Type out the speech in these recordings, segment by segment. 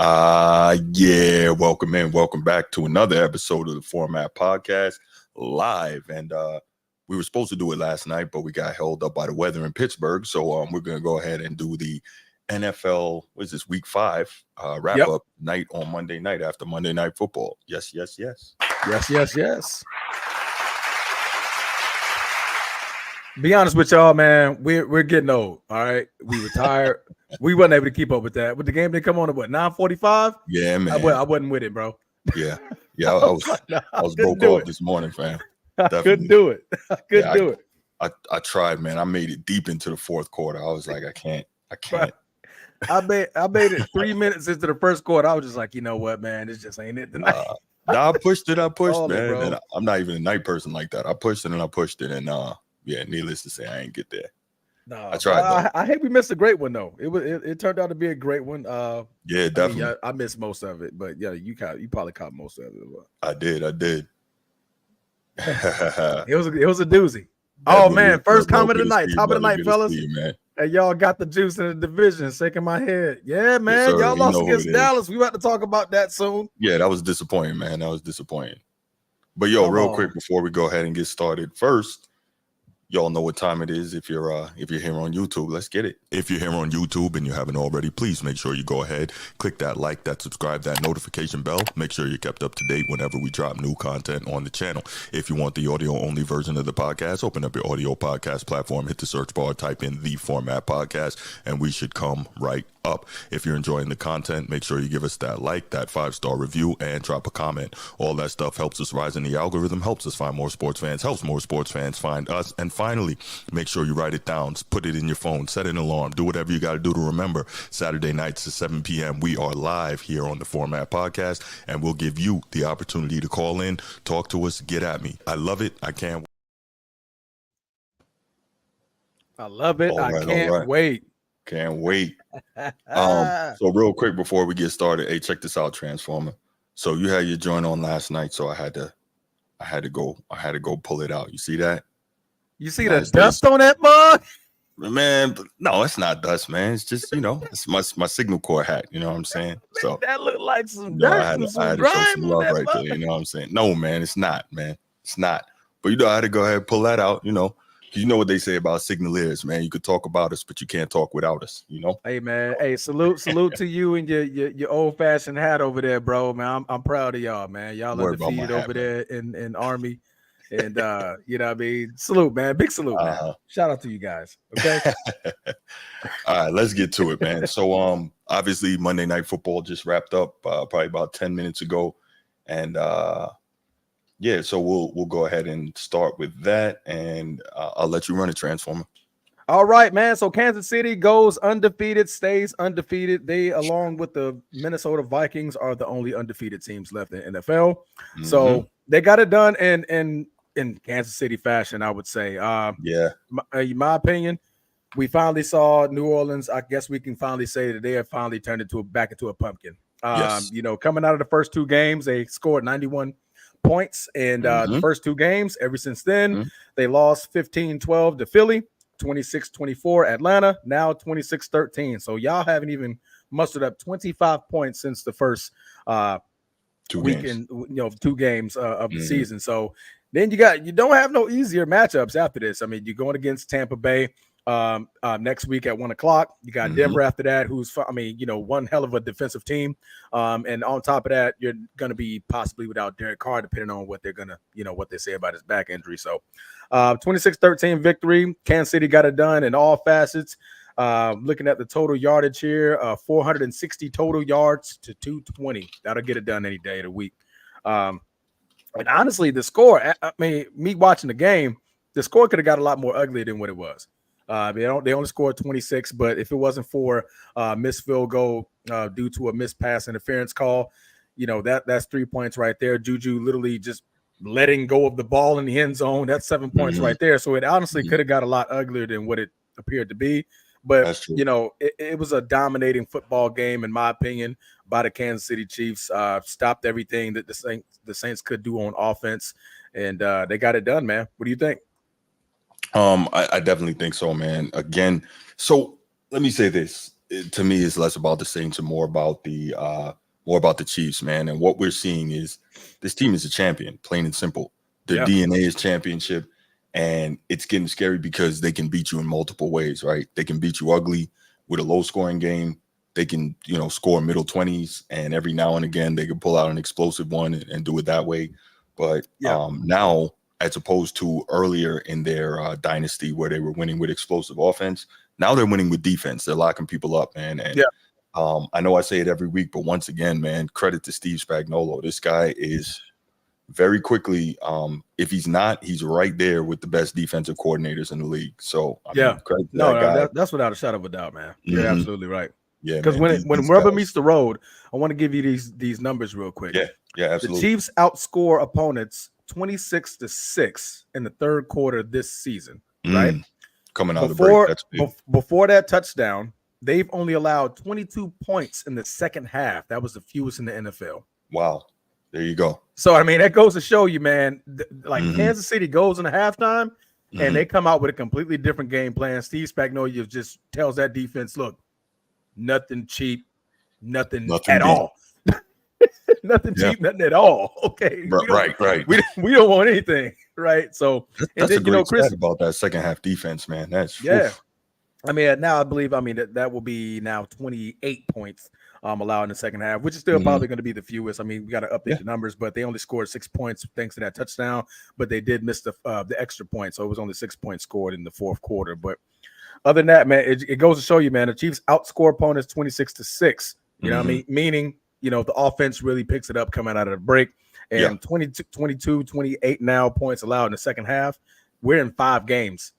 Yeah, welcome in. Welcome back to another episode of the Format Podcast live. And we were supposed to do it last night, but we got held up by the weather in Pittsburgh. So we're going to go ahead and do the NFL, what is this, week 5 wrap up night on Monday night after Monday Night Football. Yes. Be honest with y'all, man. We're getting old. All right, we retired. We wasn't able to keep up with that. But the game didn't come on at what, 9:45? Yeah, man. I wasn't with it, bro. Yeah. I was broke off this morning, fam. I couldn't do it. I tried, man. I made it deep into the fourth quarter. I was like, I can't. I made it 3 minutes into the first quarter. I was just like, you know what, man, this just ain't it tonight. I pushed, man. And I'm not even a night person like that. I pushed it, and yeah, needless to say, I ain't get there. No, I tried. I hate we missed a great one though. It turned out to be a great one. Yeah, definitely. I missed most of it, but yeah, you probably caught most of it. I did. It was a doozy. Oh man, first comment of the night, top of the night, fellas. Man. And y'all got the juice in the division, shaking my head. Yeah, man, yes, y'all lost against Dallas. We about to talk about that soon. Yeah, that was disappointing, man. But real quick before we go ahead and get started, first, y'all know what time it is. If you're here on YouTube, let's get it. If you're here on YouTube and you haven't already, please make sure you go ahead, click that like, that subscribe, that notification bell. Make sure you're kept up to date whenever we drop new content on the channel. If you want the audio only version of the podcast, open up your audio podcast platform, hit the search bar, type in The Format Podcast, and we should come right up. If you're enjoying the content, make sure you give us that like, that 5-star review, and drop a comment. All that stuff helps us rise in the algorithm, helps us find more sports fans, helps more sports fans find us. And finally, make sure you write it down, put it in your phone, set an alarm, do whatever you got to do to remember. Saturday nights at 7 p.m. we are live here on the Format Podcast, and we'll give you the opportunity to call in, talk to us, get at me. I love it. I can't. I love it. I can't wait. Can't wait. So real quick before we get started, hey, check this out, Transformer. So you had your joint on last night, so I had to go pull it out. You see that? You see the dust on that mug? Man, no, it's not dust, man. It's just, it's my signal core hat. You know what I'm saying? So that looked like some dirt. I had to show some love right there. You know what I'm saying? No, man, it's not, man. It's not. But I had to go ahead and pull that out, You know what they say about signalers, man. You could talk about us, but you can't talk without us, Hey, man. Hey, salute to you and your old-fashioned hat over there, bro, man. I'm proud of y'all, man. Y'all undefeated over there in Army. And, you know what I mean? Salute, man. Big salute, man. Shout out to you guys, okay? All right, let's get to it, man. So, obviously, Monday Night Football just wrapped up probably about 10 minutes ago. And, yeah, so we'll go ahead and start with that, and I'll let you run it, Transformer. All right, man. So Kansas City goes undefeated, stays undefeated. They, along with the Minnesota Vikings, are the only undefeated teams left in the NFL. Mm-hmm. So they got it done in Kansas City fashion, I would say. In my opinion, we finally saw New Orleans. I guess we can finally say that they have finally turned back into a pumpkin. Yes. Coming out of the first 2 games, they scored 91 points in the first 2 games. Ever since then, they lost 15-12 to Philly, 26-24 Atlanta, now 26-13. So y'all haven't even mustered up 25 points since the first 2 weekend, 2 games of the season. So then you don't have no easier matchups after this. I mean, you're going against Tampa Bay next week at 1:00. You got Denver after that, who's one hell of a defensive team. And on top of that, you're gonna be possibly without Derek Carr, depending on what they're gonna, what they say about his back injury. So 26-13 victory. Kansas City got it done in all facets. Looking at the total yardage here, 460 total yards to 220. That'll get it done any day of the week. And honestly, the score, me watching the game, the score could have got a lot more ugly than what it was. They only scored 26, but if it wasn't for missed field goal due to a missed pass interference call, that's 3 points right there. Juju literally just letting go of the ball in the end zone. That's 7 points right there. So it honestly could have got a lot uglier than what it appeared to be. But, it was a dominating football game, in my opinion, by the Kansas City Chiefs. Stopped everything that the Saints could do on offense, and they got it done, man. What do you think? I definitely think so, man. Again, so let me say this. to me, it's less about the Saints and more about the Chiefs, man. And what we're seeing is this team is a champion, plain and simple. Their DNA is championship, and it's getting scary because they can beat you in multiple ways, right? They can beat you ugly with a low-scoring game. They can, score middle 20s, and every now and again they can pull out an explosive one and do it that way. But now, as opposed to earlier in their dynasty where they were winning with explosive offense, now they're winning with defense. They're locking people up, man. And I know I say it every week, but once again, man, credit to Steve Spagnuolo. This guy is very quickly, if he's not, he's right there with the best defensive coordinators in the league. So, I mean, credit to that guy. That's without a shadow of a doubt, man. You're absolutely right. Yeah, because when rubber meets the road, I want to give you these numbers real quick. Yeah, absolutely. The Chiefs outscore opponents 26-6 in the third quarter this season, right? Coming out of the break, that's big. Before that touchdown, they've only allowed 22 points in the second half. That was the fewest in the NFL. Wow. There you go. So, I mean, that goes to show you, man, Kansas City goes in the halftime and they come out with a completely different game plan. Steve Spagnuolo just tells that defense, look, nothing cheap, nothing at all. Nothing cheap, nothing at all. Okay. Right. We don't want anything. Right. So that's a great stat about that second half defense, man. That's oof. I mean, now I believe that will be now 28 points allowed in the second half, which is still probably going to be the fewest. I mean, we got to update the numbers, but they only scored 6 points thanks to that touchdown, but they did miss the extra point. So it was only 6 points scored in the fourth quarter. But other than that, man, it goes to show you, man, the Chiefs outscore opponents 26-6. You know what I mean? Meaning, the offense really picks it up coming out of the break. And 22, 28 now points allowed in the second half. We're in 5 games.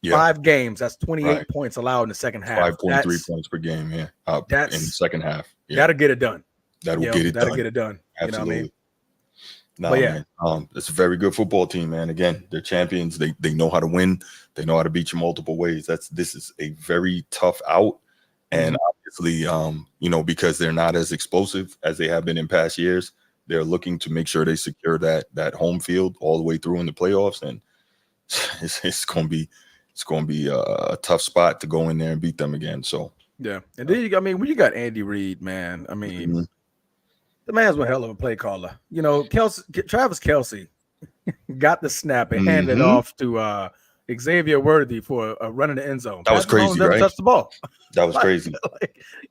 5 games. That's 28 points allowed in the second half. 5.3 points per game. Yeah. In the second half. Yeah. That'll get it done. That'll get it done. Absolutely. You know what I mean? No, man. It's a very good football team, man. Again, they're champions. They know how to win. They know how to beat you multiple ways. This is a very tough out. And obviously, because they're not as explosive as they have been in past years, they're looking to make sure they secure that home field all the way through in the playoffs. And it's going to be a tough spot to go in there and beat them again. So and then when you got Andy Reid, man, I mean, the man's one hell of a play caller. Travis Kelce got the snap and handed it off to Xavier Worthy for a run in the end zone. That was crazy, right? Touched the ball. That was crazy.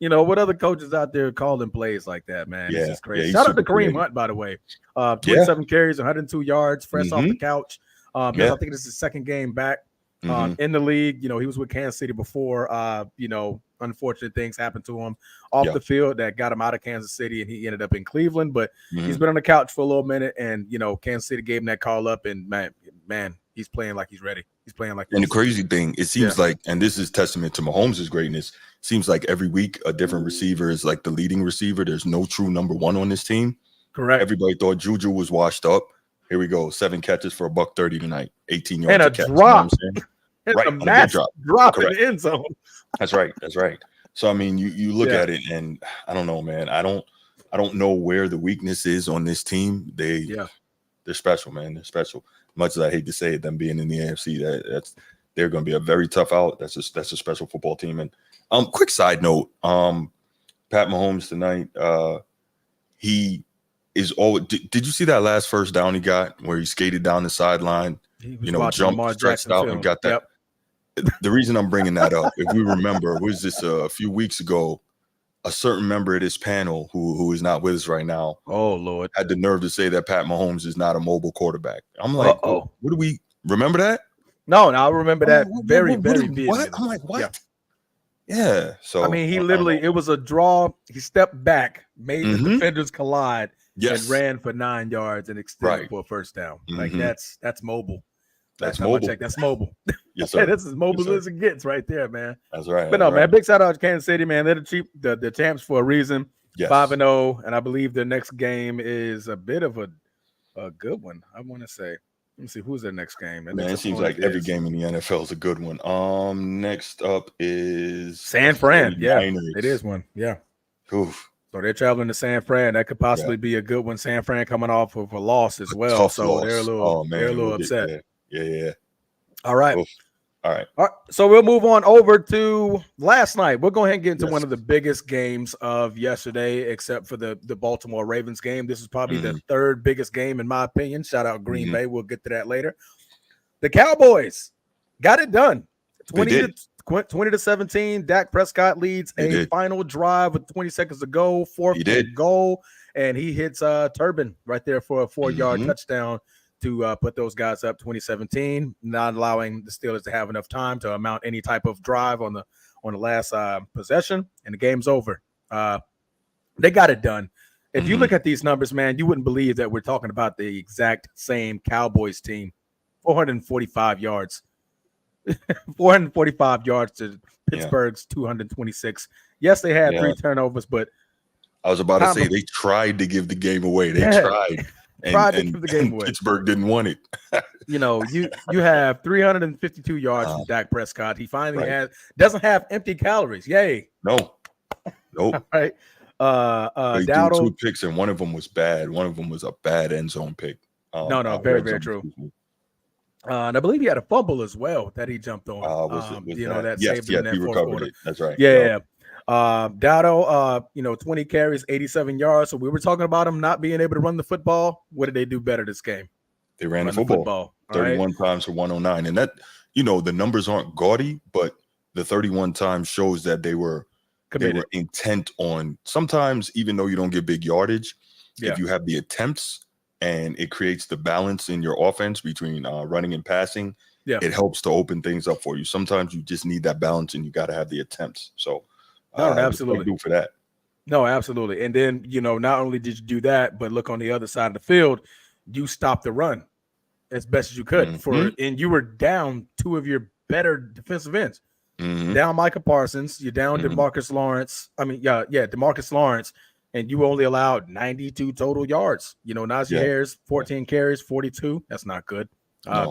What other coaches out there calling plays like that, man? It's just crazy. Shout out to Kareem Hunt, by the way. 27 carries, 102 yards, fresh off the couch. I think this is his second game back in the league. He was with Kansas City before, unfortunate things happened to him off the field that got him out of Kansas City, and he ended up in Cleveland. But he's been on the couch for a little minute, and, Kansas City gave him that call up, and man, he's playing like he's ready. He's playing like And the crazy thing, it seems like, and this is testament to Mahomes' greatness, seems like every week a different receiver is like the leading receiver. There's no true number one on this team. Correct. Everybody thought Juju was washed up. Here we go. 7 catches for $130 tonight. 18 yards. And a drop. Right. A massive drop in the end zone. That's right. So, I mean, you look at it, and I don't know, man. I don't know where the weakness is on this team. They're special, man. They're special. Much as I hate to say it, them being in the AFC, they're going to be a very tough out. That's a special football team. And quick side note, Pat Mahomes tonight, he is all. Did you see that last first down he got where he skated down the sideline, jumped, stretched out, and got that? Yep. The reason I'm bringing that up, if we remember, was this a few weeks ago, a certain member of this panel who is not with us right now. Oh, Lord. Had the nerve to say that Pat Mahomes is not a mobile quarterback. I'm like, what do we remember that? No, I remember that very vividly. What? I'm like, what? Yeah. So I mean, he literally, it was a draw. He stepped back, made the defenders collide, and ran for 9 yards and extended for a first down. Like that's mobile. That's mobile. That's mobile. Yes, sir. That's as mobile as it gets right there, man. That's right. But man, big shout out to Kansas City, man. They're the champs for a reason. 5-0, and I believe their next game is a bit of a good one. I want to say. Let me see who's their next game. Man, it seems like every game in the NFL is a good one. Next up is San Fran. Yeah, it is one. Yeah. Oof. So they're traveling to San Fran. That could possibly be a good one. San Fran coming off of a loss as well, so they're a little upset. Yeah. All right. Oof. All right. So we'll move on over to last night. We'll go ahead and get into one of the biggest games of yesterday, except for the Baltimore Ravens game. This is probably the third biggest game, in my opinion. Shout out Green Bay. We'll get to that later. The Cowboys got it done. 20 to 17. Dak Prescott leads final drive with 20 seconds to go. Fourth and goal. And he hits Turbin right there for a 4-yard touchdown to put those guys up 2017, not allowing the Steelers to have enough time to mount any type of drive on the last possession, and the game's over. They got it done. If you look at these numbers, man, you wouldn't believe that we're talking about the exact same Cowboys team. 445 yards. 445 yards to Pittsburgh's 226. Yes, they had 3 turnovers, but I was about to say they tried to give the game away. They tried. To give the game away. Pittsburgh didn't want it. You have 352 yards from Dak Prescott. He finally doesn't have empty calories. Yay. Nope. All right. He threw 2 picks, and one of them was bad. One of them was a bad end zone pick. Very, very true. And I believe he had a fumble as well that he jumped on. That saved him in that fourth quarter. It. That's right. Yeah. Dowdle, 20 carries, 87 yards. So we were talking about him not being able to run the football. What did they do better this game? They ran the football. 31 times for 109. And that, the numbers aren't gaudy, but the 31 times shows that they were intent on, sometimes even though you don't get big yardage, if you have the attempts and it creates the balance in your offense between running and passing, it helps to open things up for you. Sometimes you just need that balance and you got to have the attempts. So absolutely do for that. No, absolutely. And then, not only did you do that, but look on the other side of the field, you stopped the run as best as you could and you were down 2 of your better defensive ends. Down Micah Parsons, you're down DeMarcus Lawrence. DeMarcus Lawrence, and you only allowed 92 total yards. Najee Harris, 14 carries, 42. That's not good.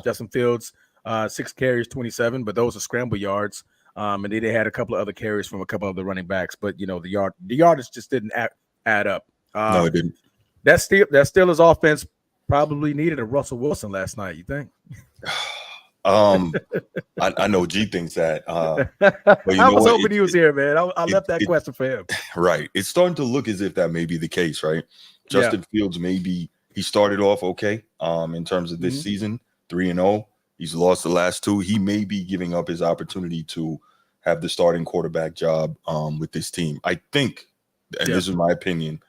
Justin Fields, 6 carries, 27, but those are scramble yards. And then they had a couple of other carries from a couple of the running backs, but the yardage just didn't add up. No, it didn't. That Steelers offense probably needed a Russell Wilson last night. You think? I know G thinks that. But I was hoping he was here, man. I left that question for him. Right. It's starting to look as if that may be the case, right? Justin Fields, maybe he started off okay in terms of this season, 3-0. He's lost the last 2. He may be giving up his opportunity to have the starting quarterback job with this team. I think, and this is my opinion,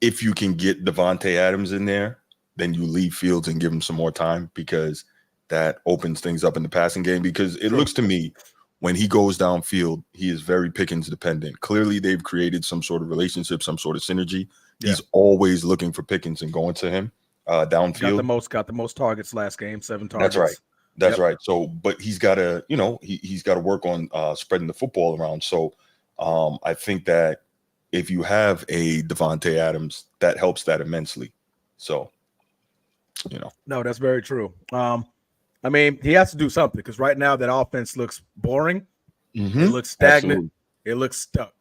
if you can get Devontae Adams in there, then you leave Fields and give him some more time, because that opens things up in the passing game. Because it looks to me, when he goes downfield, he is very Pickens dependent. Clearly, they've created some sort of relationship, some sort of synergy. Yeah. He's always looking for Pickens and going to him downfield. Got the most targets last game, 7 targets. That's right. So, but he's got to, he's got to work on spreading the football around. So, I think that if you have a Devontae Adams, that helps that immensely. So, No, that's very true. He has to do something, because right now that offense looks boring. It looks stagnant. Absolutely. It looks stuck.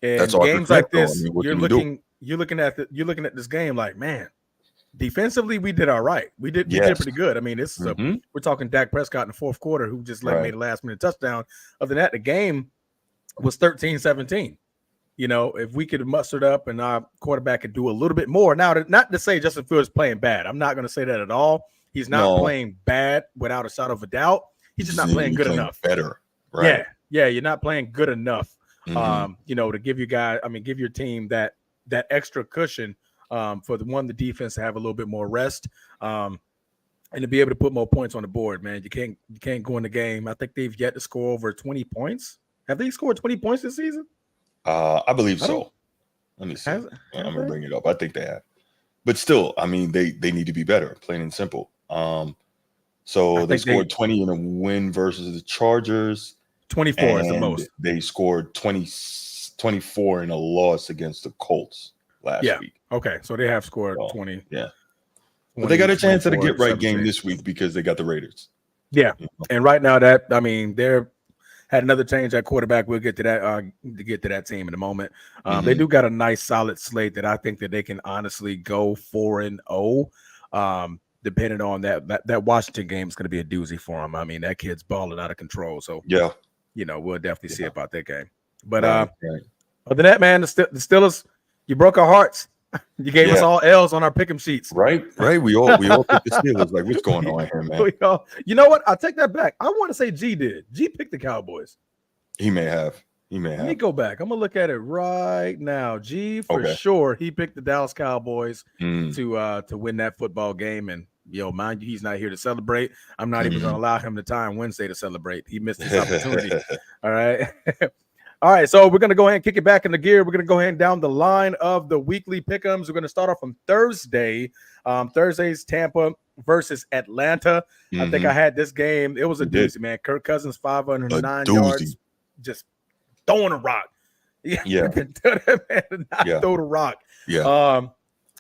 And that's games like this, you're looking at this game like, man, defensively we did all right. We did pretty good. This is we're talking Dak Prescott in the fourth quarter, who just made a last minute touchdown. Other than that, the game was 13-17. If we could have mustered up and our quarterback could do a little bit more. Now, not to say Justin Fields playing bad. I'm not going to say that at all. He's not playing bad without a shadow of a doubt. He's just not playing good enough. Better, right? Yeah. You're not playing good enough. To give your team that extra cushion for the defense to have a little bit more rest, and to be able to put more points on the board. Man, you can't go in the game. I think they've yet to score over 20 points. Have they scored 20 points this season? I believe so. Let me see. I'm gonna bring it up. I think they have, but still, they need to be better, plain and simple. So they scored 20 in a win versus the Chargers. 24 is the most. They scored 24 in a loss against the Colts last week. Okay, so they have scored 20. Yeah, but they got a chance at a get right game this week because they got the Raiders. Yeah, and right now they're had another change at quarterback. We'll get to that to that team in a moment. They do got a nice solid slate that I think that they can honestly go 4-0. depending on that Washington game is going to be a doozy for him. I mean, that kid's balling out of control. So yeah, we'll definitely see about that game. But right. other than that, man, the Steelers, you broke our hearts. You gave us all L's on our pick'em sheets. Right. We all picked the Steelers. Like, what's going on here, man? You know what? I'll take that back. I want to say G did. G picked the Cowboys. He may have. Let me go back. I'm gonna look at it right now. G for sure. He picked the Dallas Cowboys to win that football game. And mind you, he's not here to celebrate. I'm not even gonna allow him the time Wednesday to celebrate. He missed his opportunity. All right. All right, so we're going to go ahead and kick it back in the gear. We're going to go ahead and down the line of the weekly pick'ems. We're going to start off on Thursday. Thursday's Tampa versus Atlanta. I think I had this game. It was a doozy, man. Kirk Cousins, 509 yards, just throwing a rock. Yeah. Throw the rock. Yeah.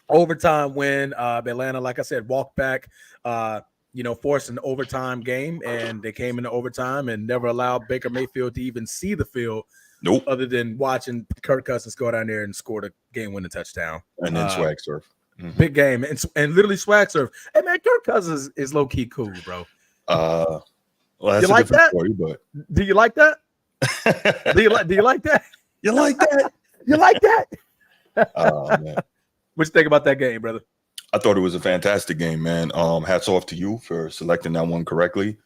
Overtime win. Atlanta, like I said, walked back. Forced an overtime game, and they came into overtime and never allowed Baker Mayfield to even see the field. Nope. Other than watching Kirk Cousins go down there and score the game-winning touchdown. And then swag surf. Big game. And literally swag surf. Hey, man, Kirk Cousins is low-key cool, bro. Well, that's you like that? Story, but... Do you like that? do you like that? You like that? You like that? Oh, man. What you think about that game, brother? I thought it was a fantastic game, man. Hats off to you for selecting that one correctly.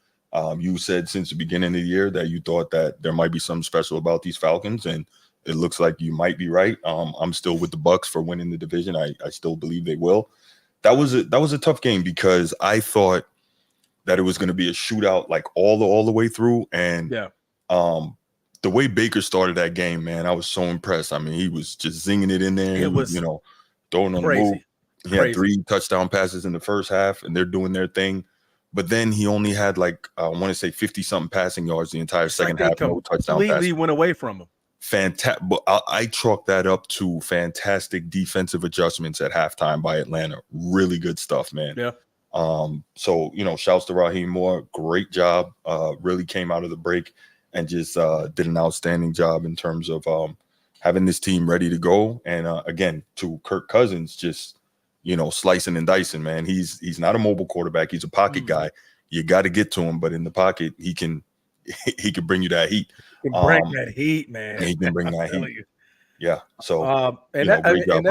You said since the beginning of the year that you thought that there might be something special about these Falcons, and it looks like you might be right. I'm still with the Bucs for winning the division. I still believe they will. That was a tough game because I thought that it was going to be a shootout like all the way through. And the way Baker started that game, man, I was so impressed. I mean, he was just zinging it in there. It was throwing on the move. He had 3 touchdown passes in the first half, and they're doing their thing. But then he only had I want to say 50-something passing yards the entire second half. No touchdown passes. Completely went away from him. Fantastic. But I chalk that up to fantastic defensive adjustments at halftime by Atlanta. Really good stuff, man. Yeah. So, shouts to Raheem Moore. Great job. Really came out of the break and just did an outstanding job in terms of having this team ready to go. And again, to Kirk Cousins, just slicing and dicing, man. He's not a mobile quarterback. He's a pocket guy. You got to get to him, but in the pocket, he can bring you that heat. He can bring that heat, man. He can bring that heat. Yeah. So, great job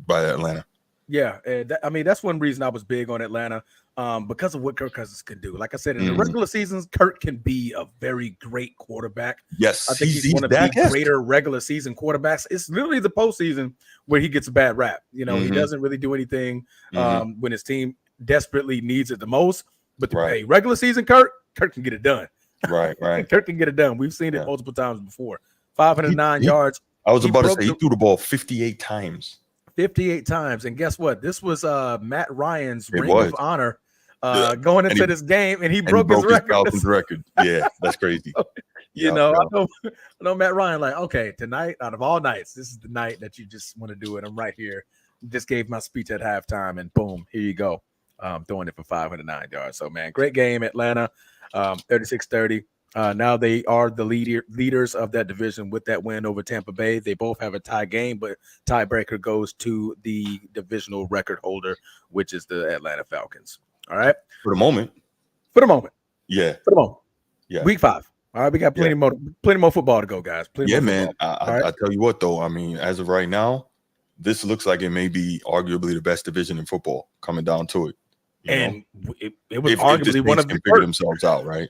by Atlanta. Yeah, that's one reason I was big on Atlanta, because of what Kirk Cousins can do. Like I said, in the regular seasons, Kirk can be a very great quarterback. Yes, I think he's one of the greater regular season quarterbacks. It's literally the postseason where he gets a bad rap. He doesn't really do anything when his team desperately needs it the most. But the regular season, Kirk can get it done. Right. Kirk can get it done. We've seen it multiple times before. 509 yards. I was about to say he threw the ball 58 times. 58 times. And guess what? This was Matt Ryan's ring of honor going into this game, and he broke his record. Falcons record. Yeah, that's crazy. I know Matt Ryan, like, okay, tonight, out of all nights, this is the night that you just want to do it. I'm right here. Just gave my speech at halftime, and boom, here you go. Throwing it for 509 yards. So, man, great game, Atlanta, 36-30. Now they are the leaders of that division with that win over Tampa Bay. They both have a tie game, but tiebreaker goes to the divisional record holder, which is the Atlanta Falcons. All right. For the moment. Yeah. Yeah. Week 5. All right. We got plenty more football to go, guys. Man. I tell you what, though. I mean, as of right now, this looks like it may be arguably the best division in football coming down to it. It was arguably one of the figure themselves out, right?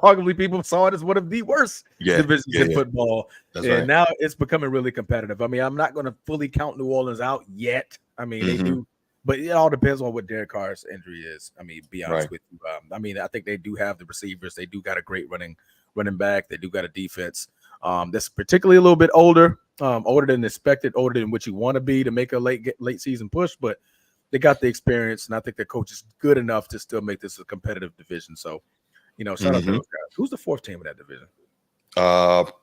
Arguably, people saw it as one of the worst divisions in football. That's and right. now it's becoming really competitive. I mean, I'm not going to fully count New Orleans out yet. I mean, they do, but it all depends on what Derek Carr's injury is. I mean, be honest with you. I think they do have the receivers. They do got a great running back. They do got a defense that's particularly a little bit older than expected, older than what you want to be to make a late season push. But they got the experience, and I think the coach is good enough to still make this a competitive division. So, shout out to those guys. Who's the 4th team in that division?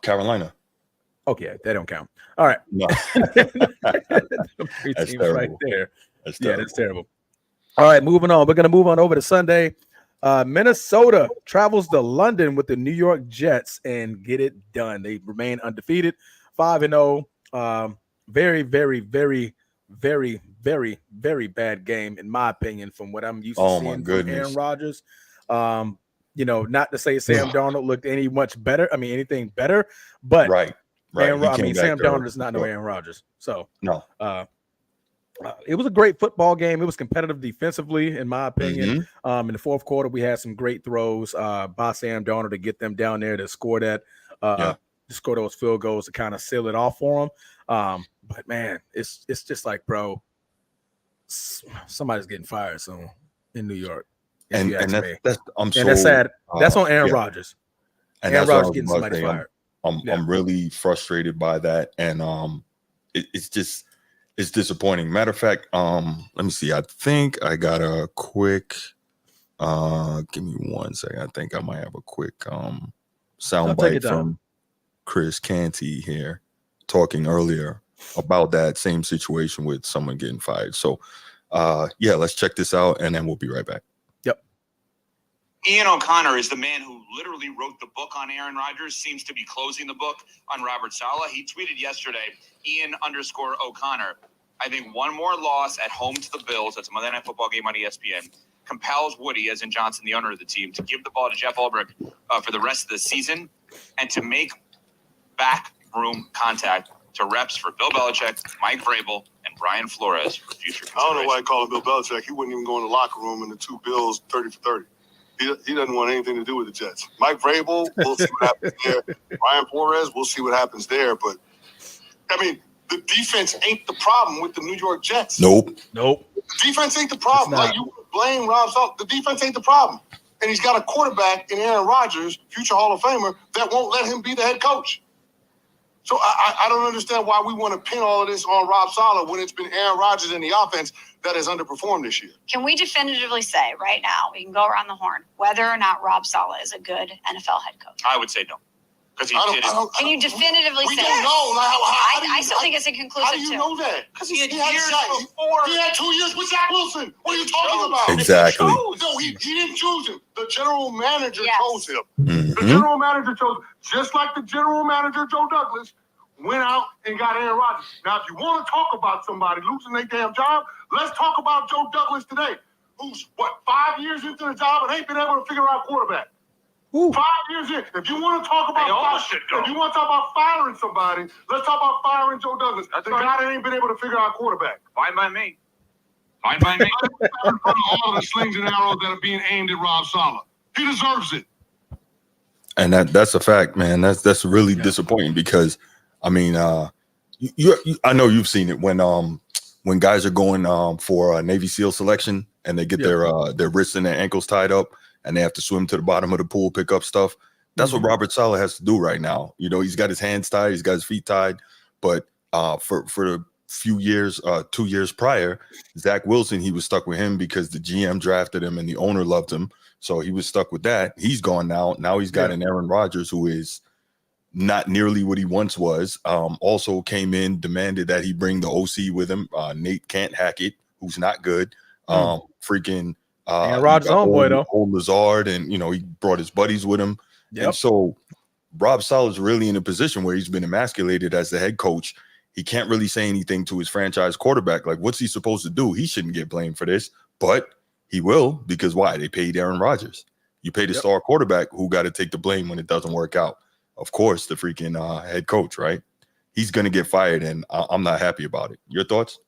Carolina. Okay, they don't count. All right. No. 3 That's teams terrible. right there. That's terrible. That's terrible. All right, moving on. We're going to move on over to Sunday. Minnesota travels to London with the New York Jets and get it done. They remain undefeated, 5-0. Very, very, very, very very, very bad game, in my opinion, from what I'm used to Oh my seeing from Aaron goodness. Rodgers. Not to say Sam Darnold looked any much better. I mean, anything better, but right. Sam Darnold does not know Aaron Rodgers. So no. It was a great football game. It was competitive defensively, in my opinion. In the fourth quarter, we had some great throws by Sam Darnold to get them down there to score that, to score those field goals to kind of seal it off for them. But man, it's just like, bro, somebody's getting fired soon in New York. And that's that's sad. That's on Aaron Rodgers. And Aaron that's Rodgers getting somebody fired. I'm really frustrated by that, and it's disappointing. Matter of fact, let me see. I think I got a quick. Give me 1 second. I think I might have a quick soundbite from Chris Canty here, talking earlier about that same situation with someone getting fired. So, let's check this out, and then we'll be right back. Yep. Ian O'Connor is the man who literally wrote the book on Aaron Rodgers, seems to be closing the book on Robert Saleh. He tweeted yesterday, Ian_O'Connor, I think one more loss at home to the Bills, that's a Monday Night Football game on ESPN, compels Woody, as in Johnson, the owner of the team, to give the ball to Jeff Ulbrich for the rest of the season and to make backroom contact to reps for Bill Belichick, Mike Vrabel, and Brian Flores for future consideration. I don't know why I call him Bill Belichick. He wouldn't even go in the locker room in the two Bills 30 for 30. He doesn't want anything to do with the Jets. Mike Vrabel, we'll see what happens there. Brian Flores, we'll see what happens there. But, I mean, the defense ain't the problem with the New York Jets. Nope. The defense ain't the problem. Like, you blame Rob Saleh. The defense ain't the problem. And he's got a quarterback in Aaron Rodgers, future Hall of Famer, that won't let him be the head coach. So I don't understand why we want to pin all of this on Rob Saleh when it's been Aaron Rodgers in the offense that has underperformed this year. Can we definitively say right now, we can go around the horn, whether or not Rob Saleh is a good NFL head coach? I would say no. Because he did it. Can you definitively say that? We don't know. Like, I still think it's inconclusive, how do you know that? Because he had years before. He had 2 years with Zach Wilson. What are you talking about? Exactly. No, he didn't choose him. The general manager chose him. Mm-hmm. The general manager chose him. Just like the general manager, Joe Douglas, went out and got Aaron Rodgers. Now, if you want to talk about somebody losing their damn job, let's talk about Joe Douglas today, who's, 5 years into the job and ain't been able to figure out quarterback. Ooh. 5 years in. If you want to talk about firing somebody, let's talk about firing Joe Douglas. That's the guy that ain't been able to figure out quarterback. Fine by me. All of the slings and arrows that are being aimed at Rob Saleh. He deserves it. And that's a fact, man. That's really disappointing because, I mean, I know you've seen it when guys are going for a Navy SEAL selection and they get their wrists and their ankles tied up and they have to swim to the bottom of the pool, pick up stuff. That's what Robert Saleh has to do right now. You know, he's got his hands tied, he's got his feet tied. But for a few years, 2 years prior, Zach Wilson, he was stuck with him because the GM drafted him and the owner loved him. So he was stuck with that. He's gone now. Now he's got an Aaron Rodgers who is not nearly what he once was. Also came in, demanded that he bring the OC with him. Nate Can't Hackett, who's not good. Aaron Rodgers' homeboy though. Old Lazard, and he brought his buddies with him. Yep. And so Rob Saleh is really in a position where he's been emasculated as the head coach. He can't really say anything to his franchise quarterback. Like, what's he supposed to do? He shouldn't get blamed for this, but he will, because why? They paid Aaron Rodgers. You paid a star quarterback who got to take the blame when it doesn't work out. Of course, the freaking head coach, right? He's going to get fired, and I'm not happy about it. Your thoughts?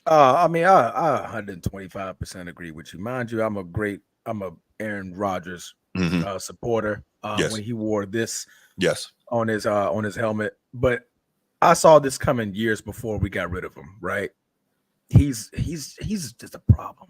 I mean, I 125% agree with you. Mind you, I'm a Aaron Rodgers supporter. When he wore this on his helmet, but I saw this coming years before we got rid of him. Right? He's just a problem.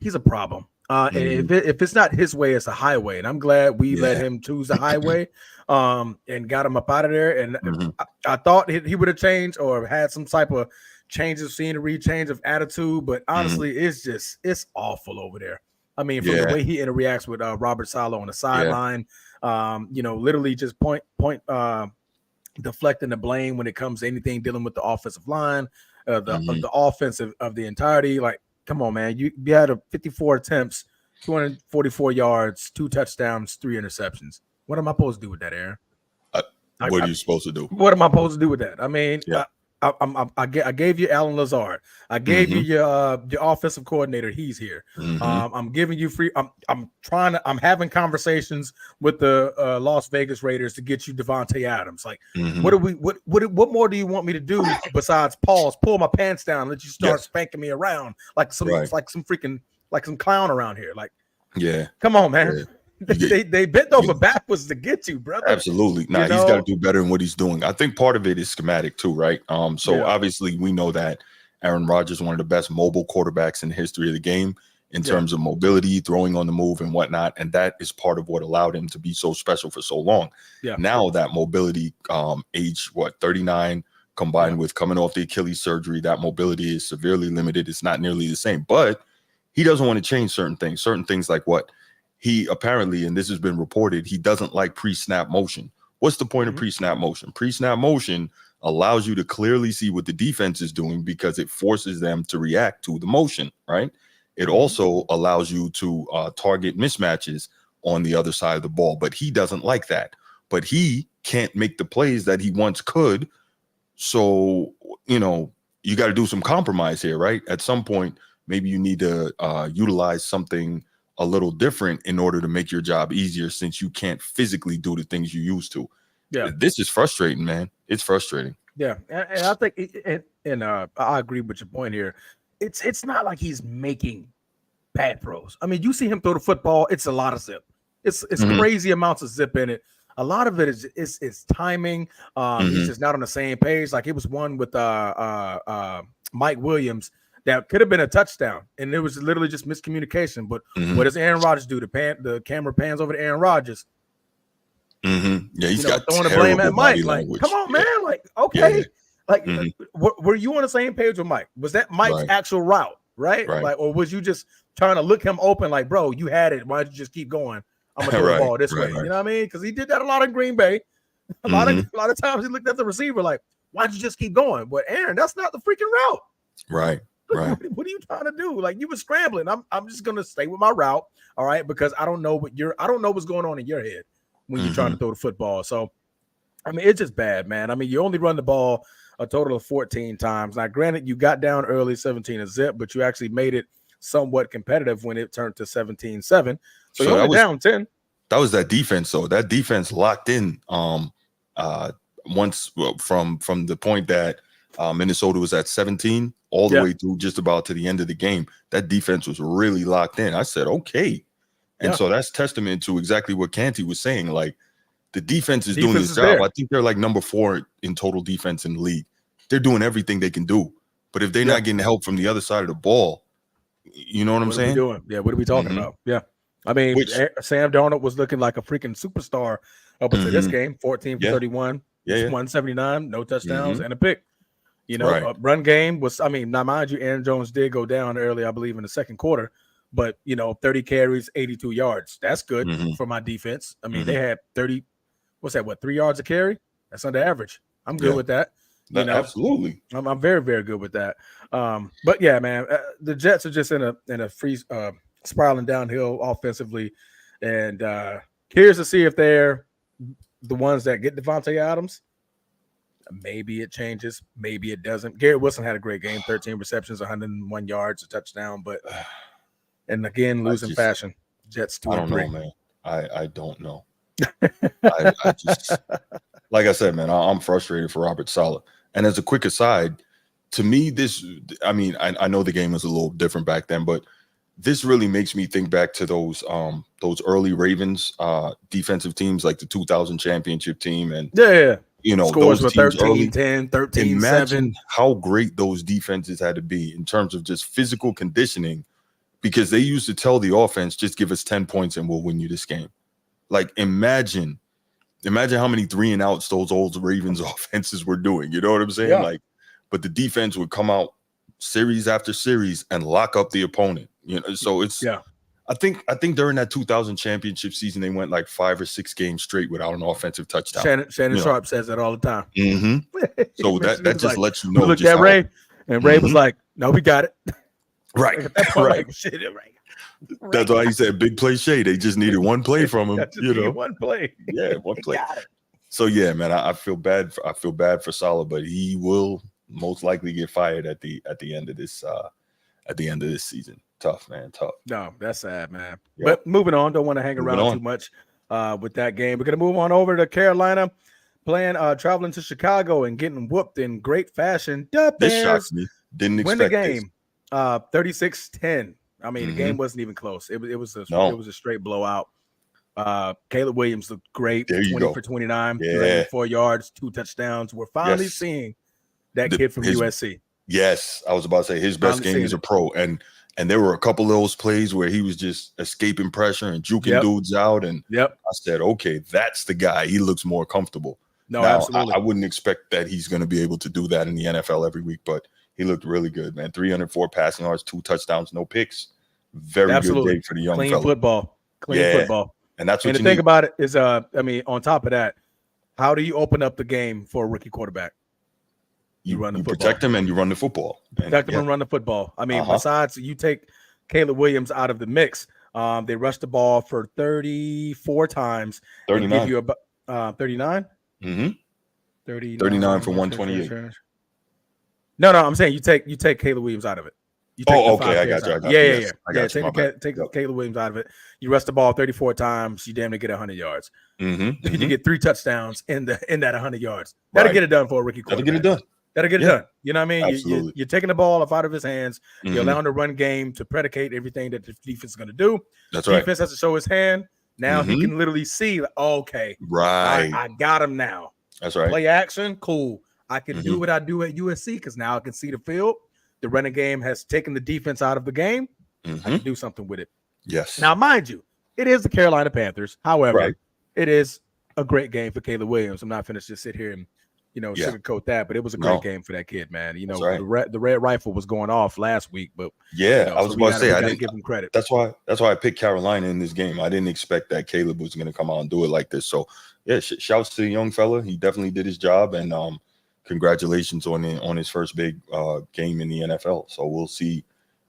He's a problem. And if it's not his way, it's a highway. And I'm glad we let him choose the highway and got him up out of there. And I thought he would have changed or had some type of change of scenery, change of attitude. But honestly, it's awful over there. I mean, from the way he interacts with Robert Saleh on the sideline, literally just point deflecting the blame when it comes to anything dealing with the offensive line, the offensive of the entirety. Like, come on, man. You had 54 attempts, 244 yards, 2 touchdowns, 3 interceptions. What am I supposed to do with that, Aaron? What are you supposed to do? What am I supposed to do with that? I mean, I gave you Alan Lazard. I gave you your offensive coordinator. He's here. I'm giving you free. I'm having conversations with the Las Vegas Raiders to get you Devontae Adams. Like, what more do you want me to do besides pause, pull my pants down, let you start spanking me around like some clown around here? Like, come on, man. Yeah. They bent over backwards to get you, brother. Absolutely. Nah, he's got to do better in what he's doing. I think part of it is schematic too, right? Obviously we know that Aaron Rodgers is one of the best mobile quarterbacks in the history of the game in terms of mobility, throwing on the move and whatnot. And that is part of what allowed him to be so special for so long. Yeah. Now that mobility, age 39, combined with coming off the Achilles surgery, that mobility is severely limited. It's not nearly the same, but he doesn't want to change certain things like what he apparently, and this has been reported, he doesn't like pre-snap motion. What's the point of pre-snap motion? Pre-snap motion allows you to clearly see what the defense is doing because it forces them to react to the motion, right? It also allows you to target mismatches on the other side of the ball, but he doesn't like that. But he can't make the plays that he once could. So, you got to do some compromise here, right? At some point, maybe you need to utilize something a little different in order to make your job easier since you can't physically do the things you used to. Yeah. This is frustrating, man. It's frustrating. Yeah. And I think, I agree with your point here. It's not like he's making bad throws. I mean, you see him throw the football. It's a lot of zip. It's crazy amounts of zip in it. A lot of it is timing. He's just not on the same page. Like it was one with Mike Williams that could have been a touchdown, and it was literally just miscommunication. But what does Aaron Rodgers do? The camera pans over to Aaron Rodgers. Yeah, he's got throwing the blame at Mike. Like, come on, man. Like, okay. Like, were you on the same page with Mike? Was that Mike's actual route, right? Like, or was you just trying to look him open? Like, bro, you had it. Why don't you just keep going? I'm gonna throw the ball this way. You know what I mean? Because he did that a lot in Green Bay. A lot of times he looked at the receiver like, why don't you just keep going? But Aaron, that's not the freaking route. Right. What are you trying to do? Like, you were scrambling. I'm just gonna stay with my route, all right? Because I don't know what's going on in your head when you're trying to throw the football. So, I mean, it's just bad, man. I mean, you only run the ball a total of 14 times. Now, granted, you got down early 17-0, but you actually made it somewhat competitive when it turned to 17-7. So you're only down 10. That was that defense, though. That defense locked in once from the point that Minnesota was at 17 all the way through just about to the end of the game. That defense was really locked in. I said, okay. And so that's testament to exactly what Canty was saying. Like, the defense is doing its job. There. I think they're like number 4 in total defense in the league. They're doing everything they can do. But if they're not getting help from the other side of the ball, you know what I'm saying? What are we talking about? Yeah. I mean, Sam Darnold was looking like a freaking superstar up until this game. 14 for 31, 179, no touchdowns, and a pick. Run game was, now mind you, Aaron Jones did go down early, I believe, in the second quarter. But, 30 carries, 82 yards. That's good for my defense. I mean, they had 30, 3 yards a carry? That's under average. I'm good with that. Absolutely. I'm very, very good with that. But yeah, man, the Jets are just in a free spiraling downhill offensively. And curious to see if they're the ones that get Devontae Adams. Maybe it changes. Maybe it doesn't. Garrett Wilson had a great game, 13 receptions, 101 yards, a touchdown. But and again, losing fashion. Jets 2-3. I don't know, man. I don't know. I just, like I said, man, I'm frustrated for Robert Saleh. And as a quick aside, to me, I know the game was a little different back then, but this really makes me think back to those early Ravens defensive teams, like the 2000 championship team. And scores those were 13-10, 13-7. Imagine how great those defenses had to be in terms of just physical conditioning, because they used to tell the offense, just give us 10 points and we'll win you this game. Like, imagine how many 3-and-outs those old Ravens offenses were doing. You know what I'm saying? Yeah. Like, but the defense would come out series after series and lock up the opponent. So it's I think during that 2000 championship season, they went like 5 or 6 games straight without an offensive touchdown. Shannon Sharp says that all the time. So that just lets you know. We looked at Ray, and Ray was like, "No, we got it." Right. That's why he said big play Shay. They just needed one play from him. One play. Yeah, one play. So yeah, man, I feel bad. I feel bad for Saleh, but he will most likely get fired at the end of this season. Tough, man. Tough. No, that's sad, man. Yep. But moving on, don't want to hang around too much with that game. We're gonna move on over to Carolina, traveling to Chicago and getting whooped in great fashion. The This Bears shocked me. Didn't win the expect game, 36-10. I mean, the game wasn't even close. It was a straight blowout. Caleb Williams looked great. There you 20 go. for 29, Yeah. 304 yards, 2 touchdowns. We're finally seeing that kid from USC. Yes, I was about to say his best game as a pro, and there were a couple of those plays where he was just escaping pressure and juking dudes out, and I said, okay, that's the guy. He looks more comfortable. No, now, absolutely. I wouldn't expect that he's going to be able to do that in the NFL every week, but he looked really good, man. 304 passing yards, 2 touchdowns, no picks. Very good day for the young Clean fella. Football. Clean football. And that's what the thing about it is, I mean, on top of that, how do you open up the game for a rookie quarterback? You run the football. Protect him and you run the football. Protect him and run the football. I mean, besides you take Caleb Williams out of the mix, they rushed the ball for 34 times. 39. And give you about 39? Mm-hmm. 39 for 128. No, I'm saying you take Caleb Williams out of it. Okay, I got you. Yeah. Take Caleb Williams out of it. You rush the ball 34 times. You damn near get 100 yards. You get 3 touchdowns in that 100 yards. That'll get it done for a rookie quarterback. That'll get it done. You know what I mean? You're taking the ball off out of his hands. You're allowing the run game to predicate everything that the defense is going to do. That's right. Defense has to show his hand. Now he can literally see, okay, right. I got him now. That's right. Play action, cool. I can do what I do at USC because now I can see the field. The running game has taken the defense out of the game. I can do something with it. Yes. Now, mind you, it is the Carolina Panthers. However, it is a great game for Caleb Williams. I'm not finished to sit here and sugarcoat that, but it was a great game for that kid, man. You know, the red rifle was going off last week, but I was about to say I didn't give him credit. That's why I picked Carolina in this game. I didn't expect that Caleb was going to come out and do it like this. So yeah, shouts to the young fella. He definitely did his job, and congratulations on his first big game in the NFL. So we'll see,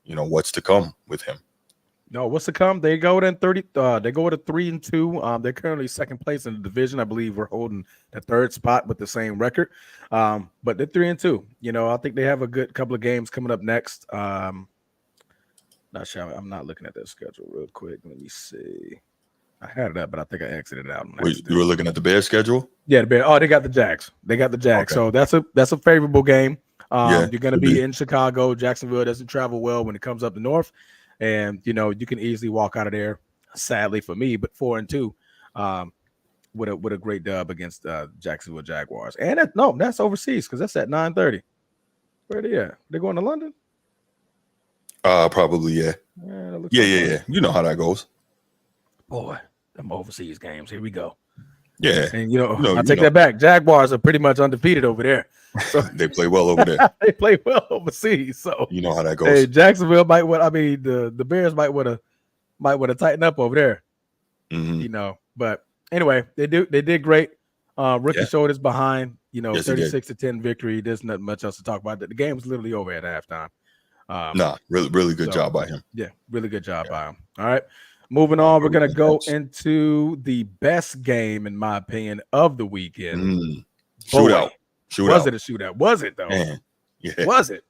what's to come with him. No, what's to come? They go to 30. They go to 3-2. They're currently second place in the division. I believe we're holding the 3rd spot with the same record. But they're 3-2. I think they have a good couple of games coming up next. Not sure. I'm not looking at their schedule real quick. Let me see. I had it up, but I think I exited it out. Wait, you were looking at the Bears schedule? Yeah, the Bears. Oh, they got the Jags. Okay. So that's a favorable game. You're going to be in Chicago. Jacksonville doesn't travel well when it comes up the north. And, you can easily walk out of there, sadly for me, but 4-2 with a great dub against Jacksonville Jaguars. And that's overseas because that's at 9:30. Where are they at? They're going to London? Probably, yeah. Yeah. You know how that goes. Boy, them overseas games. Here we go. Yeah. And, I take that back. Jaguars are pretty much undefeated over there. So they play well over there. They play well overseas. So you know how that goes. Hey, Jacksonville might want. I mean, the Bears might want to tighten up over there. But anyway, they did great. Rookie showed his behind. 36-10 victory. There's not much else to talk about. The game was literally over at halftime. Really good job by him. Yeah, really good job by him. All right. Moving on, we're going to go into the best game, in my opinion, of the weekend. Shootout. Was it a shootout? Was it, though? Man. Yeah. Was it?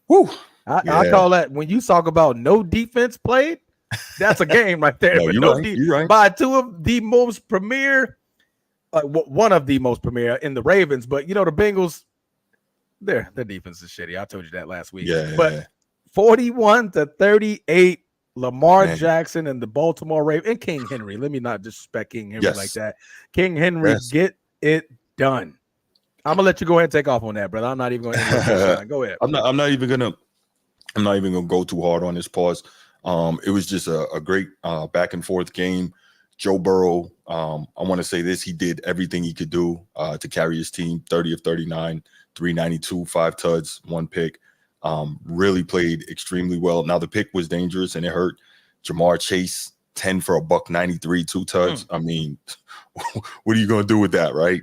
Woo. I call that, when you talk about no defense played, that's a game right there. You're right. By two of the most premier, one of the most premier in the Ravens. But, the Bengals, their defense is shitty. I told you that last week. Yeah. But 41-38. Lamar Jackson and the Baltimore Ravens and King Henry. Let me not disrespect King Henry like that. King Henry, get it done. I'm gonna let you go ahead and take off on that, brother. I'm not even going to go ahead. I'm not even gonna go too hard on this pause. It was just a great back and forth game. Joe Burrow, I want to say this, he did everything he could do to carry his team. 30 of 39, 392, 5 tuds, 1 pick. Really played extremely well. Now the pick was dangerous and it hurt. Jamar Chase, 10 for $193, 2 tuds. I mean, what are you going to do with that, right?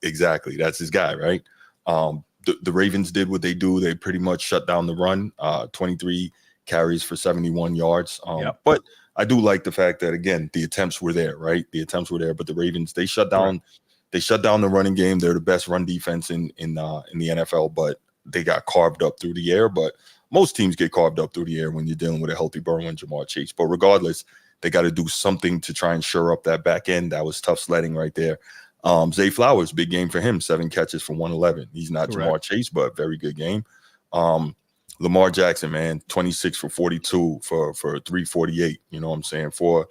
Exactly. That's his guy, right? The Ravens did what they do. They pretty much shut down the run. 23 carries for 71 yards. But I do like the fact that, again, the attempts were there, right? The attempts were there, but the Ravens, they shut down they shut down the running game. They're the best run defense in the NFL, but they got carved up through the air. But most teams get carved up through the air when you're dealing with a healthy Burrow and Jamar Chase. But regardless, they got to do something to try and shore up that back end. That was tough sledding right there. Zay Flowers, big game for him, 7 catches for 111. He's not Correct. Jamar Chase, but very good game. Lamar Jackson, man, 26 for 42 for 348. You know what I'm saying? 4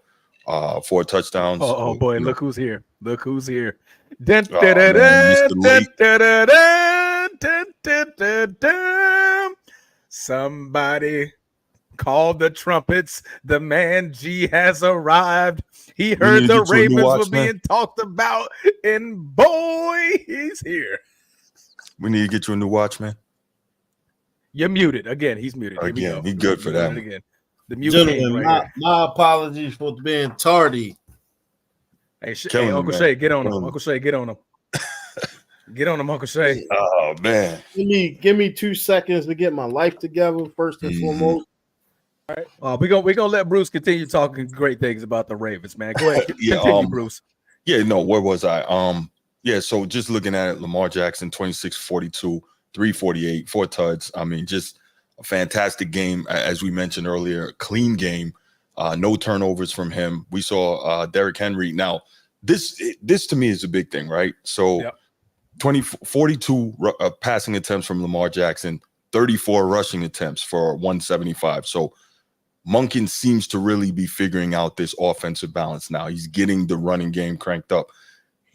touchdowns. Oh boy, look who's here. Look who's here. Somebody called the trumpets. The man G has arrived. He heard the Ravens were being talked about, and boy, he's here. We need to get you a new watch, man. You're muted again. He's muted. Again, he's good for that. Again. The mute Gentlemen, right my apologies for being tardy. Hey, Uncle Shay, get on him. Uncle Shay, get on him. Get on him, Uncle Shay. Oh man, Give me 2 seconds to get my life together first and foremost. All right. We're gonna let Bruce continue talking great things about the Ravens, man. Go ahead. Continue, Bruce. Yeah, no, where was I? Yeah, so just looking at it, Lamar Jackson, 26-42, 348, 4 tuds. I mean, just a fantastic game, as we mentioned earlier, clean game, no turnovers from him. We saw Derrick Henry. Now, this to me is a big thing, right? So 42 passing attempts from Lamar Jackson, 34 rushing attempts for 175. So Monken seems to really be figuring out this offensive balance now. He's getting the running game cranked up.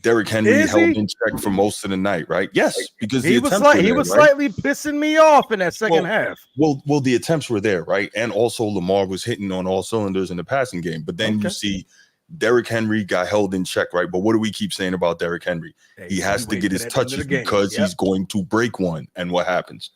Derrick Henry held in check for most of the night, right? Yes, because he was slightly pissing me off in that second half. Well, the attempts were there, right? And also Lamar was hitting on all cylinders in the passing game. But then you see Derrick Henry got held in check, right? But what do we keep saying about Derrick Henry? He has to get his touches because he's going to break one. And what happens?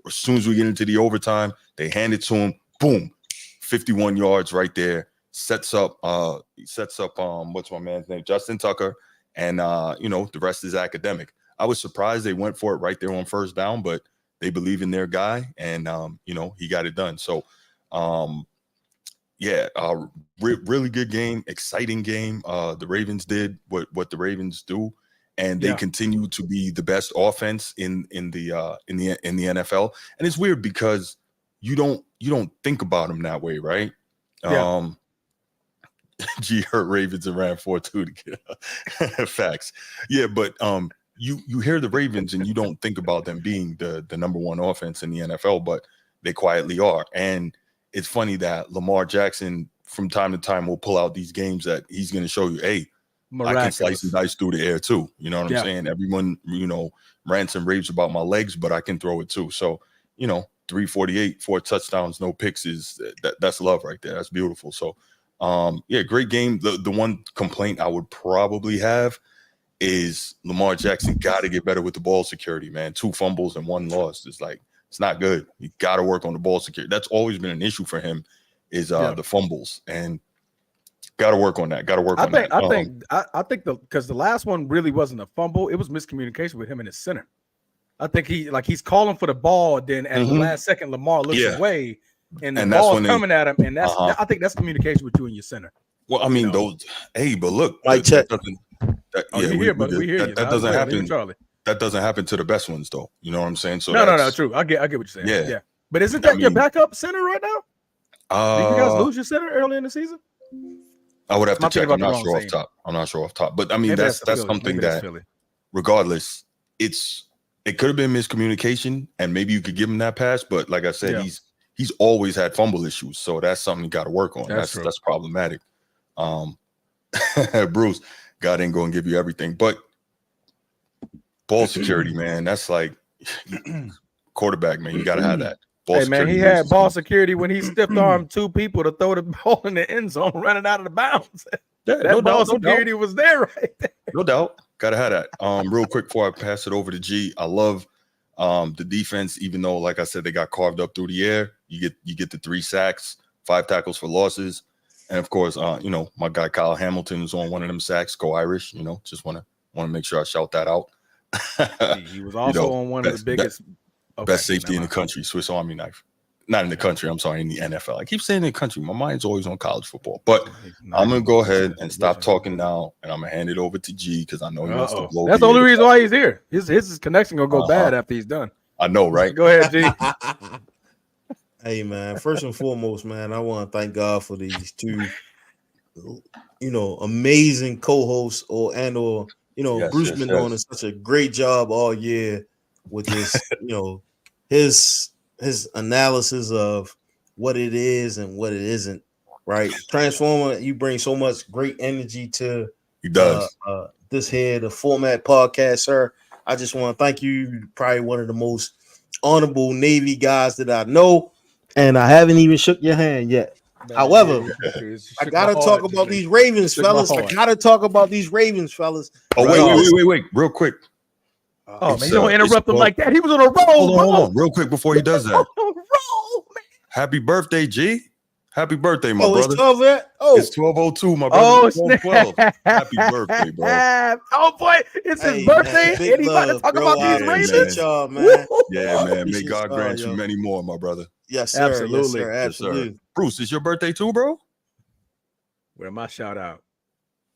As soon as we get into the overtime, they hand it to him. Boom, 51 yards right there. Sets up what's my man's name? Justin Tucker. And, the rest is academic. I was surprised they went for it right there on first down, but they believe in their guy and, he got it done. So, really good game, exciting game. The Ravens did what the Ravens do, and they continue to be the best offense in the NFL. And it's weird because you don't think about them that way, right? Yeah. G hurt Ravens and ran 4-2 to get facts. Yeah, but you hear the Ravens and you don't think about them being the number one offense in the NFL, but they quietly are. And it's funny that Lamar Jackson from time to time will pull out these games that he's going to show you, hey, I can slice and dice through the air too. You know what I'm saying? Everyone, rants and raves about my legs, but I can throw it too. So, 348, 4 touchdowns, no picks that's love right there. That's beautiful. So, great game. The one complaint I would probably have is Lamar Jackson got to get better with the ball security, man. 2 fumbles and 1 loss. It's not good. You got to work on the ball security. That's always been an issue for him is the fumbles, and got to work on that. I think because the last one really wasn't a fumble. It was miscommunication with him and his center. I think he's calling for the ball. Then at the last second, Lamar looks away. And the ball's coming at him, and I think that's communication with you and your center. Well, I mean, those. Hey, but look, we hear you. That doesn't happen. Charlie. That doesn't happen to the best ones, though. You know what I'm saying? So no, true. I get what you're saying. Yeah. But isn't that your backup center right now? Did you guys lose your center early in the season? I would have to check. I'm not sure off top. But I mean, maybe that's something that, regardless, it could have been miscommunication, and maybe you could give him that pass. But like I said, he's always had fumble issues, so that's something you got to work on. That's problematic. Bruce, God ain't going to give you everything, but ball security, man, that's like quarterback, man. You got to have that. He had ball security when he stiffed armed 2 people to throw the ball in the end zone, running out of the bounds. Ball security was there right there. No doubt, got to have that. Real quick before I pass it over to G, I love the defense, even though, like I said, they got carved up through the air. You get the 3 sacks, 5 tackles for losses, and of course, my guy Kyle Hamilton is on one of them sacks. Go Irish! Just want to make sure I shout that out. He was also on one of the biggest best safety in the country, Swiss Army knife. not in the country. I'm sorry, in the NFL. I keep saying in the country. My mind's always on college football. But I'm gonna go ahead and stop talking now, and I'm gonna hand it over to G because I know he wants to blow. That's the only reason why he's here. His connection gonna go bad after he's done. I know, right? Go ahead, G. Hey, man. First and foremost, man, I want to thank God for these two, amazing co-hosts, Bruce been doing such a great job all year with this, his analysis of what it is and what it isn't. Right, Transformer, you bring so much great energy to this here, the Format Podcast, sir. I just want to thank you. You're probably one of the most honorable Navy guys that I know. And I haven't even shook your hand yet. Man, however, I gotta talk about these Ravens, fellas. Oh, wait, real quick. Oh man, you don't interrupt him like that. He was on a roll. Hold on, real quick before he does that. Roll, man. Happy birthday, G. Happy birthday, my brother. It's 12:02, my brother. Oh, 12:12. Happy birthday, bro. Oh boy, it's his birthday. Man, and he about to talk about these Ravens. Y'all, man. Yeah, man. May God grant you many more, my brother. Yes, sir. Absolutely. Yes, sir. Absolutely. Yes, sir. Bruce, it's your birthday too, bro? Where my shout out?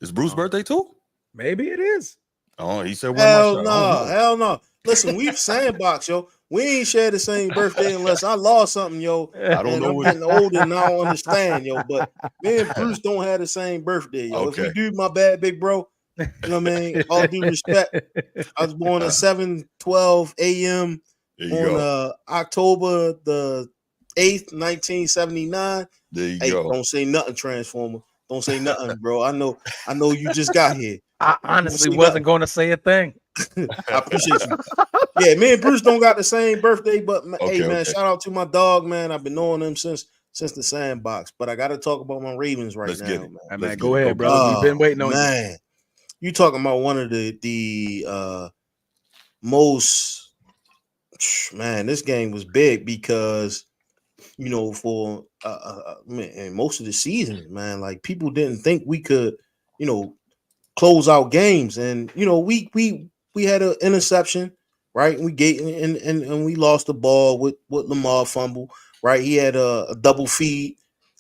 Is Bruce's birthday too? Maybe it is. Oh, he said, hell no. Listen, we've sandbox, yo. We ain't share the same birthday unless I lost something, yo. I don't know. I'm getting older and I don't understand, yo. But me and Bruce don't have the same birthday, yo. Okay. If we do, my bad, big bro. You know what I mean? All due respect. I was born at 7:12 a.m. on October the 8th, 1979. There you go. Don't say nothing, Transformer. Don't say nothing, bro. I know you just got here. I honestly wasn't going to say a thing. I appreciate you. Yeah, me and Bruce don't got the same birthday, but shout out to my dog, man. I've been knowing him since the sandbox. But I got to talk about my Ravens right now, man. Man, go ahead, brother. We've been waiting on you. Man, you talking about one of the most, man, this game was big because, for most of the season, man, like people didn't think we could, close out games. And, we had an interception, right? We and we lost the ball with Lamar fumble, right? He had a double feed,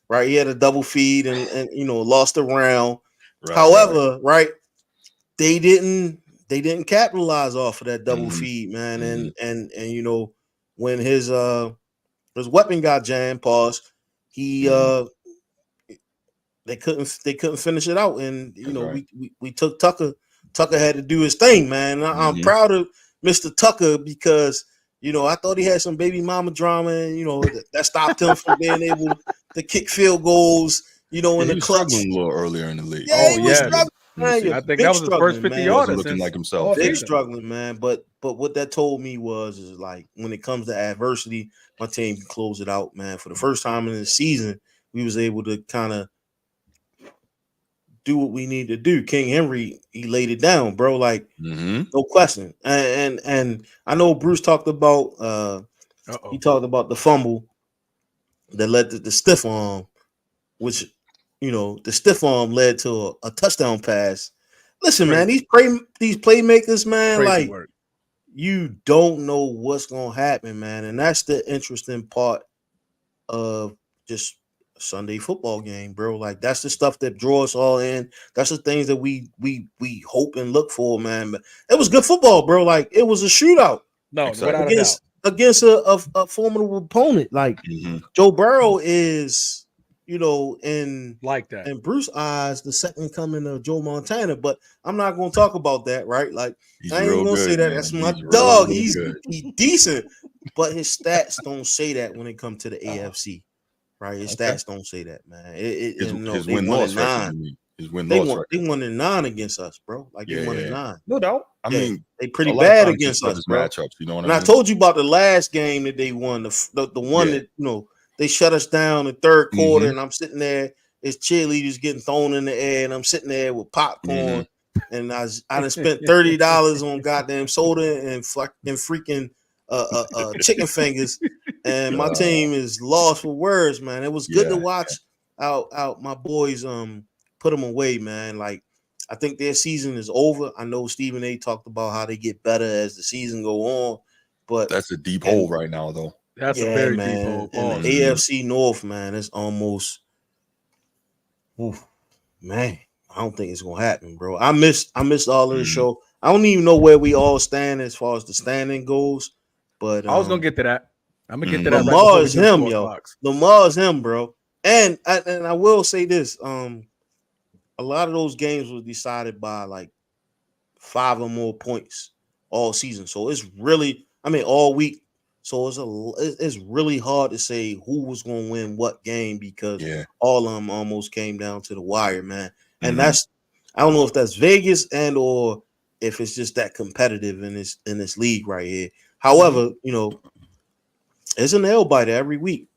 right? He had a double feed and lost the round. However, right, they didn't capitalize off of that double feed, man. And when his weapon got jammed, they couldn't finish it out, and we took Tucker. Tucker had to do his thing, man. I'm proud of Mr. Tucker because I thought he had some baby mama drama, and that stopped him from being able to kick field goals. In the clutch. Struggling a little earlier in the league. Yeah, he was struggling. Man, I think that was his first 50 yards. Looking like himself. Big struggling, man. But what that told me is like when it comes to adversity, my team can close it out, man. For the first time in the season, we was able to kind of do what we need to do. King Henry, he laid it down, bro. Like no question. And I know Bruce talked about he talked about the fumble that led to the stiff arm, which the stiff arm led to a touchdown pass. Listen, man, these playmakers, man, like you don't know what's gonna happen, man, and that's the interesting part of just Sunday football game, bro. Like that's the stuff that draws us all in. That's the things that we hope and look for, man. But it was good football, bro. Like it was a shootout. No, against a formidable opponent. Like Joe Burrow is, in Bruce's eyes, the second coming of Joe Montana. But I'm not gonna talk about that, right? Like I ain't gonna say that. Man. That's my dog. He's decent, but his stats don't say that when it comes to the AFC. Right, his stats don't say that, man. His win-loss record. His win-loss record. They won in 9 against us, bro. Like they won in 9. No doubt. I mean, they pretty bad against us, bro. Matchups, you know what I mean? I told you about the last game that they won, the one that they shut us down in the third quarter, and I'm sitting there. It's cheerleaders getting thrown in the air, and I'm sitting there with popcorn, and I done spent $30 on goddamn soda and freaking chicken fingers. And my team is lost for words, man. It was good to watch out my boys put them away, man. Like I think their season is over. I know Stephen A talked about how they get better as the season go on, but that's a deep hole right now, though. That's a very deep man. hole. And the Pause. AFC North, man, it's almost, man. I don't think it's gonna happen, bro. I missed all of the show. I don't even know where we all stand as far as the standing goes, but I was gonna get to that. I'm gonna get to that right Lamar before we is do the him, score yo. clocks. Lamar is him, bro. And I will say this: a lot of those games were decided by like 5 or more points all season. So it's really, all week. So it's really hard to say who was going to win what game because all of them almost came down to the wire, man. And that's, I don't know if that's Vegas and or if it's just that competitive in this league right here. However, it's a nail biter every week.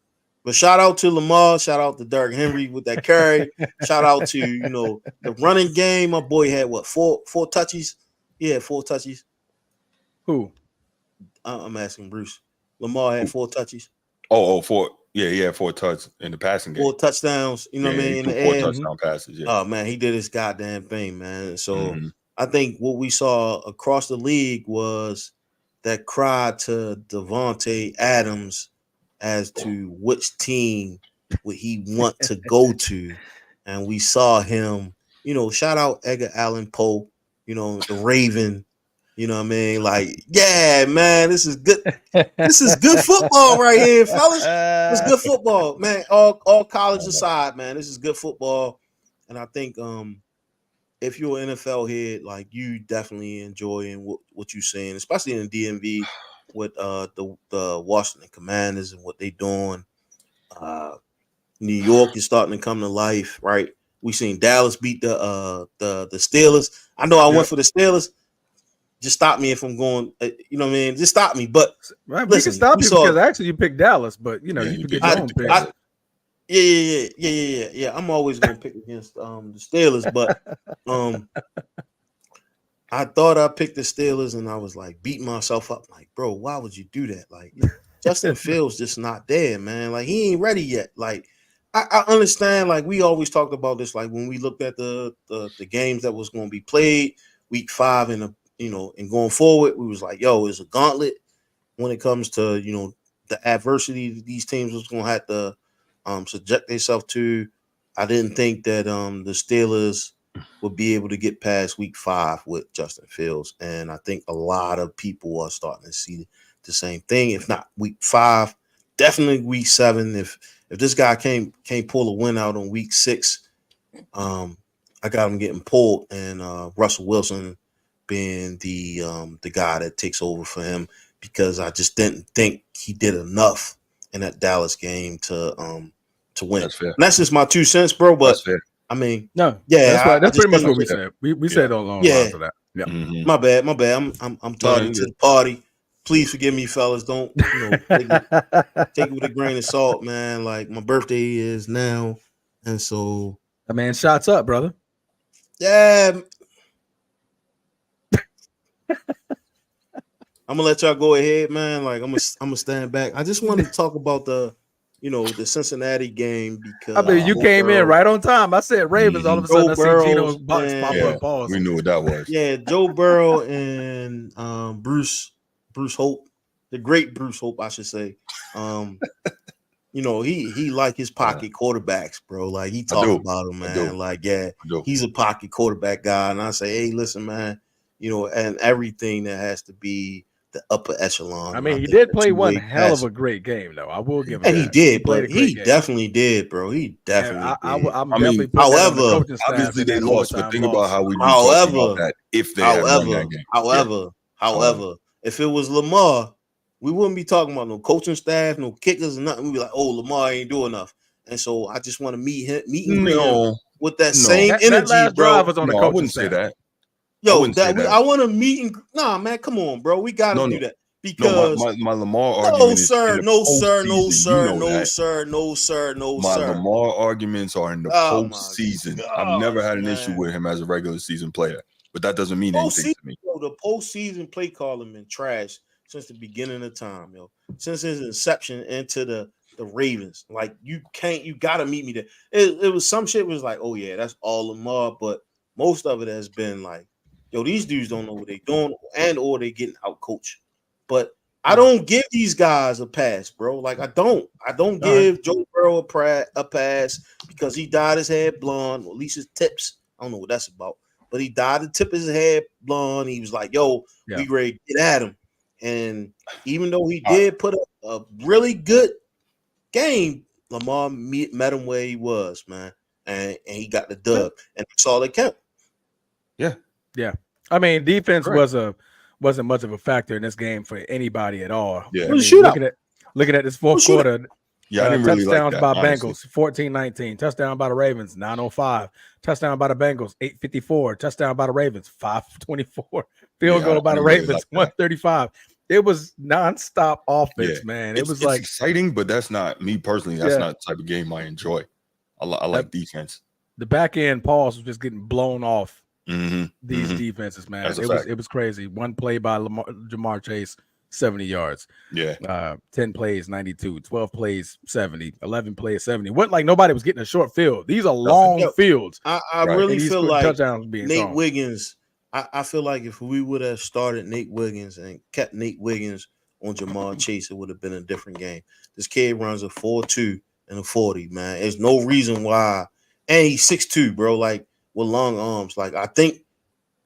But shout out to Lamar, shout out to Derrick Henry with that carry. Shout out to, the running game. My boy had four touches? Yeah, 4 touches. Who? I'm asking Bruce. Lamar had 4 touches. Four. Yeah, he had 4 touchdowns in the passing game. 4 touchdowns, what I mean, in the 4 air. touchdown passes, yeah. Oh, man, he did his goddamn thing, man. So I think what we saw across the league was that cry to Devontae Adams as to which team would he want to go to. And we saw him, shout out Edgar Allan Poe, the Raven. You know what I mean? Like, yeah, man, this is good. This is good football right here, fellas. It's good football, man. All college aside, man, this is good football. And I think if you're an NFL head, like you definitely enjoying what you're seeing, especially in the DMV with the Washington Commanders and what they doing. New York is starting to come to life, right? We seen Dallas beat the Steelers. I know I went for the Steelers. Just stop me if I'm going. You know what I mean? Just stop me. But right, listen, we can stop you because actually you picked Dallas, but you can get your own pick. Yeah. I'm always gonna pick against the Steelers, but I thought I picked the Steelers and I was like beating myself up. Like, bro, why would you do that? Like, Justin Fields just not there, man. Like, he ain't ready yet. Like, I understand. Like, we always talked about this. Like, when we looked at the games that was going to be played week 5 and and going forward, we was like, yo, it's a gauntlet when it comes to the adversity these teams was going to have to subject themselves to. I didn't think that the Steelers would be able to get past week 5 with Justin Fields. And I think a lot of people are starting to see the same thing. If not week 5, definitely week 7. If this guy can't pull a win out on week 6, I got him getting pulled, and Russell Wilson being the guy that takes over for him, because I just didn't think he did enough in that Dallas game to win. That's fair. And that's just my 2 cents, bro. But that's fair. I mean, no, yeah, that's right. That's pretty much what we said. said. We said along the lines of that. Yeah. My bad. I'm tardy to the party. Please forgive me, fellas. Don't take it with a grain of salt, man. Like, my birthday is now, and so man, shots up, brother. Yeah. I'm gonna let y'all go ahead, man. Like, I'm gonna stand back. I just wanted to talk about the Cincinnati game, because I mean, you came in right on time. I said Ravens. All of a sudden, I see Gino's box pop up. Pause. We knew what that was. Yeah, Joe Burrow and Bruce Hope, the great Bruce Hope, I should say. He like his pocket quarterbacks, bro. Like, he talk about them, man. Like, he's a pocket quarterback guy. And I say, hey, listen, man, and everything that has to be the upper echelon. I mean, he did play one hell of a great game, though. I will give him that. He did, but he definitely did, bro. He definitely did. I'm definitely putting that on the coaching staff. Obviously they lost, but think about how we do talk about that if they had won that game. However, if it was Lamar, we wouldn't be talking about no coaching staff, no kickers, and nothing. We'd be like, oh, Lamar ain't doing enough. And so I just want to meet him with that same energy, that last bro. Drive was on the coaching I wouldn't staff. say that. Yo, I want to meet and man, come on, bro. We got to do that. Because my Lamar argument no, sir. My Lamar arguments are in the postseason. I've never had an issue with him as a regular season player, but that doesn't mean anything to me. The postseason play calling been trash since the beginning of time, yo. Since his inception into the Ravens. Like, you gotta meet me there. It was some shit was like, oh yeah, that's all Lamar, but most of it has been like, yo, these dudes don't know what they're doing, and or they getting out coached. But I don't give these guys a pass, bro. Like I don't give Joe Burrow a pass because he dyed his hair blonde, or at least his tips. I don't know what that's about, but he dyed the tip of his hair blonde. He was like, "Yo, we ready to get at him." And even though he did put a really good game, Lamar met him where he was, man, and he got the dub, and that's all that kept. Yeah. I mean, defense wasn't much of a factor in this game for anybody at all. Yeah. I mean, looking at this fourth quarter. Yeah, I didn't really touchdowns like that, by honestly. Bengals, 14-19. Touchdown by the Ravens, 9:05. Touchdown by the Bengals, 8:54. Touchdown by the Ravens, 5:24. Field goal by the Ravens, 1:35. It was nonstop offense, man. It's like exciting, but that's not me personally. That's not the type of game I enjoy. I like defense. The back end pause was just getting blown off. These defenses, man. It was crazy. One play by Jamar Chase, 70 yards. 10 plays, 92. 12 plays, 70. 11 plays, 70. Wasn't like nobody was getting a short field. These are long fields. I really feel like Nate Wiggins. I feel like if we would have started Nate Wiggins and kept Nate Wiggins on Jamar Chase, it would have been a different game. This kid runs a 4.2 and a 40, man. There's no reason why. And he's 6'2", bro, like with long arms. Like I think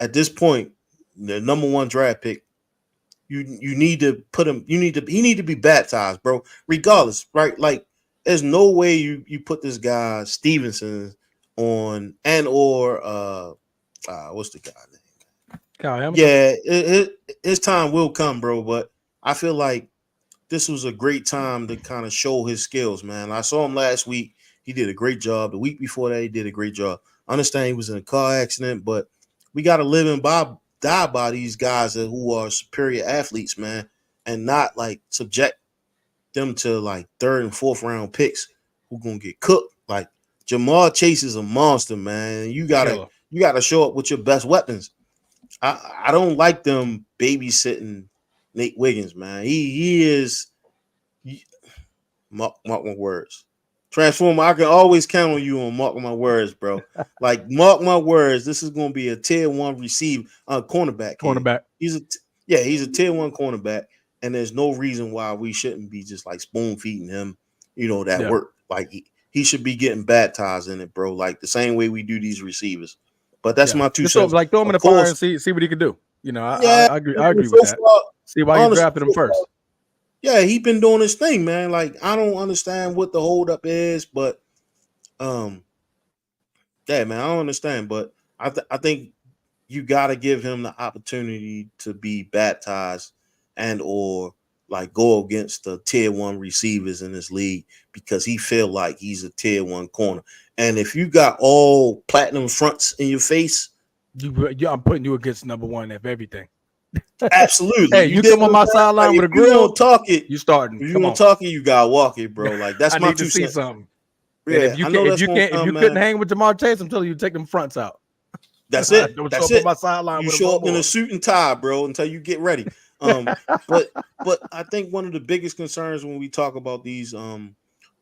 at this point, the number 1 draft pick, you need to put him, he need to be baptized, bro. Regardless, right? Like there's no way you put this guy Stevenson on or what's the guy name? Kyle Hamilton. Yeah, his time will come, bro. But I feel like this was a great time to kind of show his skills, man. I saw him last week. He did a great job. The week before that, he did a great job. I understand he was in a car accident, but we got to live and die by these guys who are superior athletes, man, and not like subject them to like 3rd and 4th round picks who gonna get cooked. Like Jamar Chase is a monster, man. You gotta show up with your best weapons. I don't like them babysitting Nate Wiggins, man. He is mark my words. Transformer, I can always count on you on mark my words, bro. Like mark my words, this is gonna be a tier 1 receiver, cornerback. He's a tier 1 cornerback, and there's no reason why we shouldn't be just like spoon feeding him, work. Like he should be getting baptized in it, bro. Like the same way we do these receivers. But that's my 2 cents. Like throw him in the fire and see what he can do. I agree with that. See why you drafted him first. Yeah, he been doing his thing, man. Like I don't understand what the holdup is, but man, I don't understand. But I think you got to give him the opportunity to be baptized and or like go against the tier 1 receivers in this league because he feel like he's a tier 1 corner. And if you got all platinum fronts in your face, I'm putting you against number 1 of everything. Absolutely. Hey, you come on my sideline with a grill. You don't talk it. You starting? If you don't talk it, you gotta walk it, bro. Like that's my 2 cents. Something. Yeah, if you couldn't hang with Jamar Chase, I'm telling you, take them fronts out. That's it. That's it. My sideline. You show up in a suit and tie, bro, until you get ready. But I think one of the biggest concerns when we talk about these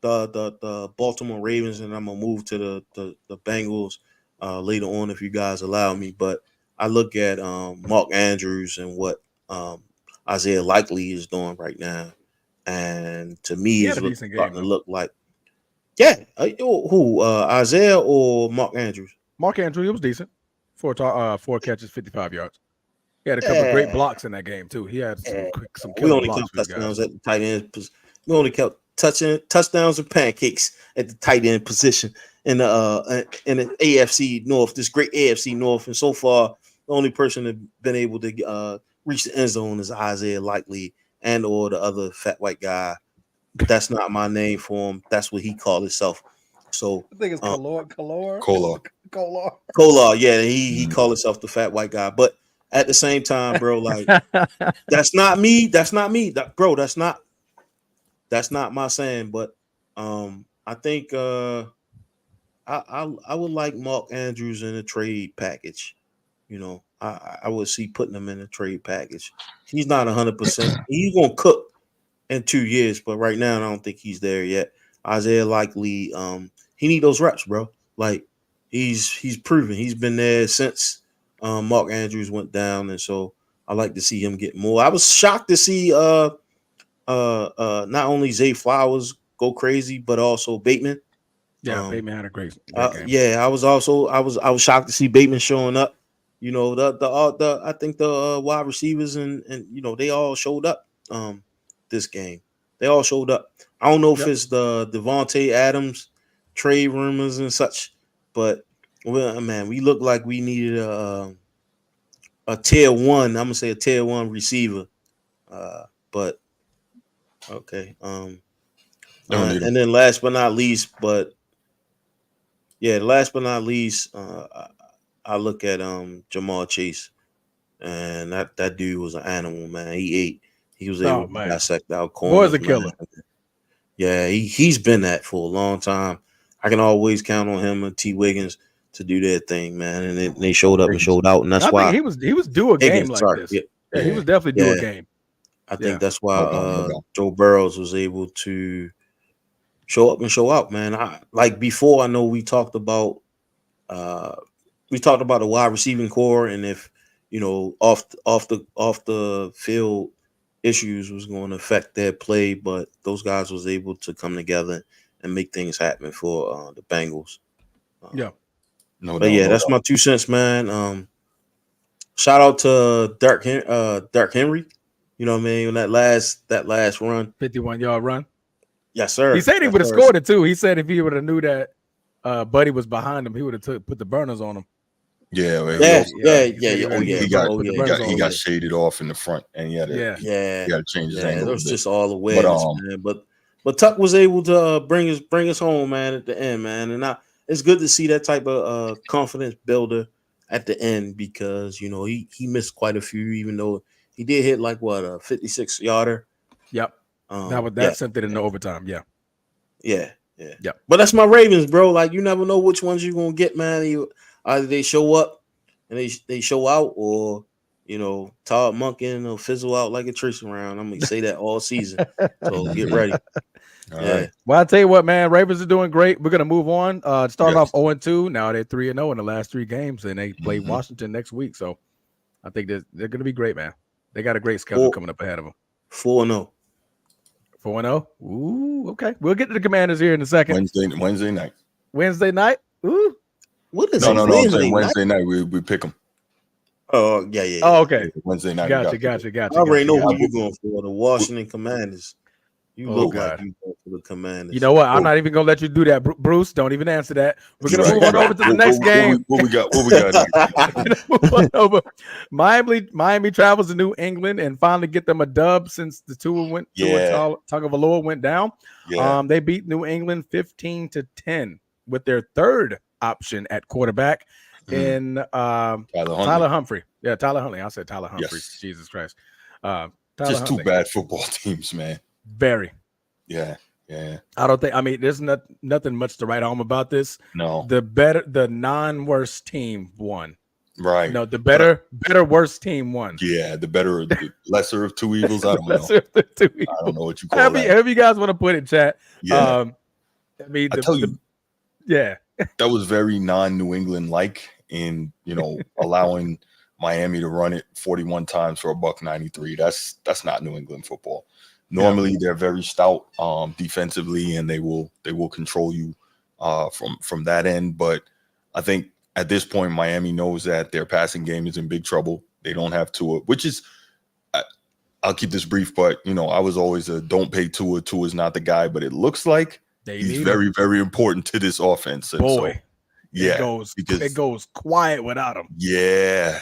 the Baltimore Ravens, and I'm gonna move to the Bengals later on if you guys allow me. But I look at Mark Andrews and what Isaiah Likely is doing right now, and to me, it's starting to look like Isaiah or Mark Andrews? Mark Andrews, it was decent. 4 catches, 55 yards. He had a couple of great blocks in that game too. He had some we only count touchdowns at the tight end. We only count touchdowns and pancakes at the tight end position in the AFC North. This great AFC North, and so far the only person that been able to reach the end zone is Isaiah Likely and or the other fat white guy. That's not my name for him. That's what he called himself. So I think it's Kolar. Yeah, he called himself the fat white guy. But at the same time, bro, like that's not me. That's not me, bro. That's not my saying. But I think I would like Mark Andrews in a trade package. I would see putting him in a trade package. He's not 100%. He's gonna cook in 2 years, but right now I don't think he's there yet. Isaiah Likely, he need those reps, bro. Like he's proven he's been there since Mark Andrews went down, and so I like to see him get more. I was shocked to see not only Zay Flowers go crazy, but also Bateman. Yeah, Bateman had a great game. Yeah, I was shocked to see Bateman showing up. You know, the I think the wide receivers and they all showed up this game. They all showed up. I don't know if it's the Devontae Adams trade rumors and such, but well, man, we look like we needed a tier one. I'm gonna say a tier one receiver. But okay. And then last but not least, I look at Jamal Chase, and that dude was an animal, man. He was able to dissect our corners. Boy's a killer. Yeah, he's been that for a long time. I can always count on him and T. Wiggins to do their thing, man. And they showed up and showed out, and that's why he was due a game like this. Yeah, he was definitely due a game. I think that's why Joe Burrows was able to show up and show out, man. Before, I know we talked about the wide receiving core, and if off the field issues was going to affect their play, but those guys was able to come together and make things happen for the Bengals. That's my 2 cents, man. Shout out to Dark Henry. You know what I mean? On that last run, 51-yard run. Yes, sir. He said he would have scored it too. He said if he would have knew that Buddy was behind him, he would have put the burners on him. Yeah. He got shaded off in the front, and he had to change his angle. It was just all awareness, man. But Tuck was able to bring us home, man, at the end, man. And it's good to see that type of confidence builder at the end, because he missed quite a few, even though he did hit like a 56-yarder. Yep. That sent it into overtime. Yeah. But that's my Ravens, bro. Like, you never know which ones you're gonna get, man. Either they show up and they show out, or Todd Monken will fizzle out like a trace round. I'm gonna say that all season. So get ready. All right. Well, I'll tell you what, man. Ravens are doing great. We're gonna move on. Started off 0-2. Now they're 3-0 in the last 3 games, and they play Washington next week. So I think they're gonna be great, man. They got a great schedule coming up ahead of them. 4-0. 4-0. Ooh, okay. We'll get to the Commanders here in a second. Wednesday night. Wednesday night. Ooh. What is no, Wednesday night we pick them. Oh, yeah. Oh, okay. Wednesday night. Gotcha. I already know who you're going for, the Washington Commanders. You look like you going for the Commanders. You know what? I'm not even going to let you do that, Bruce. Don't even answer that. We're going to move on over to the next game. What we got? Move on over. Miami travels to New England and finally get them a dub since the Tagovailoa went down. Yeah. They beat New England 15-10 with their third option at quarterback in Tyler Humphrey. Yeah, Tyler Huntley. I said Tyler Humphrey. Yes. Jesus Christ. Just Huntley. 2 bad football teams, man. Very. Yeah. I don't think. I mean, there's nothing much to write home about this. No. The non-worst team won. Right. No, the better worst team won. Yeah, the lesser of 2 evils. I don't know. Lesser of the 2 evils. I don't know what you call that. However you guys want to put it, chat. Yeah. I mean, that was very non-New England like in allowing Miami to run it 41 times for $193. That's not New England football. Normally they're very stout defensively, and they will control you from that end. But I think at this point Miami knows that their passing game is in big trouble. They don't have Tua, which is I'll keep this brief, but I was always a don't pay Tua. Tua's not the guy, but it looks like he's very, very important to this offense. And it goes quiet without him. Yeah,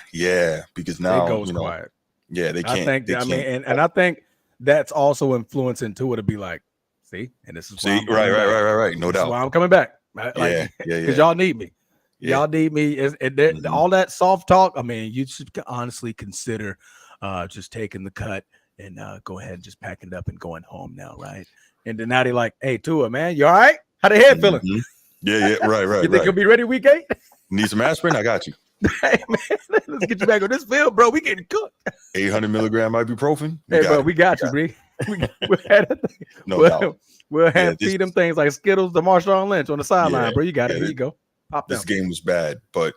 because now it goes quiet. Yeah, they can't. I think that's also influencing Tua to be like, see, and this is why right. No doubt. Why I'm coming back. Because y'all need me. Y'all need me. All that soft talk. I mean, you should honestly consider just taking the cut and go ahead and just packing it up and going home now, right? And then now they're like, "Hey, Tua, man, you all right? How the head feeling?" Yeah, right. You think you'll be ready week 8? Need some aspirin? I got you. Hey, man, let's get you back on this field, bro. We getting cooked. 800 milligram ibuprofen. Hey, bro, we got you, bro. We'll feed them things like Skittles to Marshawn Lynch on the sideline, bro. You got it. Here you go. Pop this game was bad, but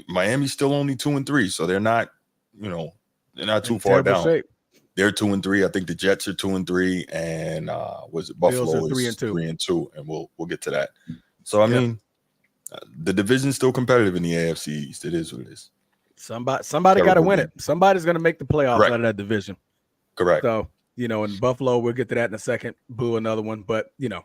Miami's still only 2-3, so they're not, they're not too far down. Shape. They're 2-3. I think the Jets are 2-3, and was it Buffalo Bills are is 3-2. 3-2, and we'll get to that. So I mean, the division's still competitive in the AFC East. It is what it is. Somebody got to win it. Somebody's going to make the playoffs out of that division. Correct. So, in Buffalo, we'll get to that in a second. Boo, another one. But, this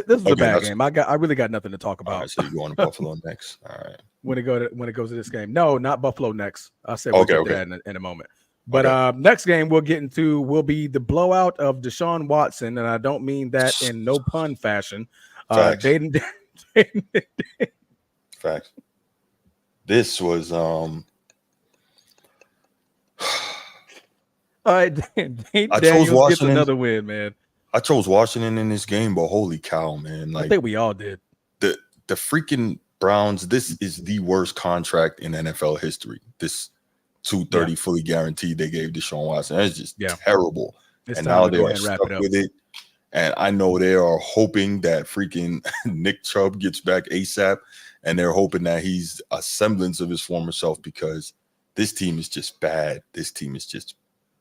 is a bad game. I really got nothing to talk about. All right, so you're going to Buffalo next. All right. When it goes to this game. No, not Buffalo next. I said we'll get to that in a moment. But next game we'll get into will be the blowout of Deshaun Watson, and I don't mean that in no pun fashion. Facts. Facts. This was all right. I chose Washington. Gets another win, man. I chose Washington in this game, but holy cow, man! Like, I think we all did. The freaking Browns. This is the worst contract in NFL history. This $230 fully guaranteed they gave Deshaun Watson. That's just terrible. And now they are stuck with it. And I know they are hoping that freaking Nick Chubb gets back ASAP, and they're hoping that he's a semblance of his former self, because this team is just bad. This team is just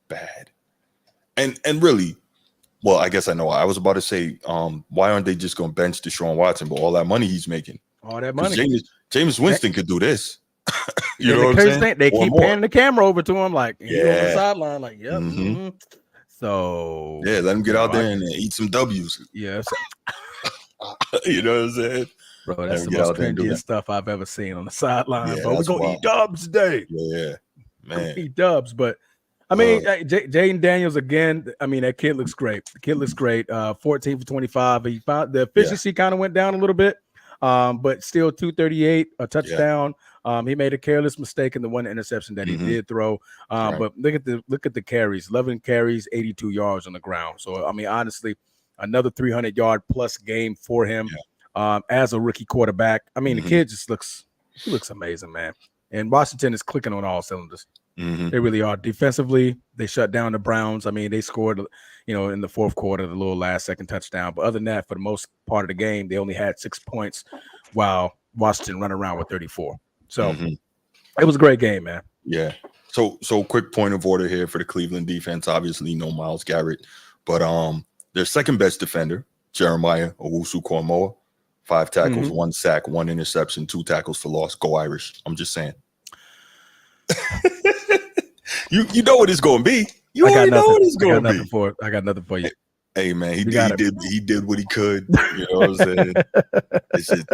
bad. And really, well, I guess I know. I was about to say, why aren't they just going to bench Deshaun Watson? But all that money he's making, all that money. Jameis Winston could do this. You know what I'm saying? They keep panning the camera over to him, like he's on the sideline, like So let him get out there and eat some W's. Yes, you know what I'm saying, bro. That's the most cringiest stuff I've ever seen on the sideline. But we're gonna eat dubs today. Yeah, man, eat dubs. But I mean, Jaden Daniels again. I mean, that kid looks great. The kid looks great. 14 for 25. He found the efficiency kind of went down a little bit, but still 238, a touchdown. He made a careless mistake in the one interception that he did throw. But look at the carries. 11 carries, 82 yards on the ground. So I mean, honestly, another 300-yard plus game for him as a rookie quarterback. I mean, the kid just looks amazing, man. And Washington is clicking on all cylinders. They really are. Defensively, they shut down the Browns. I mean, they scored, in the fourth quarter, the little last second touchdown. But other than that, for the most part of the game, they only had 6 points while Washington run around with 34. So it was a great game, man. Yeah. So quick point of order here for the Cleveland defense. Obviously, no Myles Garrett, but their second best defender, Jeremiah Owusu-Koramoah, 5 tackles, 1 sack, 1 interception, 2 tackles for loss. Go Irish. I'm just saying. You know what it's going to be. You already know what it's going to be. I got nothing for you. Hey man, he did what he could. You know what I'm saying? It's just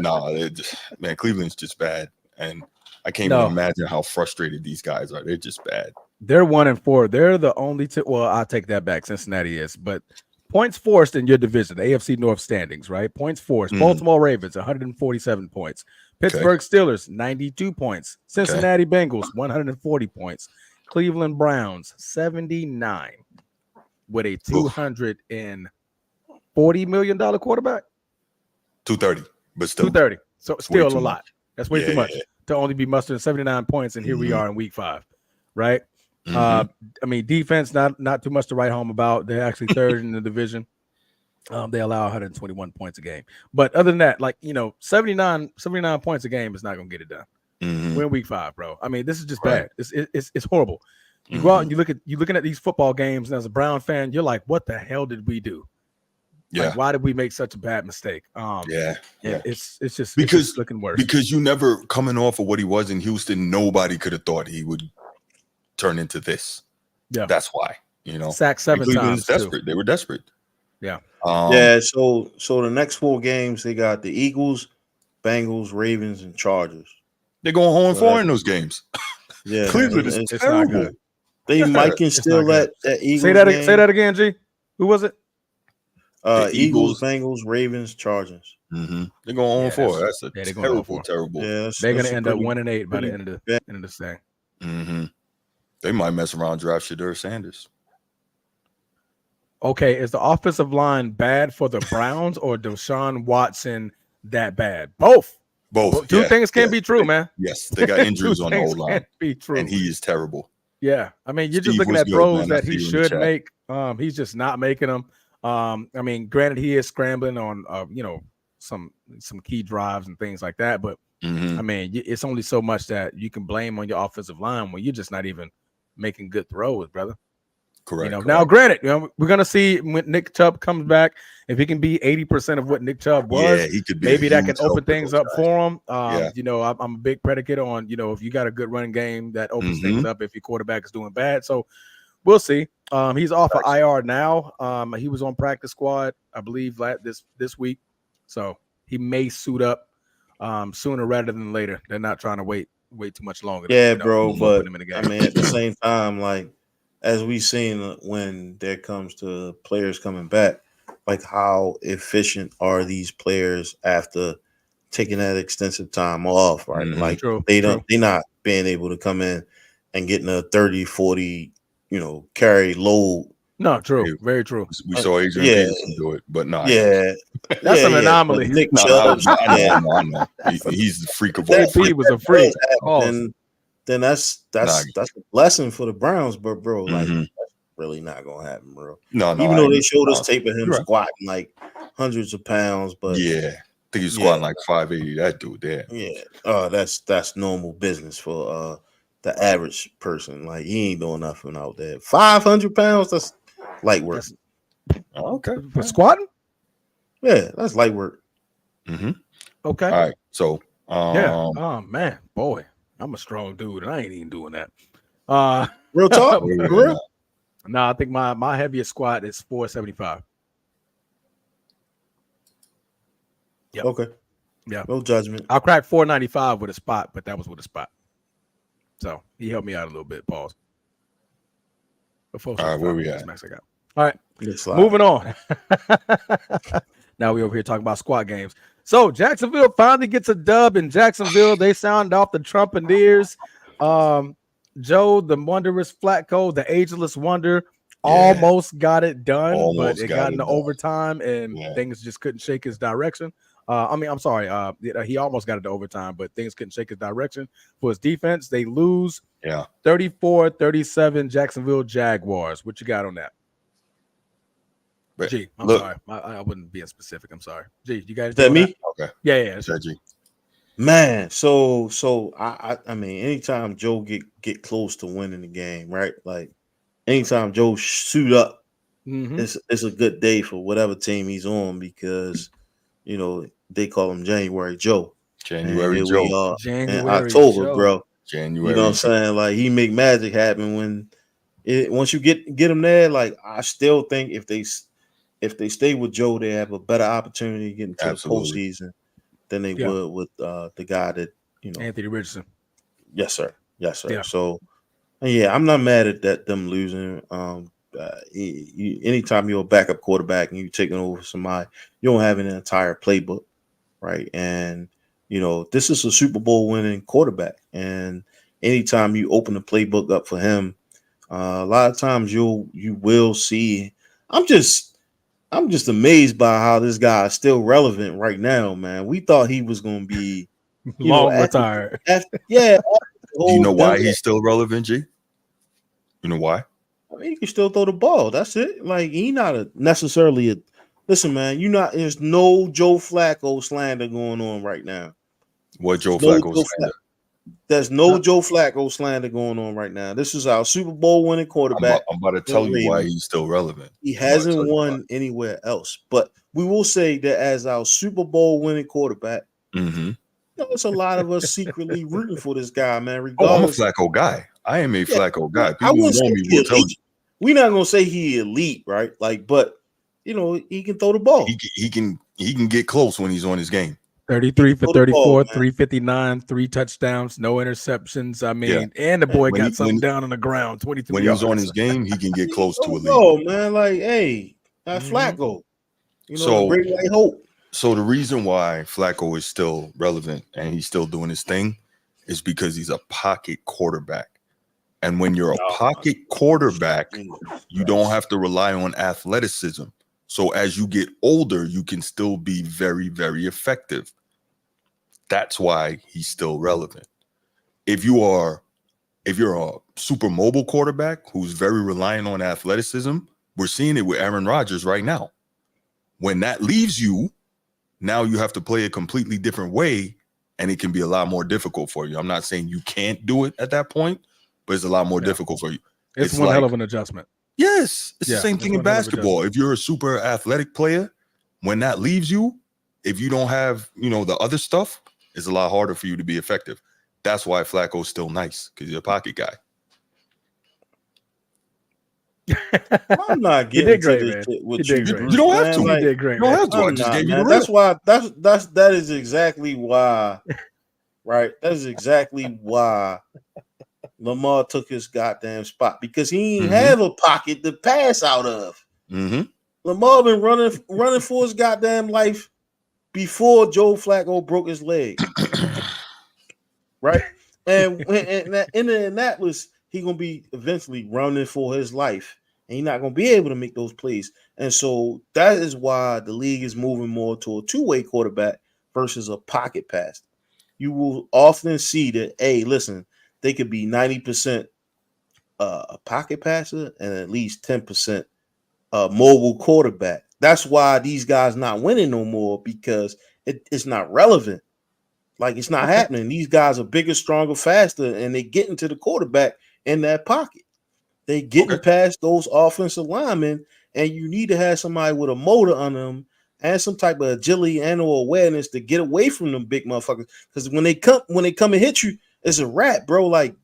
man, Cleveland's just bad. And I can't even imagine how frustrated these guys are. They're just bad. They're 1-4. They're the only well, I'll take that back. Cincinnati is, but points forced in your division, the AFC North standings, right? Points forced. Baltimore Ravens, 147 points. Pittsburgh Steelers, 92 points. Cincinnati Bengals, 140 points. Cleveland Browns, 79 with a $240 million quarterback. 230, but still 230. So still a lot. That's way too much to only be mustering 79 points, and here we are in week 5, right? I mean, defense, not too much to write home about. They're actually third in the division. They allow 121 points a game. But other than that, 79 points a game is not going to get it done. We're in week 5, bro. I mean, this is just bad. It's horrible. You go out and you're looking at these football games, and as a Brown fan, you're like, what the hell did we do? Yeah. Like, why did we make such a bad mistake? It's just looking worse. Because you never, coming off of what he was in Houston, nobody could have thought he would turn into this. Yeah. That's why, sacked 7 times. Desperate. They were desperate. Yeah. So the next 4 games, they got the Eagles, Bengals, Ravens, and Chargers. They're going 0-4 in those games. Yeah. Cleveland is terrible. Not good. They might can still let that Eagles say that again, G. Who was it? Eagles, Bengals, Ravens, Chargers. They're going 0-4. That's a terrible. Yeah, they're going to end up 1-8 by the end of this thing. They might mess around and draft Shedeur Sanders. Okay, is the offensive line bad for the Browns or Deshaun Watson that bad? Both. Two things can't be true, man. Yes, they got injuries on the O line. Can't be true. And he is terrible. Yeah, I mean, you're just looking at throws that he should make. He's just not making them. I mean, granted, he is scrambling on, some key drives and things like that. But I mean, it's only so much that you can blame on your offensive line when you're just not even making good throws, brother. Correct. Now, granted, we're gonna see when Nick Chubb comes back. If he can be 80% of what Nick Chubb was, he could be maybe that can open things up for him. Yeah. I'm a big predicate on, if you got a good running game that opens things up if your quarterback is doing bad. So we'll see. He's off of IR now. He was on practice squad, I believe, this week. So he may suit up sooner rather than later. They're not trying to wait too much longer. Yeah, bro. But put him in the game. I mean, at the same time, like as we've seen when there comes to players coming back, like how efficient are these players after taking that extensive time off, right? Like they're not being able to come in and getting a 30, 40, carry load. No, true. Very true. We saw Adrian Peterson do it, but not. Yeah. That's an anomaly. Nick Chubb, I know. He's the freak of all. He was a freak. Then that's a blessing for the Browns, but bro, like that's really not gonna happen, bro. No, even though they showed us tape of him squatting like hundreds of pounds, but I think he's squatting like 580. That dude there. Yeah. That's normal business for the average person. Like he ain't doing nothing out there. 500 pounds, that's light work. Okay. For squatting? Yeah, that's light work. Okay. All right. So oh man, boy. I'm a strong dude, and I ain't even doing that. Real talk? Real? No, I think my heaviest squat is 475. Yep. Okay. Yeah. No judgment. I'll crack 495 with a spot, but that was with a spot. So he helped me out a little bit. Pause. All right, where we at? Max I got. All right. Moving on. Now we over here talking about squat games. So Jacksonville finally gets a dub in Jacksonville. They sound off the Trumpeteers. Joe, the wondrous Flacco, the ageless wonder, almost got it done, but it got into overtime and things just couldn't shake his direction. I'm sorry. He almost got it to overtime, but things couldn't shake his direction for his defense. They lose 34-37 Jacksonville Jaguars. What you got on that? But G, I'm sorry. I wouldn't be as specific. I'm sorry. G, you guys. Is that me? Okay. Yeah. G. Man, so I mean, anytime Joe get close to winning the game, right? Like anytime Joe suit up, it's a good day for whatever team he's on because they call him January Joe. January Joe. In October, Joe. bro. January. You know what I'm saying? Like he make magic happen when once you get him there. Like I still think if they stay with Joe, they have a better opportunity to get into the postseason than they would with the guy that Anthony Richardson. Yes, sir. Yeah. So I'm not mad at them losing. Anytime you're a backup quarterback and you're taking over somebody, you don't have an entire playbook, right? And this is a Super Bowl winning quarterback, and anytime you open the playbook up for him, a lot of times you will see. I'm just amazed by how this guy is still relevant right now, man. We thought he was going to be retired. Do you know why he's still relevant, G? You know why? I mean, he can still throw the ball. That's it. Like he not necessarily a. Listen, man, there's no Joe Flacco slander going on right now. What Joe Flacco slander? There's no Joe Flacco slander going on right now. This is our Super Bowl winning quarterback. I'm about to tell you why he's still relevant. He hasn't won anywhere else. But we will say that as our Super Bowl winning quarterback, there's a lot of us secretly rooting for this guy, man. Regardless, I'm a Flacco guy. I am a Flacco guy. People who know me will tell you. We're not gonna say he elite, right? Like, but he can throw the ball. He can get close when he's on his game. 33 for 34, 359, 3 touchdowns, no interceptions. I mean, and the boy got something down on the ground. 23 when yards. he's on his game, he can get close to elite. Oh man, like, hey, that's Flacco. Great white hope. So the reason why Flacco is still relevant and he's still doing his thing is because he's a pocket quarterback. And when you're a pocket quarterback, you don't have to rely on athleticism. So as you get older, you can still be very, very effective. That's why he's still relevant. If you're a super mobile quarterback who's very reliant on athleticism, we're seeing it with Aaron Rodgers right now. When that leaves you, now you have to play a completely different way, and it can be a lot more difficult for you. I'm not saying you can't do it at that point, but it's a lot more difficult for you. It's one hell of an adjustment. Yes, it's the same thing in basketball. If you're a super athletic player, when that leaves you, if you don't have, the other stuff, it's a lot harder for you to be effective. That's why Flacco's still nice, because he's a pocket guy. I'm not getting to this shit with you, Bruce. You don't have to. You did great. You don't have to. I just gave you the real. That's why. That is exactly why. Right. That is exactly why Lamar took his goddamn spot, because he ain't have a pocket to pass out of. Lamar been running for his goddamn life before Joe Flacco broke his leg. Right. And in Indianapolis, he gonna be eventually running for his life, and he's not gonna be able to make those plays. And so that is why the league is moving more to a two-way quarterback versus a pocket pass. You will often see that, hey, listen, they could be 90% a pocket passer and at least 10% a mobile quarterback. That's why these guys not winning no more, because it's not relevant. Like, it's not happening. These guys are bigger, stronger, faster, and they getting to the quarterback in that pocket. They getting past those offensive linemen, and you need to have somebody with a motor on them and some type of agility and or awareness to get away from them big motherfuckers. Because when they come and hit you, it's a wrap, bro. Like,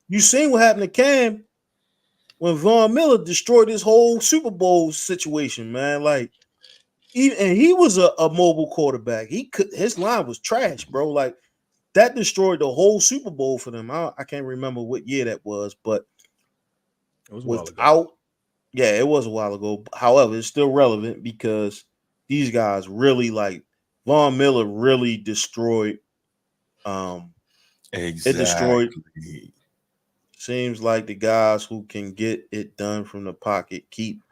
you seen what happened to Cam when Von Miller destroyed his whole Super Bowl situation, man. Like, he was a mobile quarterback. His line was trash, bro. Like, that destroyed the whole Super Bowl for them. I can't remember what year that was, but it was a while ago. Yeah, it was a while ago. However, it's still relevant because these guys really, like, Von Miller really destroyed. It destroyed. Seems like the guys who can get it done from the pocket keep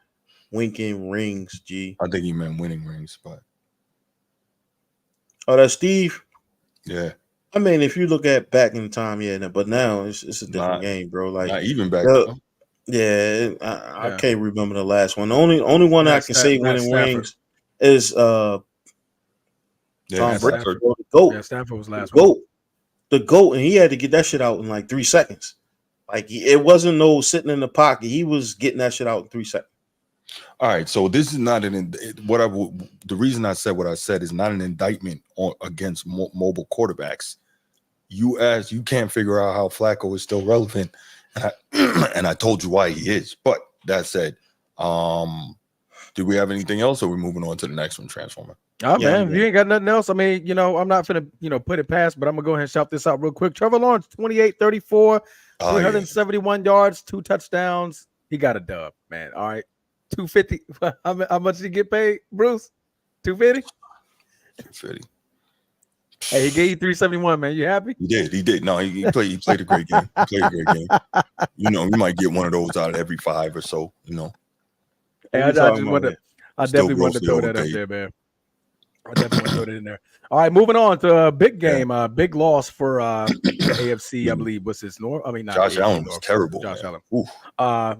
winking rings. G. I think he meant winning rings, but that's Steve. Yeah. I mean, if you look at back in time, but now it's a different game, bro. Like, not even back then. Yeah, I can't remember the last one. The only one I can say winning rings is Tom Brady. The GOAT. Yeah, Stafford was last one. The GOAT, and he had to get that shit out in like 3 seconds. Like, it wasn't no sitting in the pocket. He was getting that shit out in 3 seconds. All right, so this is not the reason I said what I said is not an indictment against mobile quarterbacks. You can't figure out how Flacco is still relevant, and I told you why he is. But that said, do we have anything else, or are we moving on to the next one, Transformer? Man, if you ain't got nothing else, I mean, I'm not finna, put it past, but I'm gonna go ahead and shout this out real quick. Trevor Lawrence, 28-34, 371 yards, 2 touchdowns. He got a dub, man. All right. 250. How much did he get paid, Bruce? 250? 250. Hey, he gave you 371, man. You happy? He did. No, he played a great game. He played a great game. You might get one of those out of every 5 or so, Hey, I definitely want to throw that up there, man. I definitely want to throw that in there. All right, moving on to a big game, big loss for the AFC, I believe. What's this? Josh Allen was terrible.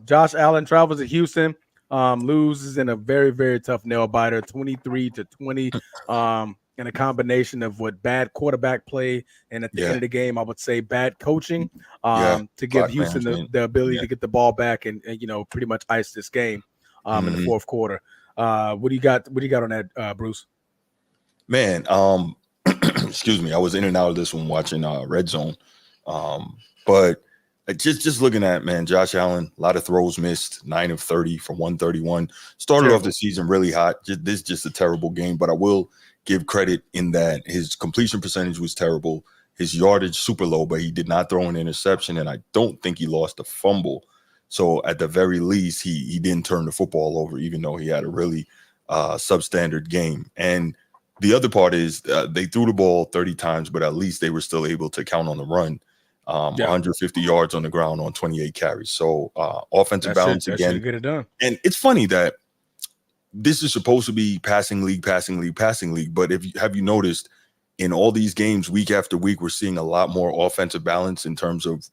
Josh Allen travels to Houston, loses in a very, very tough nail biter, 23-20. In a combination of bad quarterback play, and at the end of the game, I would say bad coaching to give Houston the ability to get the ball back and pretty much ice this game in the fourth quarter. What do you got? What do you got on that, Bruce? Man, excuse me. I was in and out of this one watching Red Zone, but just looking at, man, Josh Allen, a lot of throws missed, 9 of 30 for 131. Started off the season really hot. This is just a terrible game, but I will give credit in that his completion percentage was terrible. His yardage super low, but he did not throw an interception, and I don't think he lost a fumble. So at the very least, he didn't turn the football over, even though he had a really substandard game. And the other part is they threw the ball 30 times, but at least they were still able to count on the run. 150 yards on the ground on 28 carries. So offensive balance again. Get it done. And it's funny that this is supposed to be passing league. But have you noticed in all these games, week after week, we're seeing a lot more offensive balance in terms of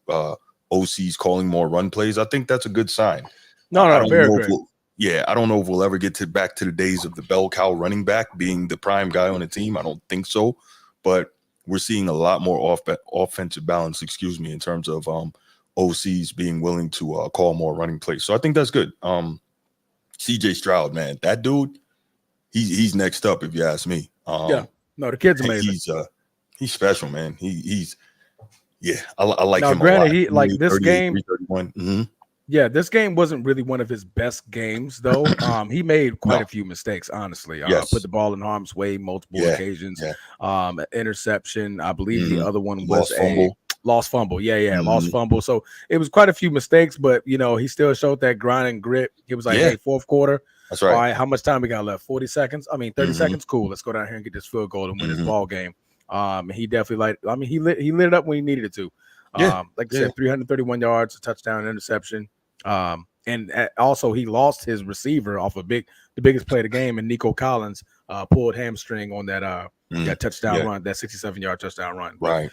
OCs calling more run plays. I think that's a good sign. Very good. I don't know if we'll ever get back to the days of the bell cow running back being the prime guy on the team. I don't think so. But we're seeing a lot more offensive balance, in terms of OCs being willing to call more running plays. So I think that's good. CJ Stroud, man, that dude, he's next up if you ask me. No, the kid's amazing. He's special, man. I like now, him granted, a lot. This game. 31. Mm-hmm. Yeah, this game wasn't really one of his best games, though. He made quite a few mistakes, honestly. Yes. Put the ball in harm's way multiple occasions. Yeah. Interception. I believe the other one was lost fumble. Lost fumble. So it was quite a few mistakes, but he still showed that grind and grit. He was like, "Hey, fourth quarter. That's right. All right, how much time we got left? 40 seconds. 30 seconds. Cool. Let's go down here and get this field goal and win this ball game." He definitely he lit it up when he needed it to. Like I said, 331 yards, a touchdown, an interception. And also he lost his receiver off the biggest play of the game, and Nico Collins pulled hamstring on that touchdown run, that 67-yard touchdown run. Right.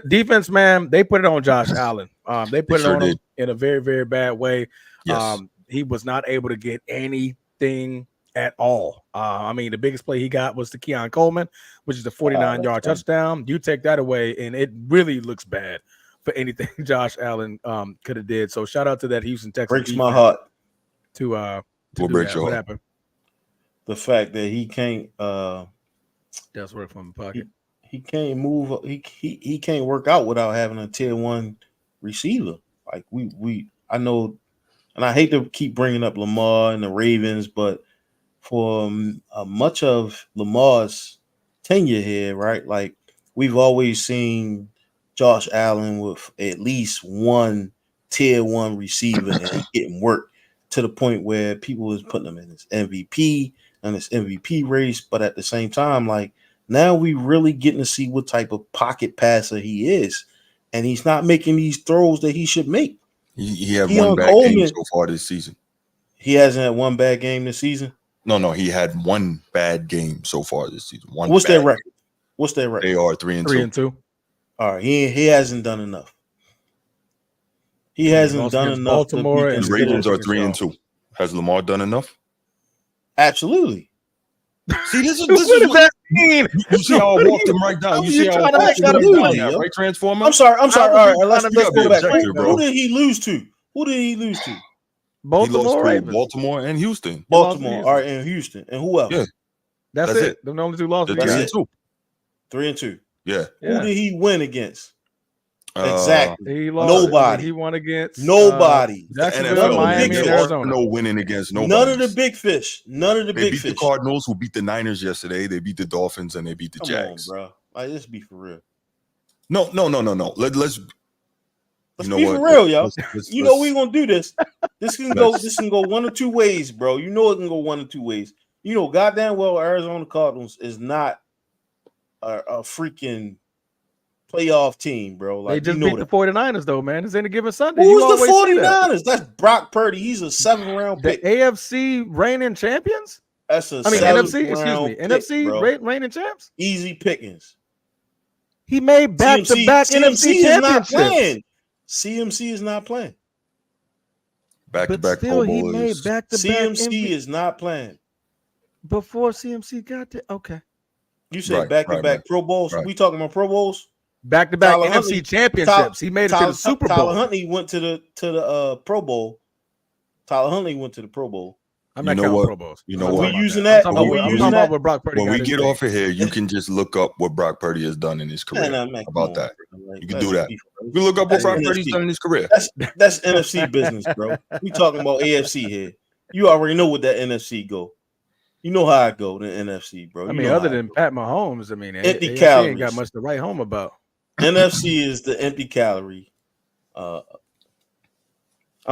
Defense, man, they put it on Josh Allen. They put it on him in a very, very bad way. Yes. He was not able to get anything at all. The biggest play he got was to Keon Coleman, which is the 49-yard touchdown. You take that away, and it really looks bad for anything Josh Allen could have did. So shout out to that Houston Texans. Breaks my heart to what breaks your what heart? happened? The fact that he can't that's work from the pocket. He can't move. He can't work out without having a tier 1 receiver. Like I know, and I hate to keep bringing up Lamar and the Ravens, but for much of Lamar's tenure here, right? Like we've always seen Josh Allen with at least one tier 1 receiver and getting work to the point where people was putting him in his MVP and his MVP race. But at the same time, like now we really getting to see what type of pocket passer he is. And he's not making these throws that he should make. He had one bad game so far this season. He hasn't had one bad game this season? No, he had one bad game so far this season. What's their record? What's their record? They are 3-2. All right, he hasn't done enough. He hasn't done enough. Baltimore and the Ravens are 3-2. Has Lamar done enough? Absolutely. See, this is what does that mean? You see how I walked him right down. You see how I walked him right down, right, Transformer? I'm sorry. All right, let's go back. Bro. Who did he lose to? Baltimore, Baltimore and Houston. Baltimore, all right, and Houston. And who else? Yeah. That's it. The only 2 losses. 3-2. 3-2. Yeah. Who did he win against? Exactly. He lost. Nobody. He won against nobody. Jacksonville, Miami, and Arizona. No winning against nobody. None of the big fish. They beat the Cardinals, who beat the Niners yesterday. They beat the Dolphins and they beat the Jags. Come on, bro. Like, let's be for real. No. Let's be for real, y'all. We're gonna do this. This can go one or two ways, bro. You know it can go one or two ways. Goddamn well, Arizona Cardinals is not a freaking playoff team, bro. Like, they just beat the 49ers, though, man. It's any given Sunday. Who's the 49ers? That's Brock Purdy. He's a 7th-round pick. The AFC reigning champions? That's NFC reigning champs? Easy pickings. He made back-to-back NFC championships. CMC is not playing. Back-to-back Pro he Bowlers. made back-to-back CMC is not playing. Before CMC got there? Okay. You said back-to-back Pro Bowls? Right. We talking about Pro Bowls? Back-to-back NFC championships. He made it to the Super Bowl. Tyler Huntley went to the Pro Bowl. Tyler Huntley went to the Pro Bowl. I'm not counting Pro Bowls. You know what? Are we using that? When we get off of here, you can just look up what Brock Purdy has done in his career. About that. You can do that. You can look up what Brock Purdy's done in his career. That's NFC business, bro. We talking about AFC here. You already know what that NFC go. You know how I go to NFC, bro. Other than Pat Mahomes, empty calories. Ain't got much to write home about. NFC is the empty calorie. I'm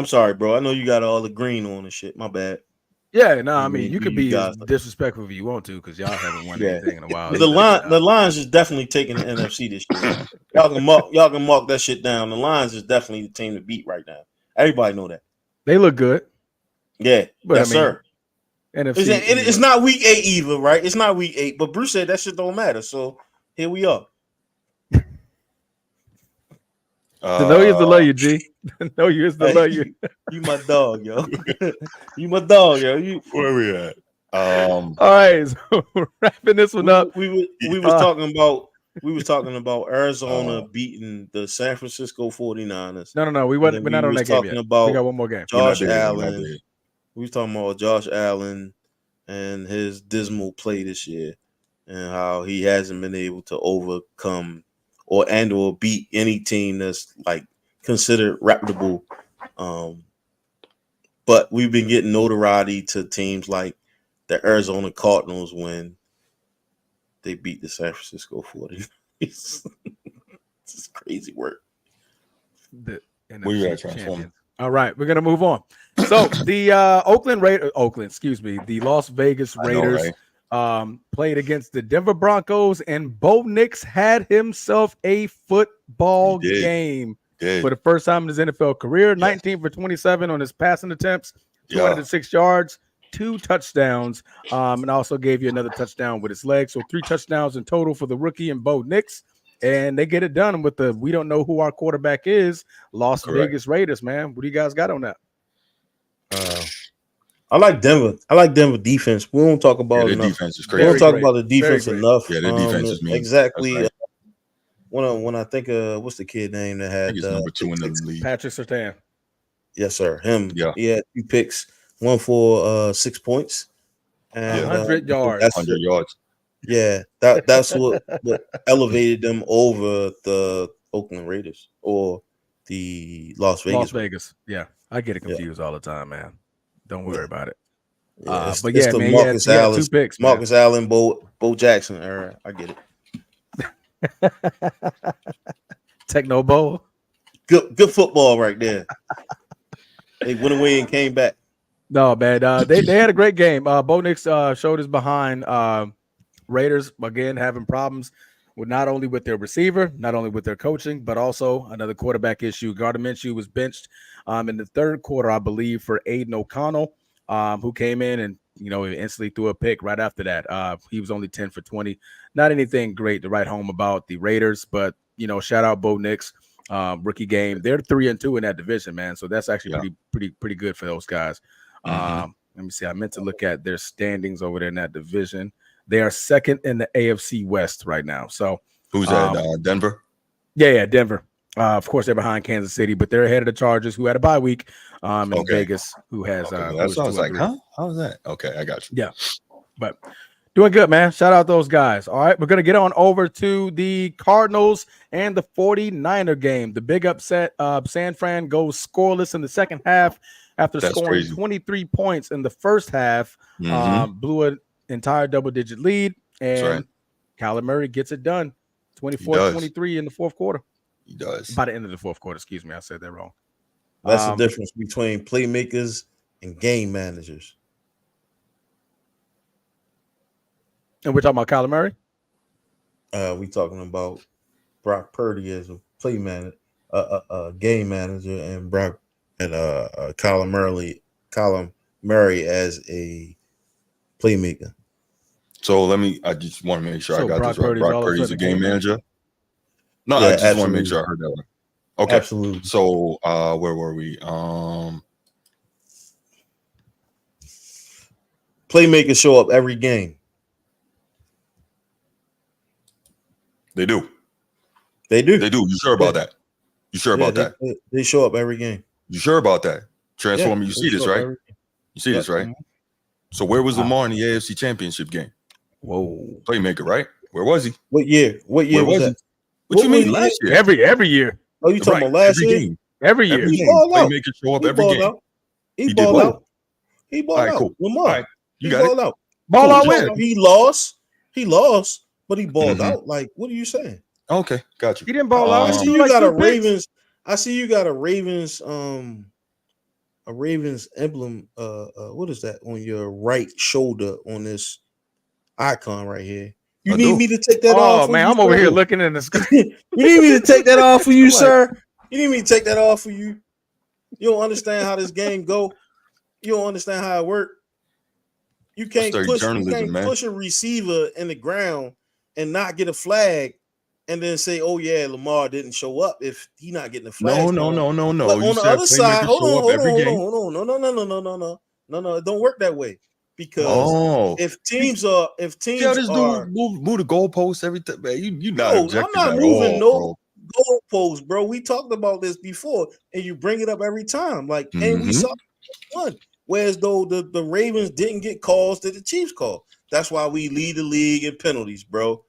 sorry, bro. I know you got all the green on and shit. My bad. Yeah, no, you could be disrespectful if you want to, because y'all haven't won anything in a while. The Lions is definitely taking the NFC this year. Y'all can mark that shit down. The Lions is definitely the team to beat right now. Everybody know that. They look good. Yeah, but yes, sir. NFC, it's not week 8 either, right? It's not week 8, but Bruce said that shit don't matter. So here we are. To know you is to love you, G. To know you is to love you. You my dog, yo. You my dog, yo. Where we at? All right, so wrapping this one up. We was talking about We was talking about Arizona beating the San Francisco 49ers. No. We're not on that game yet. We got one more game. Josh Allen. We was talking about Josh Allen and his dismal play this year and how he hasn't been able to overcome or beat any team that's like considered reputable. But we've been getting notoriety to teams like the Arizona Cardinals when they beat the San Francisco 49ers. This is crazy work. The NFC champions. All right, we're gonna move on. So the the Las Vegas Raiders played against the Denver Broncos, and Bo Nix had himself a football game for the first time in his NFL career. 19 for 27 on his passing attempts, 206 yards, 2 touchdowns, and also gave you another touchdown with his legs. So 3 touchdowns in total for the rookie and Bo Nix. And they get it done with the we don't know who our quarterback is, Las Vegas Raiders, man. What do you guys got on that? I like Denver. I like Denver defense. We won't talk about the defense is crazy. We don't talk about the defense enough. Yeah, the defense is mean. Exactly. Right. When I think what's the kid name that had number 2 in the league? Patrick Surtain. Yes, sir. Him. Yeah. He had 2 picks, one for 6 points. And 100 yards. 100 yards. Yeah, that's what elevated them over the Oakland Raiders or the Las Vegas. Yeah, I get it confused all the time, man. Don't worry about it. Yeah, but yeah, man, Marcus Allen, 2 picks. Marcus Allen, Bo Jackson era. I get it. Techno Bowl. Good football right there. They went away and came back. No, man. They had a great game. Bo Nix showed his behind. Raiders again having problems with not only with their receiver, not only with their coaching, but also another quarterback issue. Gardner Minshew was benched in the third quarter, I believe, for Aiden O'Connell, who came in and instantly threw a pick right after that. He was only 10 for 20. Not anything great to write home about the Raiders, but shout out Bo Nix, rookie game. They're 3-2 in that division, man. So that's actually pretty good for those guys. Let me see. I meant to look at their standings over there in that division. They are second in the AFC West right now. So who's that? Denver? Yeah, Denver. Of course, they're behind Kansas City, but they're ahead of the Chargers, who had a bye week, and Vegas, who has. That's what I was like, huh? How's that? Okay, I got you. Yeah, but doing good, man. Shout out those guys. All right, we're going to get on over to the Cardinals and the 49er game. The big upset. San Fran goes scoreless in the second half after scoring 23 points in the first half. Blew an entire double-digit lead, and Kyler Murray gets it done. 24-23 in the fourth quarter. He does. By the end of the fourth quarter, excuse me. I said that wrong. That's the difference between playmakers and game managers. And we're talking about Kyler Murray? We talking about Brock Purdy as a play manager, game manager, and Kyler Murray as a playmaker. So I just want to make sure I got this right. Brock Purdy's a game manager? No, yeah, I just want to make sure I heard that right. Okay. Absolutely. So where were we? Playmakers show up every game. They do. You sure about that? You sure about that? They show up every game. You sure about that? Transformer, you see this, right? You see this, right? So where was Lamar in the AFC Championship game? Whoa. Playmaker, right? Where was he? What year was that? What you mean last year? Every year. Oh, you talking about last year? Game. Every year. He balled out. Playmaker show up every game. He balled out. He balled out. Cool. Lamar. Right. You got it. Out. Ball out where? He lost, but he balled out. Like, what are you saying? Okay, got you. He didn't ball out. I see you got a Ravens. I see you got a Ravens emblem. What is that on your right shoulder on this icon right here? You need me to take that off? Oh man, I'm over here looking in the screen. You need me to take that off for you, sir? You need me to take that off for you? You don't understand how this game go. You don't understand how it work. You can't push a receiver in the ground and not get a flag, and then say, "Oh yeah, Lamar didn't show up if he not getting a flag." No. But on the other side, hold on. No. It don't work that way. because if teams are this dude move the goalposts every time, man. You not objective I'm not at moving all, goalposts, bro. We talked about this before, and you bring it up every time. Like, and we saw one. Whereas though the Ravens didn't get calls that the Chiefs called. That's why we lead the league in penalties, bro.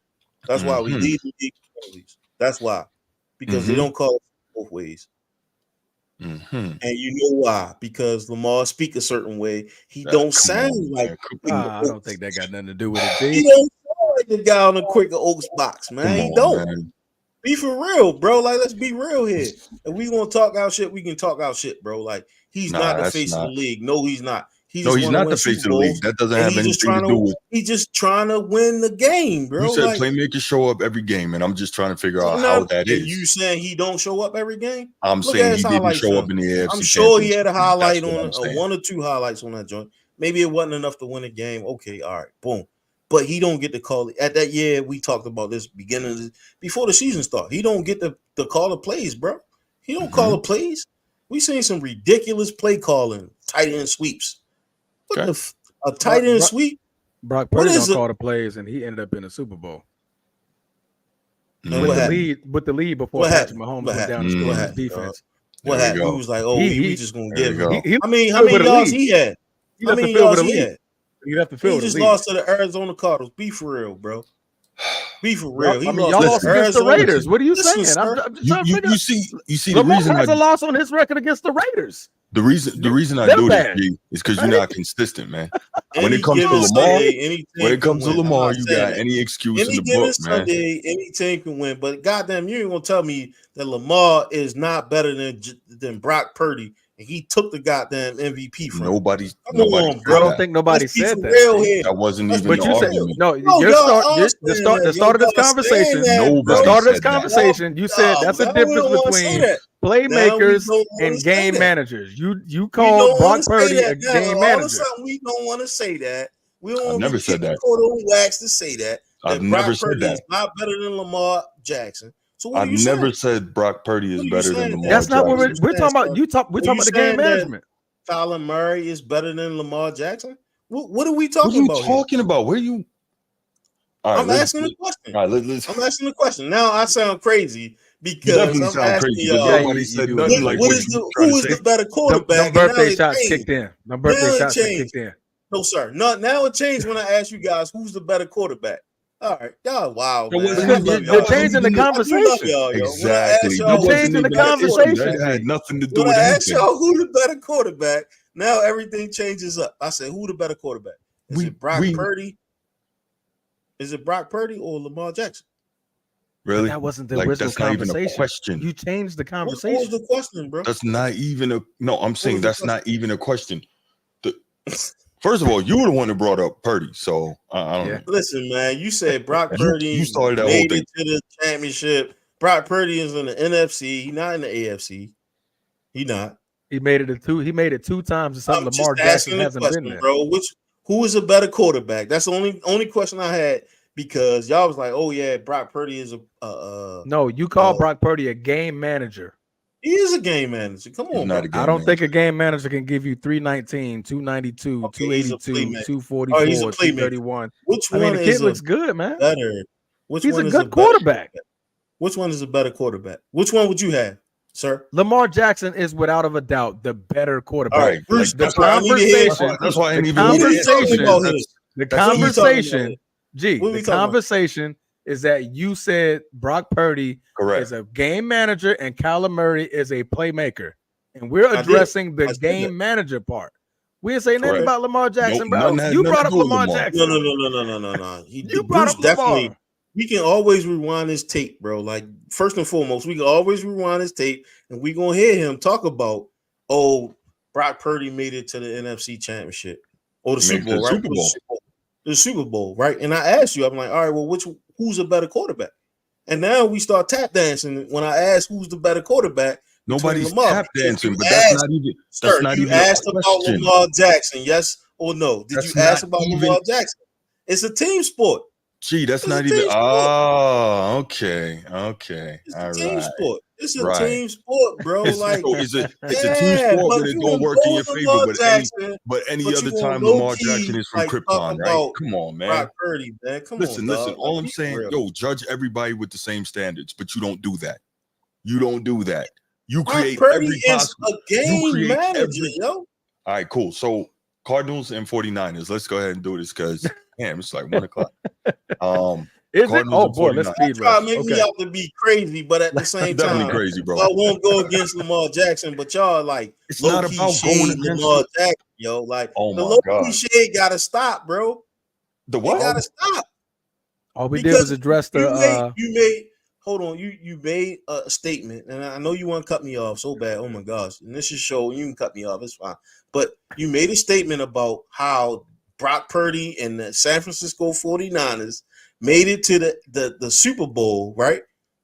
That's why we lead the league in penalties. That's why. Because they don't call it both ways. And you know why? Because Lamar speak a certain way. He don't sound like I don't think that got nothing to do with it, G. He don't sound like the guy on the Quaker Oaks box, man. He don't. Man. Be for real, bro. Like, let's be real here. If we gonna talk our shit, we can talk our shit, bro. Like, he's not the face of the league. No, he's not. He's not the face of the league. That doesn't have anything to do with. He's just trying to win the game, bro. You said playmakers show up every game, and I'm just trying to figure out how that is. You saying he don't show up every game? I'm saying he didn't show up in the AFC. I'm sure he had a highlight on one or two highlights on that joint. Maybe it wasn't enough to win a game. Okay, all right, boom. But he don't get to call it. At that year, we talked about this before the season started. He don't get to call the plays, bro. He don't call the plays. We seen some ridiculous play calling, tight end sweeps. What a tight end sweep? Brock Purdy don't call the plays, and he ended up in the Super Bowl. With the lead before Patrick Mahomes went down and scored his defense. What happened? He was like, "Oh, we just gonna give him." How many yards he had? How many yards he had? You have to feel. He just lost to the Arizona Cardinals. Be for real, bro. Be for real. Y'all lost against the Raiders. What are you saying? I'm just trying to figure. You see the reason has a loss on his record against the Raiders. The reason I do this is because you're not consistent, man. When it comes to Lamar, you got any excuse in the book, man. Any team can win, but goddamn, you ain't gonna tell me that Lamar is not better than Brock Purdy. And he took the goddamn MVP from nobody. I don't think nobody said that. That wasn't even. But you said the start of this conversation. The start of this conversation. You said that's the difference between playmakers and game managers. You called Brock Purdy a game manager. We don't want to say that. We don't want to say that. Wax to say that. I've never said that. Not better than Lamar Jackson. So I've never said Brock Purdy is better than Lamar. That's not what we're talking about. We're talking about the game management. Kyler Murray is better than Lamar Jackson. What are we talking about? What are you talking about? Where are you? I'm asking the question. All right, I'm asking the question. Now I sound crazy because I'm asking y'all. Nobody said nothing like who is the better quarterback? No birthday shots kicked in. No birthday shots kicked in. No, sir. Now it changed when I asked you guys who's the better quarterback. All right, y'all, wow, man. You're changing the conversation. Exactly. You're changing the conversation. It had nothing to do with anything. When I asked y'all who the better quarterback, now everything changes up. I said, who the better quarterback? Is it Brock Purdy? Is it Brock Purdy or Lamar Jackson? Really? That wasn't the original conversation. Not even a question. You changed the conversation. What was the question, bro? That's not even a no. I'm saying that's not even a question. First of all, you were the one that brought up Purdy, so I don't know. Listen, man, you said Brock Purdy you started that made whole it to the championship. Brock Purdy is in the NFC. He's not in the AFC. He not. He made it two times. Something Lamar Jackson hasn't been there, bro. Who is a better quarterback? That's the only question I had because y'all was like, oh yeah, Brock Purdy is a. No, you call Brock Purdy a game manager. He is a game manager. Come on, I don't think a game manager can give you 319, 292, 282, 244, 231. Which one the kid looks good, man. Better. He's a good quarterback. Which one is a better quarterback? Which one would you have, sir? Lamar Jackson is without a doubt the better quarterback. All right, Bruce, the conversation. That's why I didn't even. The conversation. Gee, the conversation is that you said Brock Purdy is a game manager and Kyler Murray is a playmaker. And we're addressing the game manager part. We didn't say nothing about Lamar Jackson, bro. You brought up Lamar Jackson. No. You brought up Lamar. We can always rewind his tape, bro. Like, first and foremost, we can always rewind his tape and we're going to hear him talk about, Brock Purdy made it to the NFC Championship or the Super Bowl, right? The Super Bowl, right? And I asked you, I'm like, all right, well, who's a better quarterback? And now we start tap dancing. When I ask who's the better quarterback, nobody's tap dancing, but that's not even. You asked about Lamar Jackson, yes or no? Did you ask about Lamar Jackson? It's a team sport. Gee, that's not even. Oh, okay. It's a team sport. It's a team sport, bro. It's a team sport, but it don't work in your favor. But any other time, Lamar Jackson is from Krypton, right? Come on, man. Brock Purdy, man. Listen. All I'm saying, judge everybody with the same standards, but you don't do that. You create every possible. A game manager, yo. All right, cool. So Cardinals and 49ers. Let's go ahead and do this because damn, it's like 1:00. Is it? Oh boy, let's speed try to make me out to be crazy, but at the same time, definitely crazy, bro. I won't go against Lamar Jackson, but y'all like it's not about going against Lamar Jackson, yo. Like the low-key shade gotta stop, bro. The what? It gotta stop. All we did was address the. Hold on, you made a statement, and I know you want to cut me off so bad. Oh my gosh, and this is show you can cut me off, it's fine. But you made a statement about how Brock Purdy and the San Francisco 49ers made it to the Super Bowl, right?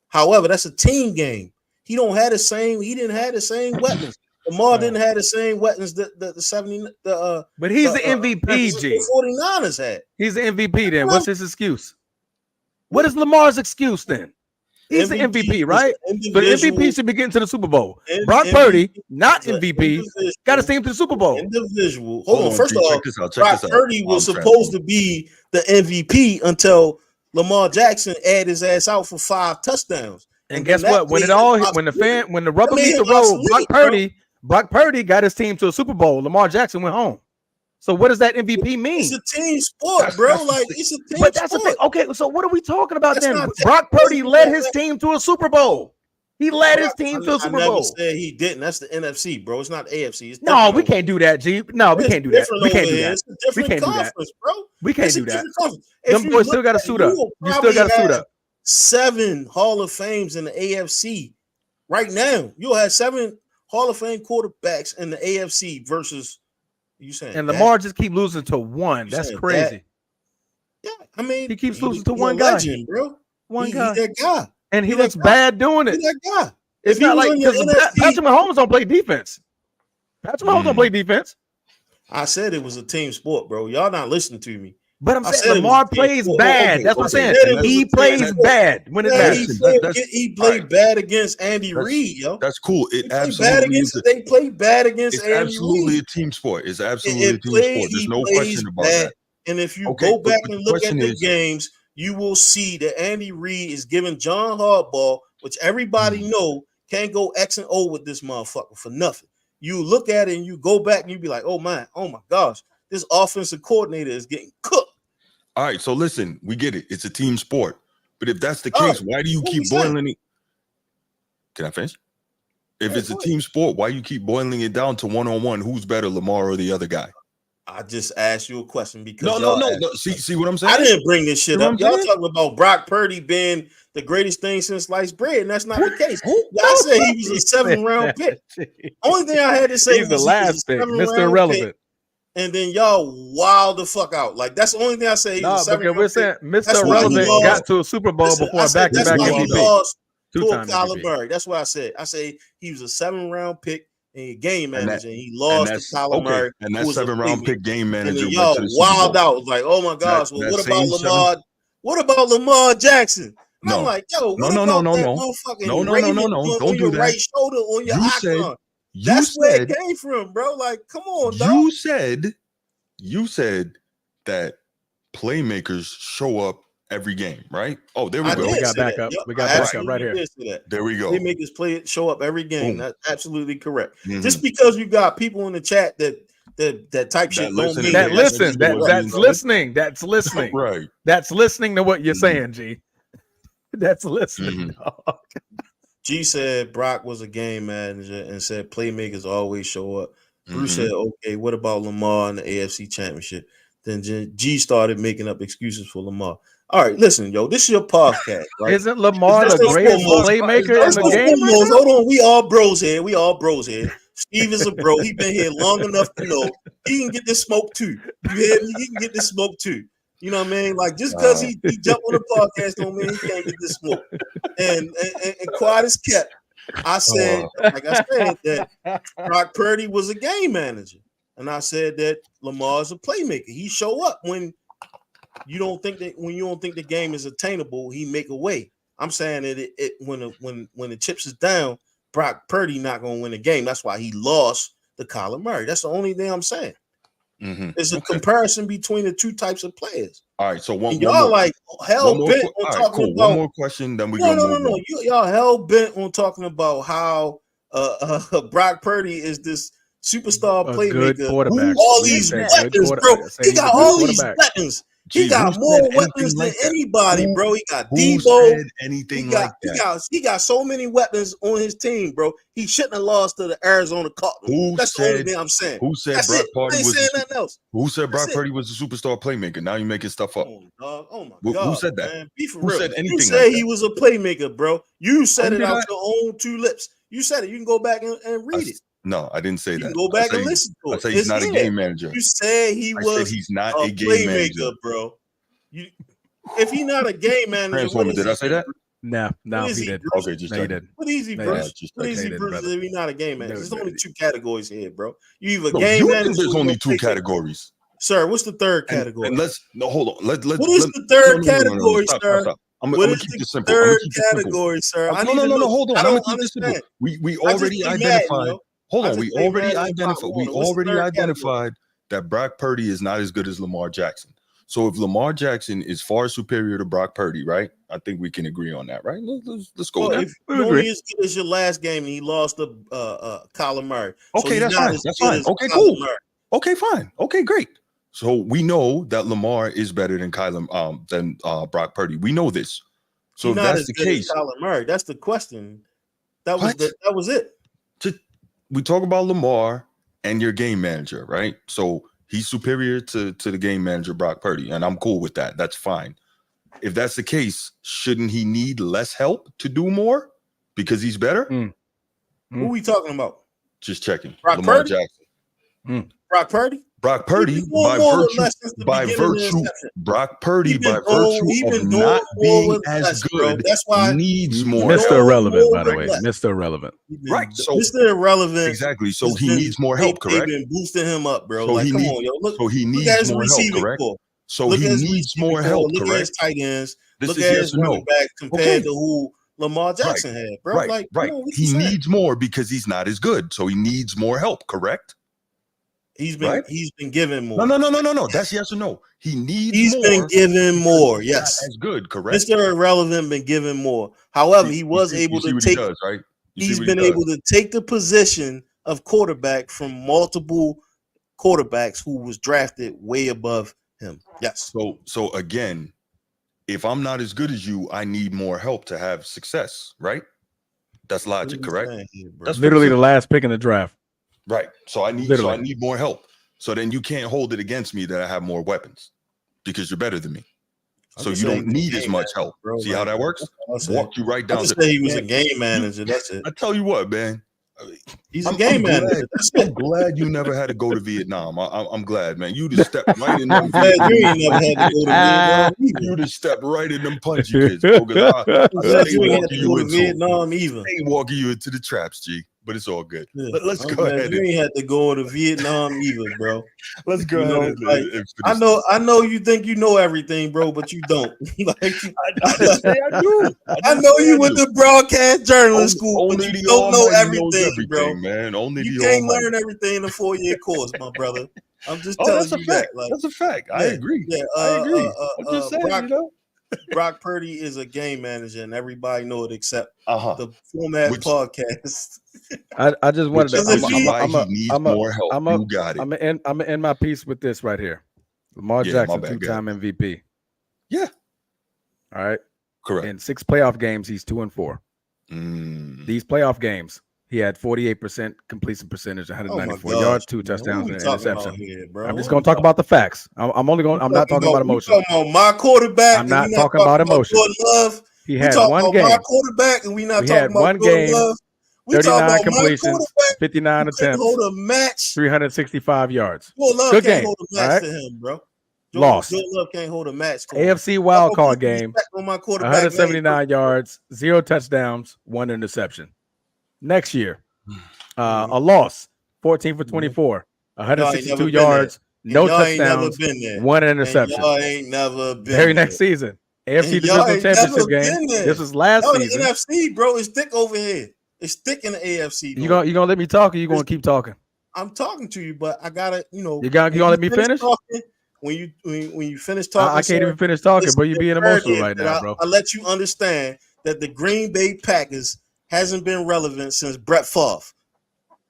However, that's a team game. He didn't have the same weapons. Lamar didn't have the same weapons that the 70 but he's the MVP, G. 49ers had. He's the MVP then. What's his excuse? What is Lamar's excuse then? He's the MVP, right? So the MVP should be getting to the Super Bowl. Brock Purdy, not MVP, got his team to the Super Bowl. Individual. Hold on. First of all, Brock Purdy was supposed to be the MVP until Lamar Jackson added his ass out for 5 touchdowns. And guess what? When the rubber meets the road, Brock Purdy got his team to a Super Bowl. Lamar Jackson went home. So what does that MVP mean? It's a team sport, bro. It's a team sport. Okay, so what are we talking about then? Brock Purdy led his team to a Super Bowl. He led his team to a Super Bowl. I never said he didn't. That's the NFC, bro. It's not AFC. No, we can't do that, G. No, we can't do that. We can't do that. It's a different conference, bro. We can't do that. Them boys still got to suit up. You still got to suit up. 7 Hall of Fames in the AFC right now. You'll have 7 Hall of Fame quarterbacks in the AFC versus. You saying and Lamar just keep losing to one. That's crazy. Yeah, I mean he keeps losing to one guy, legend, bro. One guy. He's that guy, and he looks bad doing it. He's that guy. It's not like because Patrick Mahomes don't play defense. Patrick Mahomes don't play defense. I said it was a team sport, bro. Y'all not listening to me. But I'm saying Lamar plays bad. That's what I'm saying. He plays bad when it matters. He played bad against Andy Reid, yo. That's cool. They played bad against Andy Reid. It's absolutely a team sport. It's absolutely a team sport. There's no question about that. And if you go back and look at the games, you will see that Andy Reid is giving John Harbaugh, which everybody know can't go X and O with this motherfucker for nothing. You look at it and you go back and you be like, oh my gosh, this offensive coordinator is getting cooked. All right, so listen, we get it. It's a team sport. But if that's the case, why do you keep boiling it? Can I finish? If it's a team sport, why you keep boiling it down to one-on-one? Who's better, Lamar or the other guy? I just asked you a question because no. See what I'm saying? I didn't bring this shit up. Y'all talking about Brock Purdy being the greatest thing since sliced bread, and that's not the case. Y'all said he was a 7th-round pick. Only thing I had to say was the last pick, Mr. Irrelevant. And then y'all wild the fuck out. Like that's the only thing I say. No, because we're saying Mr. Irrelevant got to a Super Bowl before back-to-back MVP. To Kyler Murray. That's what I said. I say he was a 7th-round pick and a game manager, and he lost to Kyler Murray. And that 7th-round pick game manager. And y'all wild out. Like, oh my gosh. Well, what about Lamar? What about Lamar Jackson? No. I'm like, yo, no. Don't do that. Right shoulder on your icon. That's where it came from, bro. Like, come on, dog. You said that playmakers show up every game, right? Oh, there we go. We got back up. We got back up right here. There we go. Playmakers show up every game. That's absolutely correct. Just because you got people in the chat that type shit don't mean that's listening. That's listening. Right. That's listening to what you're saying, G. That's listening. G said Brock was a game manager and said playmakers always show up. Bruce said, okay, what about Lamar in the AFC Championship? Then G started making up excuses for Lamar. All right, listen, yo, this is your podcast. Right? Isn't Lamar the greatest playmaker in the game? Hold on, we all bros here. Steve is a bro. He been here long enough to know he can get this smoke too. You hear me? He can get this smoke too. You know what I mean? Like just because he jumped on the podcast don't mean he can't get this smoke. And quiet as kept. I said, that Brock Purdy was a game manager. And I said that Lamar's a playmaker. He show up when you don't think the game is attainable, he make a way. I'm saying it when the chips is down, Brock Purdy not going to win the game. That's why he lost to Kyler Murray. That's the only thing I'm saying. There's a comparison between the two types of players. All right, so y'all like hell bent on talking about one more question, then we no. Y'all hell bent on talking about how Brock Purdy is this superstar playmaker. Quarterback. All these weapons, bro. He got all these weapons. He got more weapons than anybody, bro. He got Debo. He got so many weapons on his team, bro. He shouldn't have lost to the Arizona Cardinals. That's the only thing I'm saying. Who said Brock Purdy was nothing else? Who said Brock Purdy was a superstar playmaker? Now you're making stuff up. Oh my God. Who said that? Man. Be for real. Said anything? You said he was a playmaker, bro. You said it out your own two lips. You said it. You can go back and read it. No, I didn't say that. You go back and listen to it. I say he's not a game manager. You said he's not a game manager, bro. If he's not a game manager, Transformer, did I say that? No, he didn't. Okay, just he did. What easy, Bruce? What easy, Bruce? If he's not a game manager, there's only two categories here, bro. You either game manager. There's only two categories, sir. What's the third category? And hold on. What is the third category, sir? I'm gonna keep this simple. Third category, sir. No. Hold on. I'm gonna keep this simple. We already identified. Hold on. We already identified that Brock Purdy is not as good as Lamar Jackson. So if Lamar Jackson is far superior to Brock Purdy, right? I think we can agree on that, right? Let's go there. If only as good as your last game and he lost to Kyler Murray. Okay, that's fine. That's fine. Okay, cool. Okay, fine. Okay, great. So we know that Lamar is better than Brock Purdy. We know this. So if that's the case, Kyler Murray, that's the question. That was it. We talk about Lamar and your game manager, right? So he's superior to the game manager, Brock Purdy, and I'm cool with that. That's fine. If that's the case, shouldn't he need less help to do more because he's better? Who are we talking about? Just checking. Lamar Purdy? Jackson. Brock Purdy? Brock Purdy, by virtue of not being as good, that's why needs more. Mr. Irrelevant, by the way. Mr. Irrelevant. Right. So Mr. Irrelevant. Exactly. So he needs more help, correct? They've been boosting him up, bro. So like, come on, yo. So he needs more help, correct? So he needs more help, correct? Look at his tight ends. Look at his running back compared to who Lamar Jackson had, bro. Right. He needs more because he's not as good. So he needs more help, correct? He's been given more. No. That's yes or no. He's been given more. Yes, that's good. Correct. Mr. Irrelevant been given more. However, he was able to take. He's been able to take the position of quarterback from multiple quarterbacks who was drafted way above him. Yes. So again, if I'm not as good as you, I need more help to have success. Right. That's logic. Correct. That's literally the last pick in the draft. Right. So I need more help. So then you can't hold it against me that I have more weapons because you're better than me. So you don't need as much help. Bro, see how that works? Walk you right down. I just say he was a game manager. That's it. I tell you what, man. He's a game manager. I'm glad you never had to go to Vietnam. I'm glad, man. You just stepped right in them. You ain't never had to go to Vietnam. You just stepped right in them punchy kids. I'm glad you ain't had to go to Vietnam either. I ain't walking you into the traps, G. But it's all good. Yeah. Let's go ahead. You ain't had to go to Vietnam either, bro. Let's go ahead. I know you think you know everything, bro, but you don't. I know you went to broadcast journalist school, but you don't know everything, bro. Man, you can't learn everything in a 4-year course, my brother. I'm just telling you that. That's a fact. I agree. Yeah, I agree. I'm just saying, Brock Purdy is a game manager, and everebody know it except the Format Podcast. I just wanted to. I'm more help. You got it. I'm gonna end my piece with this right here. Lamar Jackson, 2-time MVP. Yeah. All right. Correct. In 6 playoff games, he's 2-4. These playoff games, he had 48% completion percentage, 194 yards, 2 touchdowns, and an interception. I'm just going to talk about the facts. I'm not talking about emotion. Talking about my quarterback. I'm not talking about emotion. He had one game. My quarterback, and we not talking about one game. Love. 39 completions, 59 attempts, hold a match, 365 yards. Good game. Hold a match to him, bro. Lost. Joe Love can't hold a match. AFC wildcard game, 179 yards, 0 touchdowns, 1 interception. Next year, a loss, 14 for 24, 162 yards, no touchdowns, 1 interception. Y'all ain't never been Very next season, AFC divisional championship game. This was last season. The NFC, bro, is thick over here. It's thick in the AFC. You gonna let me talk, or you gonna keep talking? I'm talking to you, but I gotta, you gonna let me finish? When you finish talking, I can't even finish talking, bro. You're being emotional right now, bro. I let you understand that the Green Bay Packers hasn't been relevant since Brett Favre.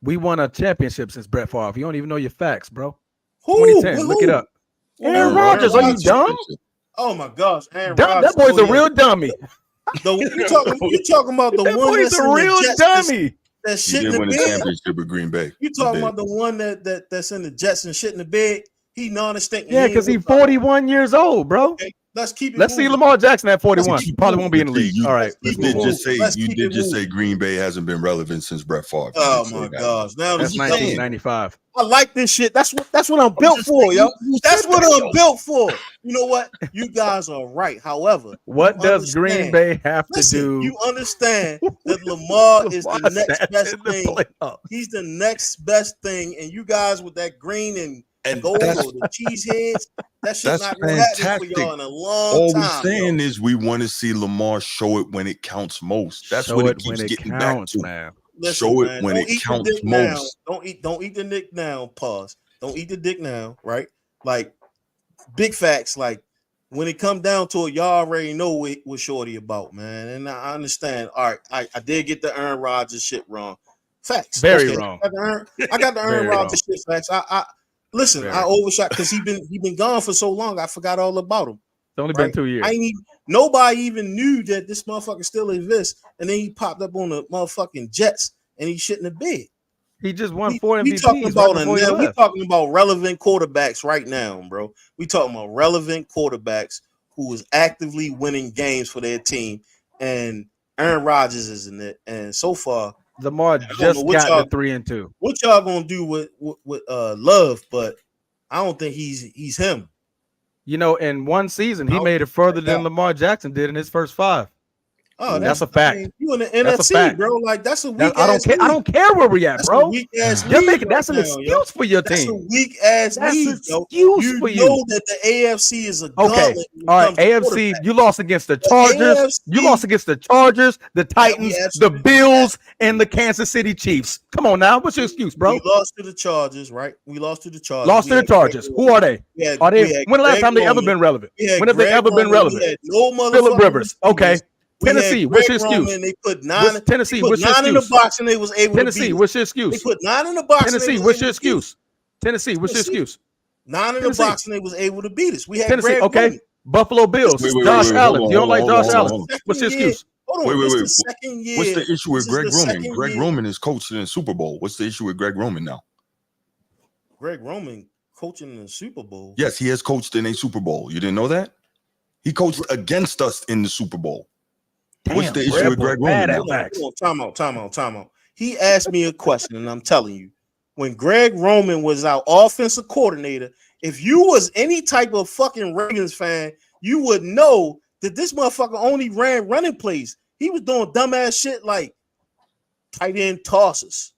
We won a championship since Brett Favre. You don't even know your facts, bro. 2010, look it up. Aaron Rodgers, are you dumb? Oh my gosh, Aaron Rodgers. That boy's a real dummy. You talking about the one boy's that's a real dummy. That shit in the bed. bed. Win a championship with Green Bay. You talking about the one that's in the Jets and shit in the bed? He non-distinct. Yeah, because he's 41 years old, bro. Okay, let's keep it. Let's see Lamar Jackson at 41. He probably won't be in the league. All right. You did just say Green Bay hasn't been relevant since Brett Favre. Oh my gosh. Now that's 1995. I like this shit. That's what I'm built for, yo. That's what I'm built for. You know what? You guys are right. However, what does Green Bay have to do? You understand that Lamar is the next best thing. He's the next best thing, and you guys with that green and gold or the cheese heads, that shit's not going to happen for y'all in a long time. All we're saying is we want to see Lamar show it when it counts most. That's what it keeps getting back to, man. Listen, show it when it counts most. Don't eat the dick now. Pause. Don't eat the dick now. Right? Like big facts. Like when it come down to it, y'all already know what Shorty about, man. And I understand. All right, I did get the Aaron Rodgers shit wrong. Facts. Very wrong. I got the Aaron Rodgers shit facts. Listen. I overshot because he been gone for so long. I forgot all about him. It's only been 2 years. Nobody even knew that this motherfucker still exists, and then he popped up on the motherfucking Jets, and he shit in the bed. He just won 4 MVPs. We talking about relevant quarterbacks right now, bro. We talking about relevant quarterbacks who is actively winning games for their team, and Aaron Rodgers is in it. And so far, Lamar just got the 3-2. What y'all gonna do with Love? But I don't think he's him. In one season, he made it further than Lamar Jackson did in his first 5. Oh, that's a fact. You in the NFC, bro? Like that's a weak. I don't care where we at, bro. That's an excuse for your team. That's a weak ass league. Excuse for you. You know that the AFC is a gauntlet. All right, AFC. You lost against the Chargers. You lost against the Chargers, the Titans, the Bills, and the Kansas City Chiefs. Come on now, what's your excuse, bro? We lost to the Chargers, right? Lost to the Chargers. Who are they? Are they? When the last time they ever been relevant? When have they ever been relevant? Phillip Rivers. Okay. Tennessee, what's your excuse? They put 9. Tennessee, what's your excuse? 9 in the box and they was able to beat Tennessee, what's your excuse? They put 9 in the box. Tennessee, what's your excuse? Tennessee, what's your excuse? 9 in the box and they was able to beat us. We had Tennessee, okay. Buffalo Bills, Josh Allen. You don't like Josh Allen? What's your excuse? Wait. What's the issue with Greg Roman? Greg Roman is coaching in the Super Bowl. What's the issue with Greg Roman now? Greg Roman coaching in the Super Bowl? Yes, he has coached in a Super Bowl. You didn't know that? He coached against us in the Super Bowl. Damn, what's the issue with Greg Roman? Time out. He asked me a question, and I'm telling you, when Greg Roman was our offensive coordinator, if you was any type of fucking Ravens fan, you would know that this motherfucker only ran running plays. He was doing dumbass shit like tight end tosses,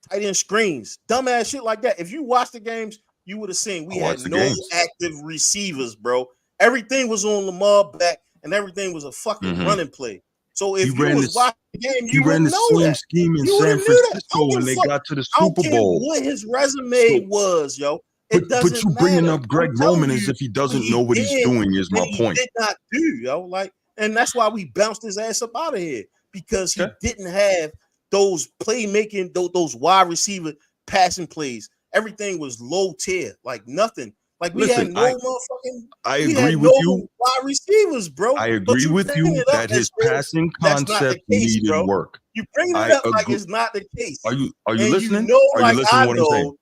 tight end screens, dumbass shit like that. If you watch the games, you would have seen we had no active receivers, bro. Everything was on Lamar back, and everything was a fucking running play. So if you was watching the game, you ran the same scheme in San Francisco when they got to the Super Bowl. What his resume was, yo. But you bringing up Greg Roman as if he doesn't know what he's doing is my point. He did not do, yo. And that's why we bounced his ass up out of here, because he didn't have those playmaking, those wide receiver passing plays. Everything was low tier, like nothing. Like we had no motherfucking. I agree with you. Wide receivers, bro. I agree with you that his passing concept needed work. You bring it up like it's not the case. Are you listening? Are you listening to what I'm saying?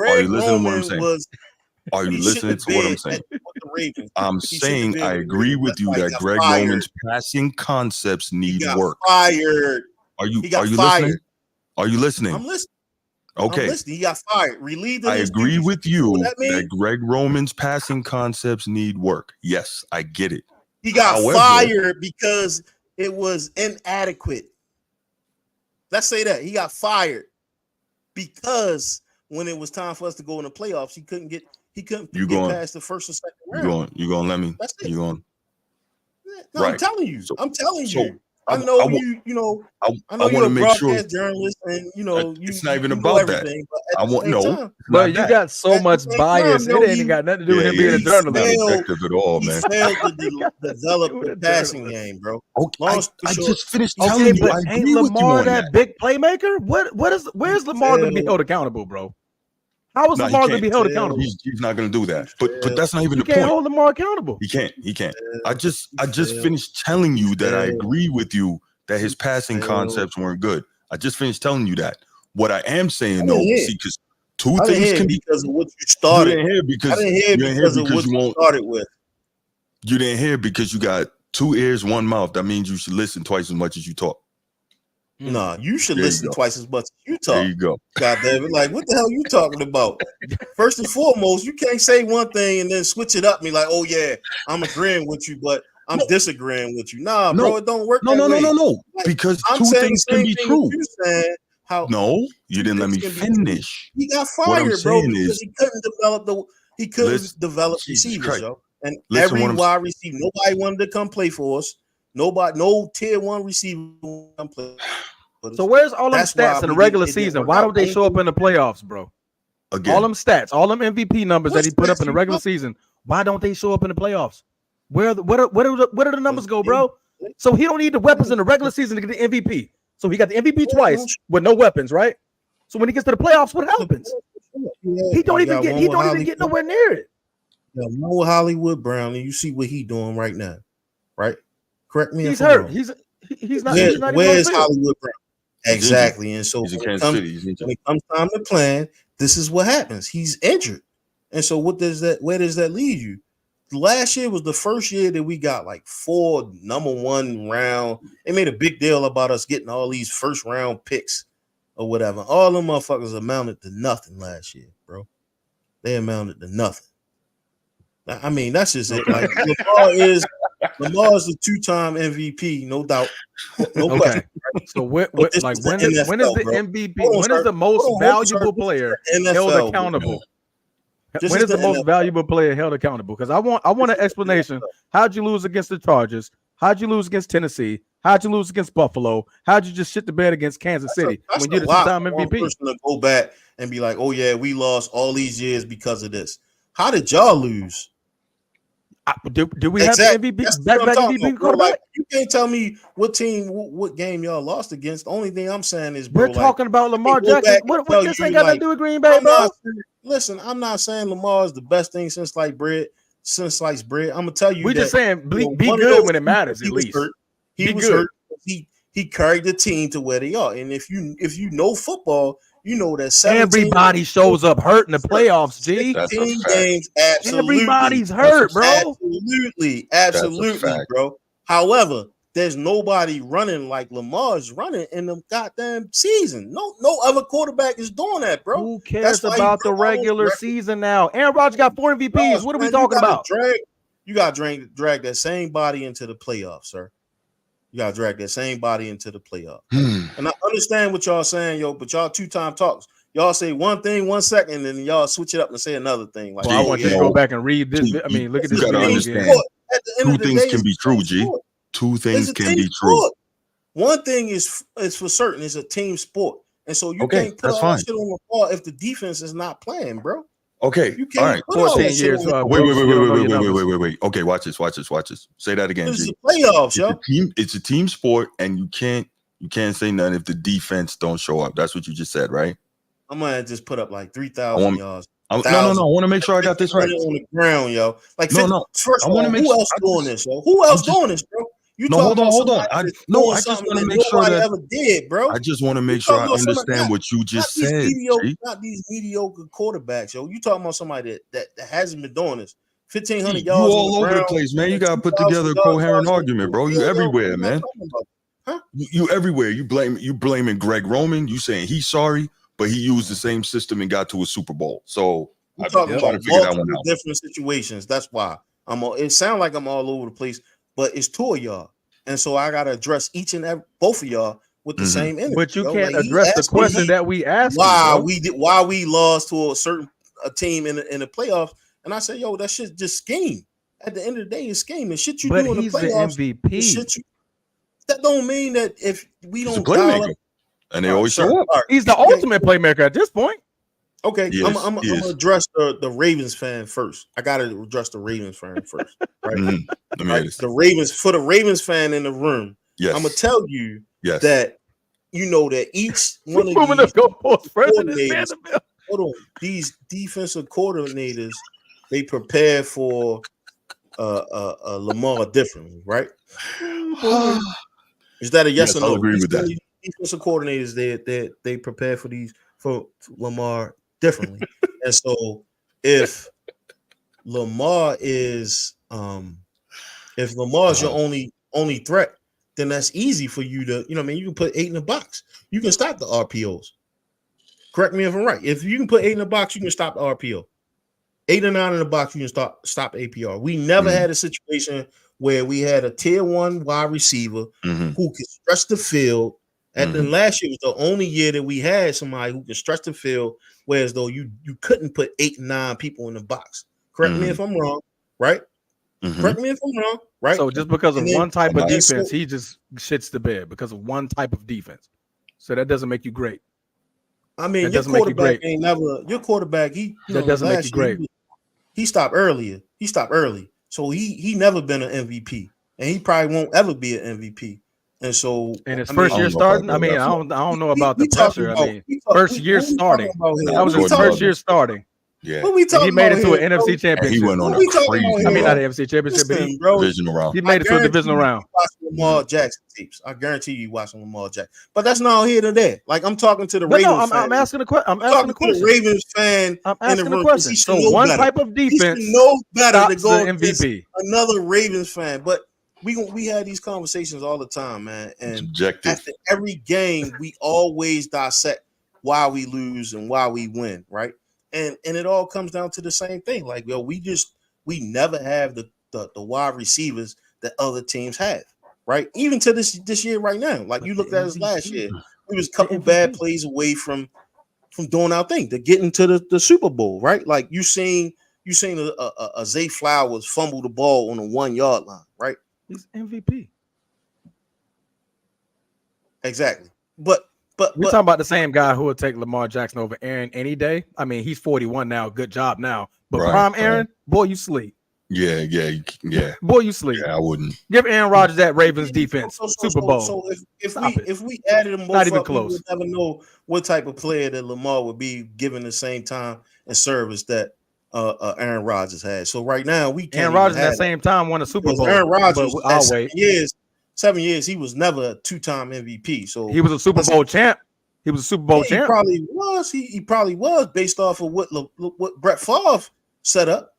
Are you listening to what I'm saying? Are you listening to what I'm saying? I'm saying I agree with you that Greg Roman's passing concepts need work. Fired. Are you listening? Are you listening? I'm listening. Okay. He got fired. Relieved. I agree with you that Greg Roman's passing concepts need work. Yes, I get it. He got fired because it was inadequate. Let's say that he got fired because when it was time for us to go in the playoffs, he couldn't get past the first and second round. You gonna let me? That's it. You going? No, Right. I'm telling you. So- I'm telling so you. I know you. You know. I know you're a broadcast journalist, and you know it's not even you about know everything. that. But at the same time, but you got so much bias. Time, it ain't got nothing to do with him being a journalist. Not objective at all, man. He failed to develop the passing game, bro. Okay, I just finished Okay, telling you. but I ain't agree with you Lamar on that big playmaker? Where's Lamar going to be held accountable, bro? How is Lamar going to be held accountable? He's not going to do that. But that's not even the point. You can't hold Lamar accountable. He can't. I just finished telling you that I agree with you that his passing concepts weren't good. I just finished telling you that. What I am saying though, see, because two things can be because of what you started. You didn't hear because I didn't hear because of what you started with. You didn't hear because you got 2 ears, 1 mouth. That means you should listen twice as much as you talk. Nah, you should listen twice as much as you talk. There you go. God damn it. Like, what the hell are you talking about? First and foremost, you can't say one thing and then switch it up and be like, oh, yeah, I'm agreeing with you, but I'm disagreeing with you. Nah, bro, it don't work that way. No. Like, because two things can be true. You didn't let me finish. He got fired, bro, because he couldn't develop receivers, yo. And every wide receiver, nobody wanted to come play for us. No tier 1 receiver wanted to come play. So where's all them stats in the regular season? Why don't they show up in the playoffs, bro? Again, all them stats, all them MVP numbers that he put up in the regular season. Why don't they show up in the playoffs? Where do the numbers go, bro? So he don't need the weapons in the regular season to get the MVP. So he got the MVP twice with no weapons, right? So when he gets to the playoffs, what happens? He don't even get nowhere near it. No Hollywood Brown, and you see what he doing right now, right? Correct me. He's hurt. He's not. Where's Hollywood Brown? Exactly. And so when it comes time to plan, this is what happens. He's injured. And so where does that leave you? Last year was the first year that we got like 4 number 1 round. They made a big deal about us getting all these first round picks or whatever. All them motherfuckers amounted to nothing last year, bro. They amounted to nothing. I mean, that's just it. Like Lamar is the 2-time MVP, no doubt. No question. So when is the MVP? When is the most valuable player held accountable? When is the most valuable player held accountable? Because I want an explanation. How'd you lose against the Chargers? How'd you lose against Tennessee? How'd you lose against Buffalo? How'd you just shit the bed against Kansas City when you're the 2-time MVP? Person to go back and be like, oh yeah, we lost all these years because of this. How did y'all lose? Do we have the MVP back MVP quarterback? Like, you can't tell me what team, what game y'all lost against. The only thing I'm saying is, bro, we're talking about Lamar Jackson. What this ain't got nothing to do with Green Bay, bro? Listen, I'm not saying Lamar is the best thing since sliced bread. I'm gonna tell you. We're just saying be good when it matters. At least he was hurt. He carried the team to where they are. And if you know football, you know that everybody shows up hurt in the playoffs. G. 16 games, absolutely. Everybody's hurt, bro. Absolutely, bro. However, there's nobody running like Lamar's running in the goddamn season. No other quarterback is doing that, bro. Who cares about the regular season now? Aaron Rodgers got 4 MVPs. What are we talking about? You got to drag that same body into the playoffs, sir. You got to drag that same body into the playoff. And I understand what y'all saying, but y'all 2-time talks. Y'all say one thing 1 second, and then y'all switch it up and say another thing. Like, I want you to go back and read this. I mean, look at this. You got to understand. 2 things can be true, G. 2 things can be true. One thing is for certain. It's a team sport. And so you can't put all that shit on the ball if the defense is not playing, bro. Okay. You can't all right. 14 years. Wait. Okay, watch this. Say that again, This G. is playoffs, yo. It's a team sport, and you can't say nothing if the defense don't show up. That's what you just said, right? I'm gonna just put up like 3,000 yards. No. I want to make sure I got this right. On the ground, yo. Like, no. First of all, who else doing this, yo? Who else doing this, bro? Hold on. I just want to make sure that ever did, bro. I just want to make sure I understand what you just said. Not these mediocre quarterbacks, yo. You talking about somebody that hasn't been doing this. 1,500 yards. You all over the place, man. You gotta put together a coherent argument, bro. You everywhere, man. You everywhere. You blaming Greg Roman. You saying he's sorry, but he used the same system and got to a Super Bowl. So I'm trying to figure that one out. Different situations. That's why it sounds like I'm all over the place. But it's 2 of y'all, and so I gotta address both of y'all with the same energy. But you can't address the question that we asked. Why we lost to a certain team in the playoffs, and I said, yo, that shit just scheme. At the end of the day, it's scheming. Shit you But do in the he's the playoffs. MVP. That don't mean that if we He's don't a dial playmaker, up, and they always show up. Right. He's the ultimate playmaker at this point. Okay, Yes, I'm gonna address the Ravens fan first. I gotta address the Ravens fan first, right? Let me hear this. The Ravens fan in the room. Yes. I'm gonna tell you Yes. that that each one of Moving these the goalposts further than coordinators, Vanderbilt. hold on, these defensive coordinators, they prepare for Lamar differently, right? Is that a yes or no? I'll agree with that. Defensive coordinators, they prepare for Lamar differently, and so if Lamar is your only threat, then that's easy for you to, you can put 8 in the box. You can stop the RPOs. Correct me if I'm right. If you can put 8 in the box, you can stop the RPO. 8 or 9 in the box, you can stop APR. We never had a situation where we had a tier 1 wide receiver who could stretch the field. And then last year was the only year that we had somebody who could stretch the field, whereas though you couldn't put 8 and 9 people in the box. Correct me if I'm wrong, right? Correct me if I'm wrong, right? So just because of one type of defense, he just shits the bed because of one type of defense. So that doesn't make you great. I mean, your quarterback ain't never. Your quarterback, that doesn't make you great. He stopped earlier. So he never been an MVP, and he probably won't ever be an MVP. And so, his first year starting, I don't know about the pressure. First year starting. That was his first year starting. Yeah, what we talking he made about it to here, an NFC championship. He went on a crazy. Not an NFC championship, Listen, but divisional round. He made it to a divisional round. Lamar Jackson tapes. I guarantee you watching Lamar Jackson. But that's not here today. Like I'm talking to the Ravens fan. I'm asking a question. I'm asking a question. The Ravens fan. I'm asking a question. So one type of defense no better to go the MVP. Another Ravens fan, but we had these conversations all the time, man. And after every game, we always dissect why we lose and why we win, right? And it all comes down to the same thing. Like, we never have the wide receivers that other teams have, right? Even to this year right now. Like you looked at us last year, we was a couple bad plays away from doing our thing to get into the Super Bowl, right? Like you seen a Zay Flowers fumble the ball on the 1 yard line, right? He's MVP. Exactly. But we're talking about the same guy who would take Lamar Jackson over Aaron any day. I mean, he's 41 now. Good job now. But prime Aaron, boy, you sleep. Yeah. Boy, you sleep. Yeah, I wouldn't give Aaron Rodgers that Ravens defense. Super Bowl. So if we added them both not even up, close. We would never know what type of player that Lamar would be given the same time and service that Aaron Rodgers had. So right now we can't. Aaron Rodgers at the same time won a Super Bowl. Aaron Rodgers, I'll wait. 7 years, he was never a 2-time MVP. So he was a Super Bowl champ. He was a Super Bowl champ. He probably was. He probably was based off of what Brett Favre set up.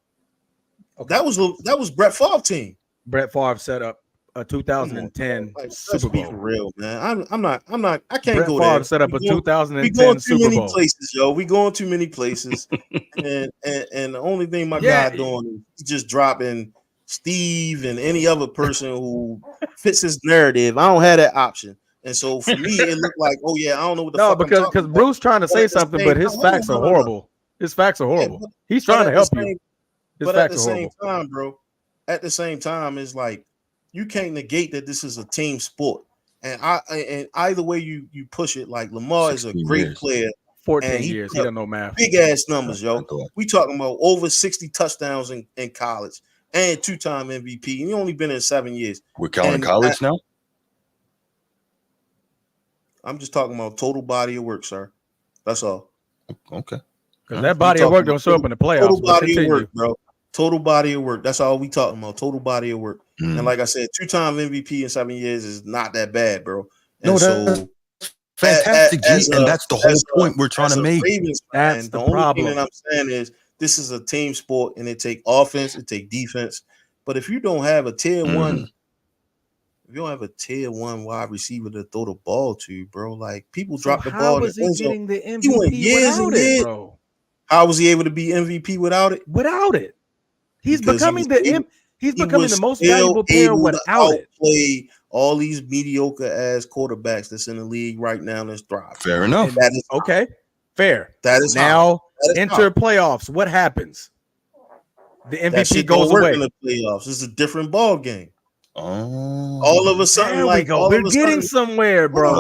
Okay. That was Brett Favre team. Brett Favre set up a 2010 Super Bowl. For real, man. I'm not. I can't Brett go Favre there. set up a 2010 we going Super too many Bowl. Places, yo. We going too many places, and the only thing my guy doing is just dropping Steve and any other person who fits his narrative. I don't have that option. And so for me, it looked like, oh yeah, I don't know what the fuck. No, because Bruce trying to say something, but his facts are horrible. His facts are horrible. He's trying to help you. But at the same time, bro, it's like you can't negate that this is a team sport. And either way you push it, like Lamar is a great player. 14 years, he doesn't know math. Big ass numbers, yo. We talking about over 60 touchdowns in college and 2-time MVP. And he only been in 7 years. We're counting college now. I'm just talking about total body of work, sir. That's all. Okay. Because that body of work don't show up in the playoffs. Total body of work, bro. Total body of work. That's all we talking about. Total body of work. And like I said, 2-time MVP in 7 years is not that bad, bro. And that's fantastic, and that's the whole point we're trying to make. That's the problem. Only thing that I'm saying is this is a team sport, and it take offense, it take defense. But if you don't have a tier one, if you don't have a tier 1 wide receiver to throw the ball to, bro, like people drop the ball. How was he getting the MVP without it, bro? How was he able to be MVP without it? Without it, he's becoming the most valuable player without it. Play all these mediocre ass quarterbacks that's in the league right now that's thriving. Fair enough. And that is okay. Fair. That is now enter playoffs. What happens? The That MVP shit goes don't work away. in the playoffs. It's a different ball game. Oh, All of a sudden, There we go. We're getting somewhere, bro.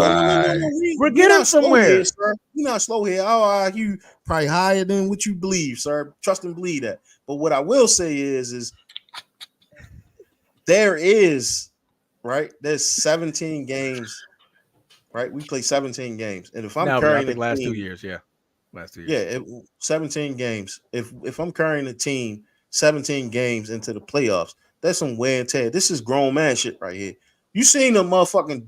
We're getting somewhere. Here, sir. You're not slow here. Oh, you probably higher than what you believe, sir. Trust and believe that. But what I will say is there is, right? There's 17 games, right? We play 17 games. And if I'm carrying I think a last team, 2 years, last 2 years. 17 games. If I'm carrying a team 17 games into the playoffs, that's some wear and tear. This is grown man shit right here. You seen the motherfucking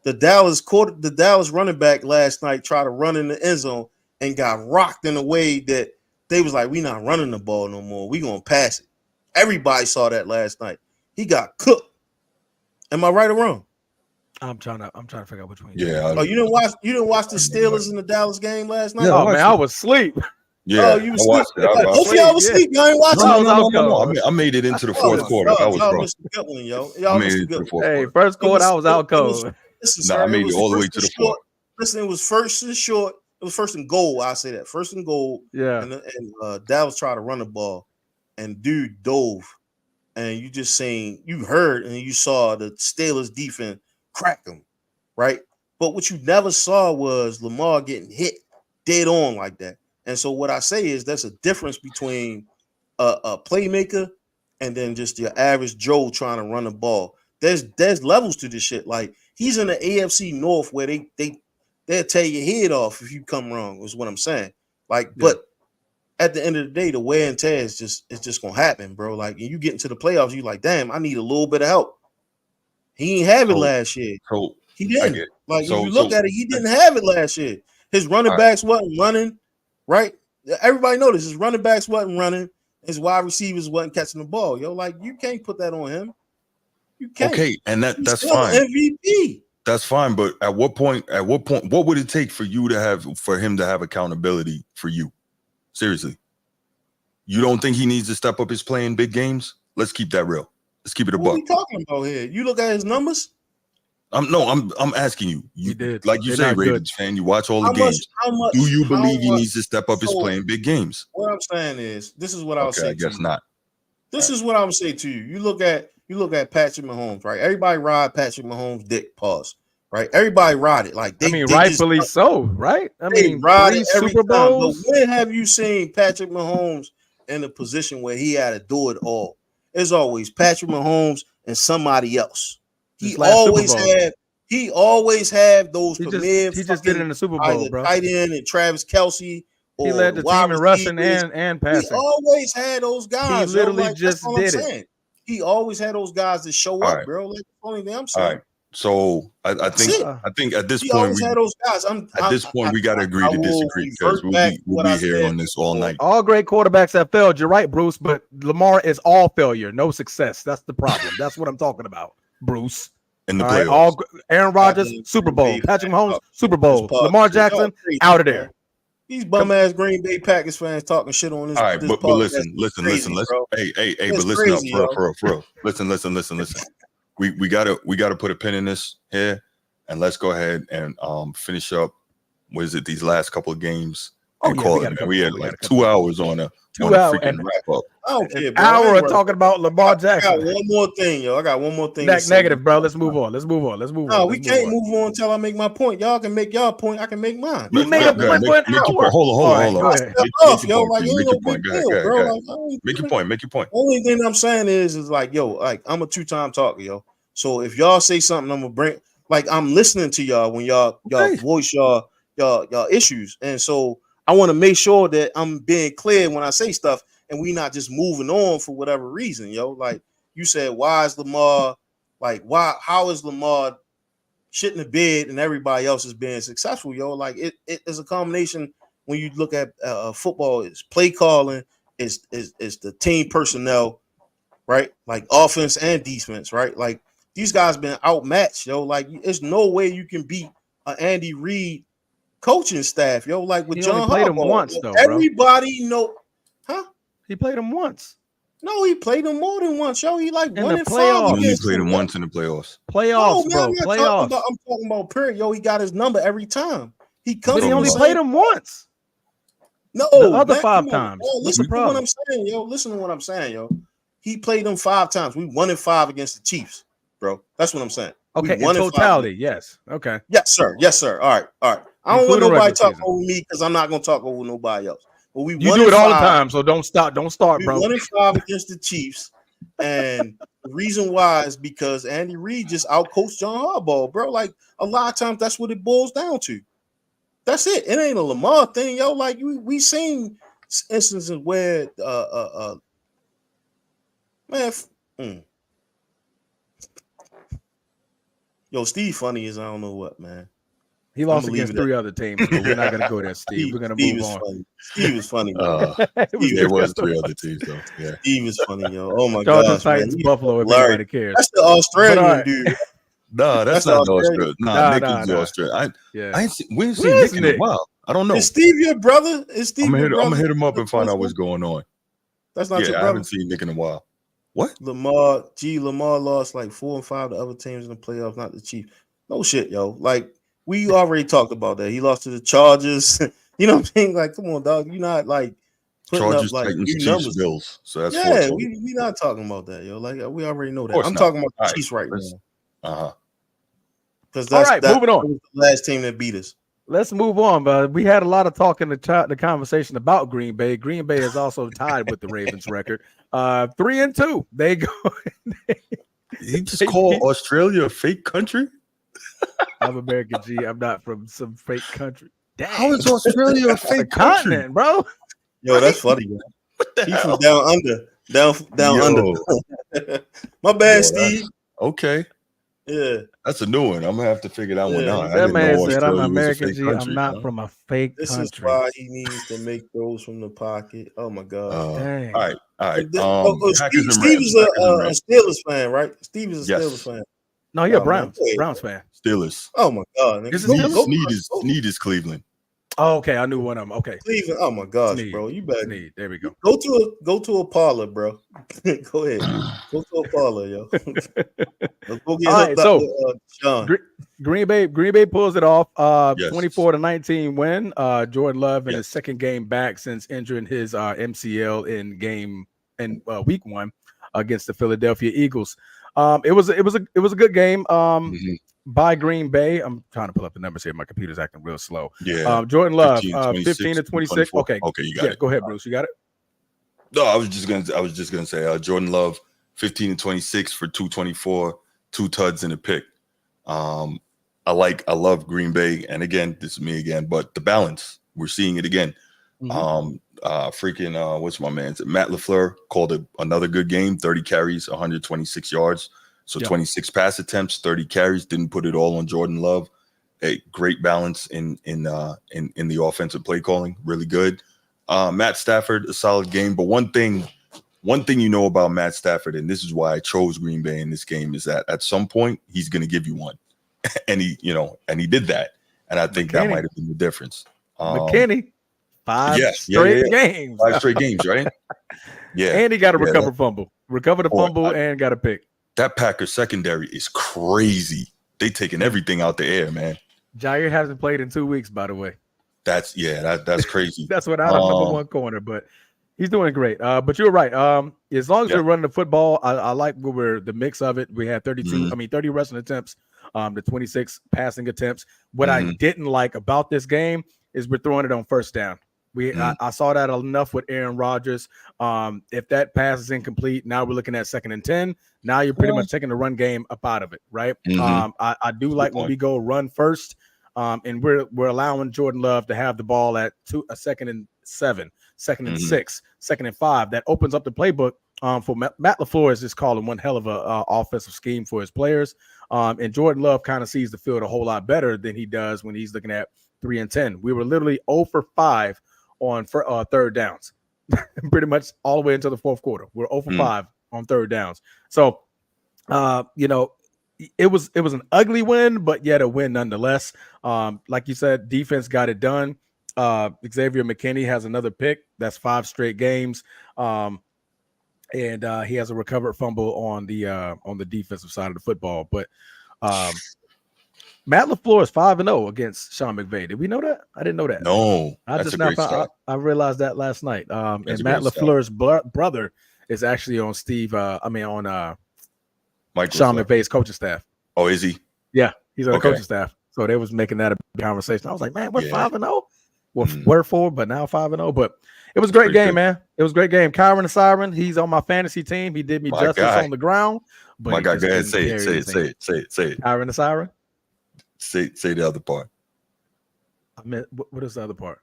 the Dallas running back last night try to run in the end zone and got rocked in a way that they was like, we not running the ball no more. We gonna pass it. Everybody saw that last night. He got cooked. Am I right or wrong? I'm trying to figure out which one. yeah. You didn't watch the Steelers in the Dallas game last night? Yeah, Oh man, I was asleep. Yeah, you I was watched sleep. it. Both of y'all was sleep. Y'all ain't watching No. I made it into the fourth quarter. I was y'all wrong. missed the good one, yo. I Y'all made missed it the into good the one. fourth Hey, quarter. first quarter I was out cold. Listen, Nah, sir, I made it all the way to the fourth. Listen, it was first and short. It was first and goal. I say that first and goal. Yeah. And Dallas tried to run the ball, and dude dove, and you heard and you saw the Steelers defense crack them, right? But what you never saw was Lamar getting hit dead on like that. And so what I say is there's a difference between a playmaker and then just your average Joe trying to run the ball. There's levels to this shit. Like he's in the AFC North where they'll tear your head off if you come wrong, is what I'm saying. Like, but at the end of the day, the wear and tear is just gonna happen, bro. Like you get into the playoffs, you like, damn, I need a little bit of help. He ain't have it last year. He didn't. Like if you look at it, he didn't have it last year. His running backs wasn't running, right? Everybody knows his running backs wasn't running. His wide receivers wasn't catching the ball. Yo, like you can't put that on him. You can't. Okay, and that's still fine. MVP. That's fine, but at what point, what would it take for him to have accountability for you? Seriously. You don't think he needs to step up his play in big games? Let's keep that real. Let's keep it a buck. What are we talking about here? You look at his numbers. I'm asking you. You did. Like you say, Ravens fan, you watch all the games. Do you believe he needs to step up his play in big games? What I'm saying is, this is what I'll say. I guess not. This is what I'm saying to you. You look at Patrick Mahomes, right? Everybody ride Patrick Mahomes' dick, pause, right? Everybody ride it. Like rightfully so, right? They ride it every Super Bowls. But when have you seen Patrick Mahomes in a position where he had to do it all? It's always Patrick Mahomes and somebody else. He always had those premier. He just did it in the Super Bowl, bro. Tight end and Travis Kelce. He led the team in rushing and passing. He always had those guys. He literally just did it. He always had those guys that show up, bro. Like the only thing I'm saying. All right. So I think at this point had those guys. we got to agree to disagree because we'll be here on this all night. All great quarterbacks have failed. You're right, Bruce, but Lamar is all failure, no success. That's the problem. That's what I'm talking about, Bruce. In the playoffs. Aaron Rodgers, Super Bowl. Patrick Mahomes, Super Bowl. Lamar Jackson, out of there. These bum ass Green Bay Packers fans talking shit on this. All right, but listen. Hey, but listen crazy, up, for real. Listen. We gotta put a pin in this here, and let's go ahead and finish up. What is it? These last couple of games. We had like 2 hours on a freaking wrap up. I don't care, bro. Hour talking about Lamar Jackson. I got one more thing, yo. I got one more thing. Negative, bro. Let's move on. No, we can't move on until I make my point. Y'all can make y'all point. I can make mine. You made a point for an hour. Hold on. Make your point. Make your point. Only thing I'm saying is like, yo, like I'm a 2-time talker, yo. So if y'all say something, I'm gonna bring. Like I'm listening to y'all when y'all voice y'all issues, and so I want to make sure that I'm being clear when I say stuff, and we not just moving on for whatever reason, yo. Like you said, why is Lamar? Like how is Lamar shitting the bed and everybody else is being successful, yo? Like it is a combination. When you look at football, it's play calling, is the team personnel, right? Like offense and defense, right? Like these guys been outmatched, yo. Like there's no way you can beat an Andy Reid coaching staff, yo. Like with John played him Harbaugh, once, though. Everybody know, huh? He played him once. No, he played him more than once, yo. He like in 1 the and playoffs. 5. He only played him once in the playoffs. Playoffs, bro. Playoffs. I'm talking about period, yo. He got his number every time. He comes. But he only played him once. No, the other Matt, 5 times. Listen to what I'm saying, yo. Listen to what I'm saying, yo. He played them 5 times. We won in 5 against the Chiefs, bro. That's what I'm saying. Okay, we won in totality, yes. Okay. Yes, sir. Yes, sir. All right. I don't want nobody talking over me because I'm not gonna talk over nobody else. But we you won do it 5, all the time, so don't start, we bro. won in 5 against the Chiefs, and the reason why is because Andy Reid just outcoached John Harbaugh, bro. Like a lot of times, that's what it boils down to. That's it. It ain't a Lamar thing, yo. Like we seen instances where yo, Steve funny as I don't know what, man. He lost against 3 other teams, but we're not gonna go there, Steve. We're gonna move on. Funny. Steve is funny. It was 3 other teams though. Yeah, Steve is funny, yo. Oh my Chargers, gosh, Titans, man. Buffalo. If anybody cares, that's the Australian dude. No, that's not Australian. Nick is Australian. We ain't seen Nick in a while. I don't know. Is Steve your brother? I'm gonna hit him up and find out what's going on. That's not your brother. I haven't seen Nick in a while. What? Lamar lost like 4 and 5 to other teams in the playoffs, not the Chiefs. No shit, yo. Like we already talked about that. He lost to the Chargers. You know what I'm saying? Like, come on, dog. You're not like putting Chargers, up like Titans, Chiefs, numbers. Bills. So that's 4 total. we not talking about that, yo. Like we already know that. I'm not. talking about the Chiefs right now. Because all right, moving on. That was the last team that beat us. Let's move on, but we had a lot of talk in the conversation about Green Bay. Green Bay is also tied with the Ravens record, 3-2. They go. He just called Australia a fake country. I'm American G. I'm not from some fake country. Dang. How is Australia a fake continent, bro? Yo, that's funny. Man. What the hell? From down under, down under. My bad, Steve. Okay. Yeah, that's a new one. I'm gonna have to figure that one out. That man said, "I'm American G. I'm not from a fake country." This is why he needs to make throws from the pocket. Oh my god! Dang. All right. Steve is a Steelers fan, right? Steve is a Steelers fan. No, you're a Browns fan. Steelers. Oh my god! Snead is Cleveland. Oh, okay. I knew one of them. Okay. Cleveland. Oh my gosh, Snead. bro. You better. Snead. There we go. Go to a parlor, bro. Go ahead. Go to a parlor, yo. Go get all right, so Sean. Green Bay pulls it off. 24-19 win. Jordan Love in his second game back since injuring his MCL in week 1 against the Philadelphia Eagles. It was a good game. By Green Bay. I'm trying to pull up the numbers here. My computer's acting real slow. Yeah. Jordan Love, 15 to 26. Okay. Okay, you got it. Go ahead, Bruce. You got it? No, I was just gonna say Jordan Love, 15 to 26 for 224, 2 tuds and a pick. I love Green Bay, and again, this is me again, but the balance, we're seeing it again. What's my man? Matt LaFleur called another good game, 30 carries, 126 yards. So 26 pass attempts, 30 carries, didn't put it all on Jordan Love. A great balance in the offensive play calling, really good. Matt Stafford, a solid game. But one thing you know about Matt Stafford, and this is why I chose Green Bay in this game, is that at some point he's going to give you one, and he did that, and I think that might have been the difference. McKinney, 5 straight games, 5 straight games, right? Yeah, and he got to recover the fumble, and got a pick. That Packers secondary is crazy. They taking everything out the air, man. Jair hasn't played in 2 weeks, by the way. That's crazy. That's without a number 1 corner, but he's doing great. But you're right. As long as you're running the football, I like the mix of it. We had 30 rushing attempts, the 26 passing attempts. What I didn't like about this game is we're throwing it on first down. I saw that enough with Aaron Rodgers. If that pass is incomplete, now we're looking at 2nd and 10. Now you're pretty much taking the run game up out of it, right? I do like when we go run first, and we're allowing Jordan Love to have the ball at 2nd and 7, 2nd and 6, 2nd and 5. That opens up the playbook for Matt LaFleur is just calling one hell of a offensive scheme for his players. And Jordan Love kind of sees the field a whole lot better than he does when he's looking at 3 and 10. We were literally 0 for 5 on third downs, pretty much all the way into the fourth quarter. We're 0 for 5 on third downs. So, it was an ugly win, but yet a win nonetheless. Like you said, defense got it done. Xavier McKinney has another pick. That's 5 straight games. And he has a recovered fumble on the defensive side of the football. But Matt LaFleur is 5-0 against Sean McVay. Did we know that? I didn't know that. No, I that's just a now great found. start. I realized that last night. That's And a Matt great start. LaFleur's brother is actually on Mike Sean LaFleur. McVay's coaching staff. Oh, is he? Yeah, he's on the Okay. coaching staff. So they was making that a big conversation. I was like, man, we're Yeah. 5-0. Well, Mhm. we're 4, but now 5-0. But it was a great Pretty game, good. man. It was a great game. Kyron the Siren, he's on my fantasy team. He did me My justice guy. on the ground, but My he guy, just go ahead, couldn't say carry the team. Say it. Kyron the Siren. Say the other part. I meant, what is the other part?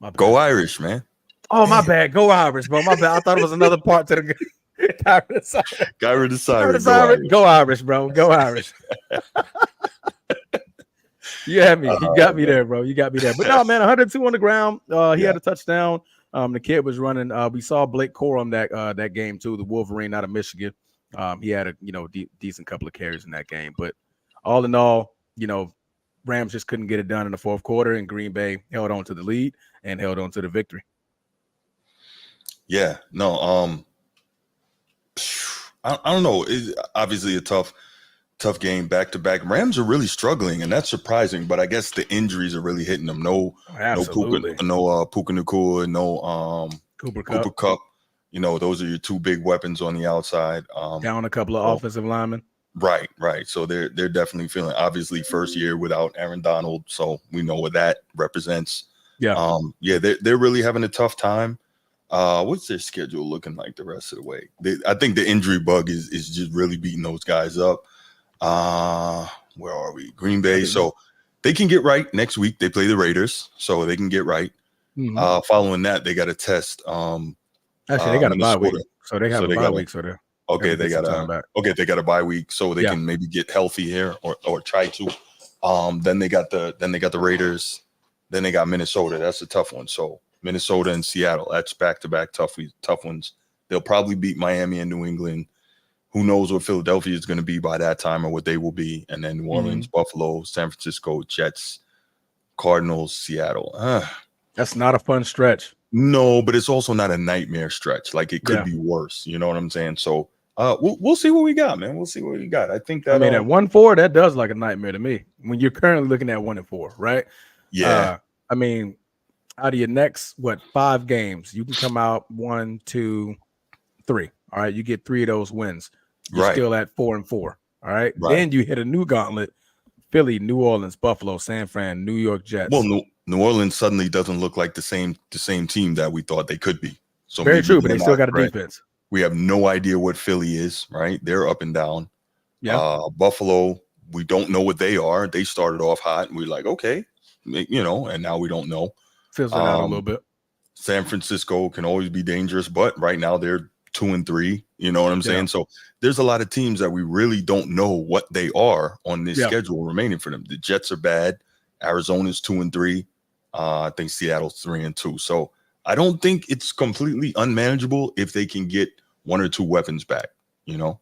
My bad. Go Irish, man. Oh, my Damn. bad. Go Irish, bro. My bad. I thought it was another part to the Kyron the Siren. Kyron the Siren. Kyron the Siren. Go Irish, bro. Go Irish. You had me. You got me there, bro. You got me there. But no, man, 102 on the ground. He had a touchdown. The kid was running. We saw Blake Corum that game too. The Wolverine out of Michigan. He had a decent couple of carries in that game. But all in all, Rams just couldn't get it done in the fourth quarter, and Green Bay held on to the lead and held on to the victory. Yeah. No. I don't know. It's obviously a tough game back to back. Rams are really struggling, and that's surprising. But I guess the injuries are really hitting them. No Puka Nacua, no Cooper Kupp. Those are your two big weapons on the outside. Down a couple of offensive linemen. Right. So they're definitely feeling. Obviously, first year without Aaron Donald, so we know what that represents. Yeah. They're really having a tough time. What's their schedule looking like the rest of the way? I think the injury bug is just really beating those guys up. Where are we? Green Bay. So they can get right next week. They play the Raiders, so they can get right. Mm-hmm. Following that, they got to test. Actually, they got a bye week, so they have a bye week. So they're they got a bye week, so they can maybe get healthy here or try to. Then they got the Raiders. Then they got Minnesota. That's a tough one. So Minnesota and Seattle. That's back-to-back tough ones. They'll probably beat Miami and New England. Who knows what Philadelphia is going to be by that time or what they will be. And then New Orleans, Buffalo, San Francisco, Jets, Cardinals, Seattle. That's not a fun stretch. No, but it's also not a nightmare stretch. Like it could be worse. You know what I'm saying? So we'll see what we got, man. We'll see what we got. I think that. At 1-4, that does like a nightmare to me. When you're currently looking at 1-4, right? Yeah. Out of your next 5 games, you can come out 1, 2, 3. All right, you get 3 of those wins. You're still at 4-4. All right? Then you hit a new gauntlet: Philly, New Orleans, Buffalo, San Fran, New York Jets. Well, New Orleans suddenly doesn't look like the same team that we thought they could be. So very true, but they still got a defense. We have no idea what Philly is, right? They're up and down. Yeah. Buffalo, we don't know what they are. They started off hot, and we're like, okay, and now we don't know. Fizzling out a little bit. San Francisco can always be dangerous, but right now they're 2-3. You know what I'm saying? So there's a lot of teams that we really don't know what they are on this schedule remaining for them. The Jets are bad. Arizona's 2-3. I think Seattle's 3-2. So I don't think it's completely unmanageable if they can get 1 or 2 weapons back. Yeah.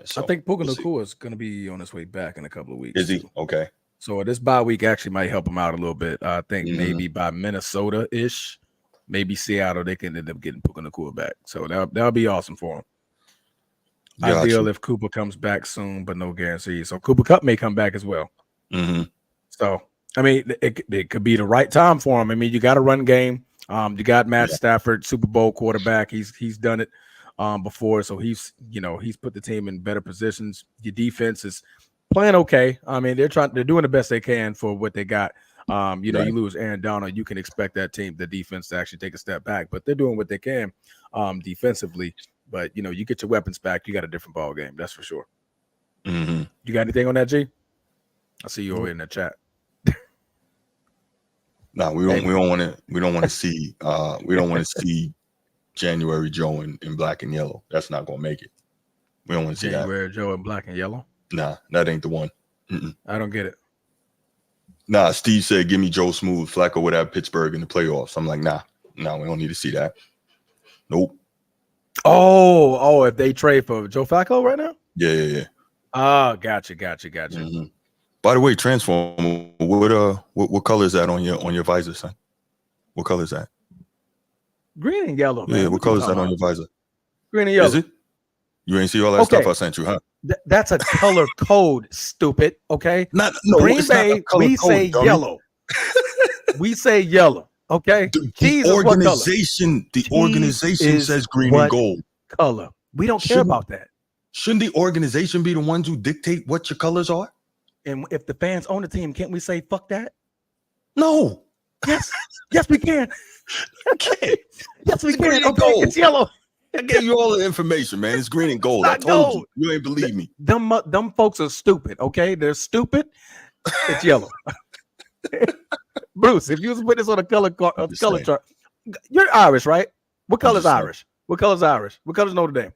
So I think Puka Nacua is going to be on his way back in a couple of weeks. Is he? Okay. So this bye week actually might help him out a little bit. I think maybe by Minnesota-ish, maybe Seattle, they can end up getting Puka Nacua back. So that'll be awesome for him. Ideal if Cooper comes back soon, but no guarantee. So Cooper Kupp may come back as well. Mm-hmm. So, it could be the right time for him. You got a run game. You got Matt Stafford, Super Bowl quarterback. He's done it before. So he's put the team in better positions. Your defense is playing okay. They're doing the best they can for what they got. You lose Aaron Donald, you can expect that team, the defense, to actually take a step back, but they're doing what they can defensively. But you get your weapons back, you got a different ball game. That's for sure. Mm-hmm. You got anything on that, G? I see you over in the chat. No, we don't want to see January Joe in black and yellow. That's not gonna make it. We don't want to see that. January Joe in black and yellow. Nah, that ain't the one. I don't get it. Nah, Steve said, "Give me Joe Smooth." Flacco would have Pittsburgh in the playoffs. I'm like, nah, we don't need to see that. Nope. Oh, if they trade for Joe Flacco right now? Yeah. Oh, gotcha. Mm-hmm. By the way, Transform, what color is that on your visor, son? What color is that? Green and yellow, man. Yeah, what color is that on your visor? Green and yellow. Is it? You ain't see all that stuff I sent you, huh? That's a color code, stupid. Okay. Green Bay, we say yellow. We say yellow. Okay. The organization says green and gold. Color. We don't care about that. Shouldn't the organization be the ones who dictate what your colors are? And if the fans own the team, can't we say fuck that? No. Yes. Yes, we can. Okay. Yes, we can. Okay, it's yellow. I gave you all the information, man. It's green and gold. I told you. You ain't believe me. Them folks are stupid. Okay, they're stupid. It's yellow. Bruce, if you was put this on a color chart, you're Irish, right? What color is Irish? What color is Irish? What color is Notre Dame?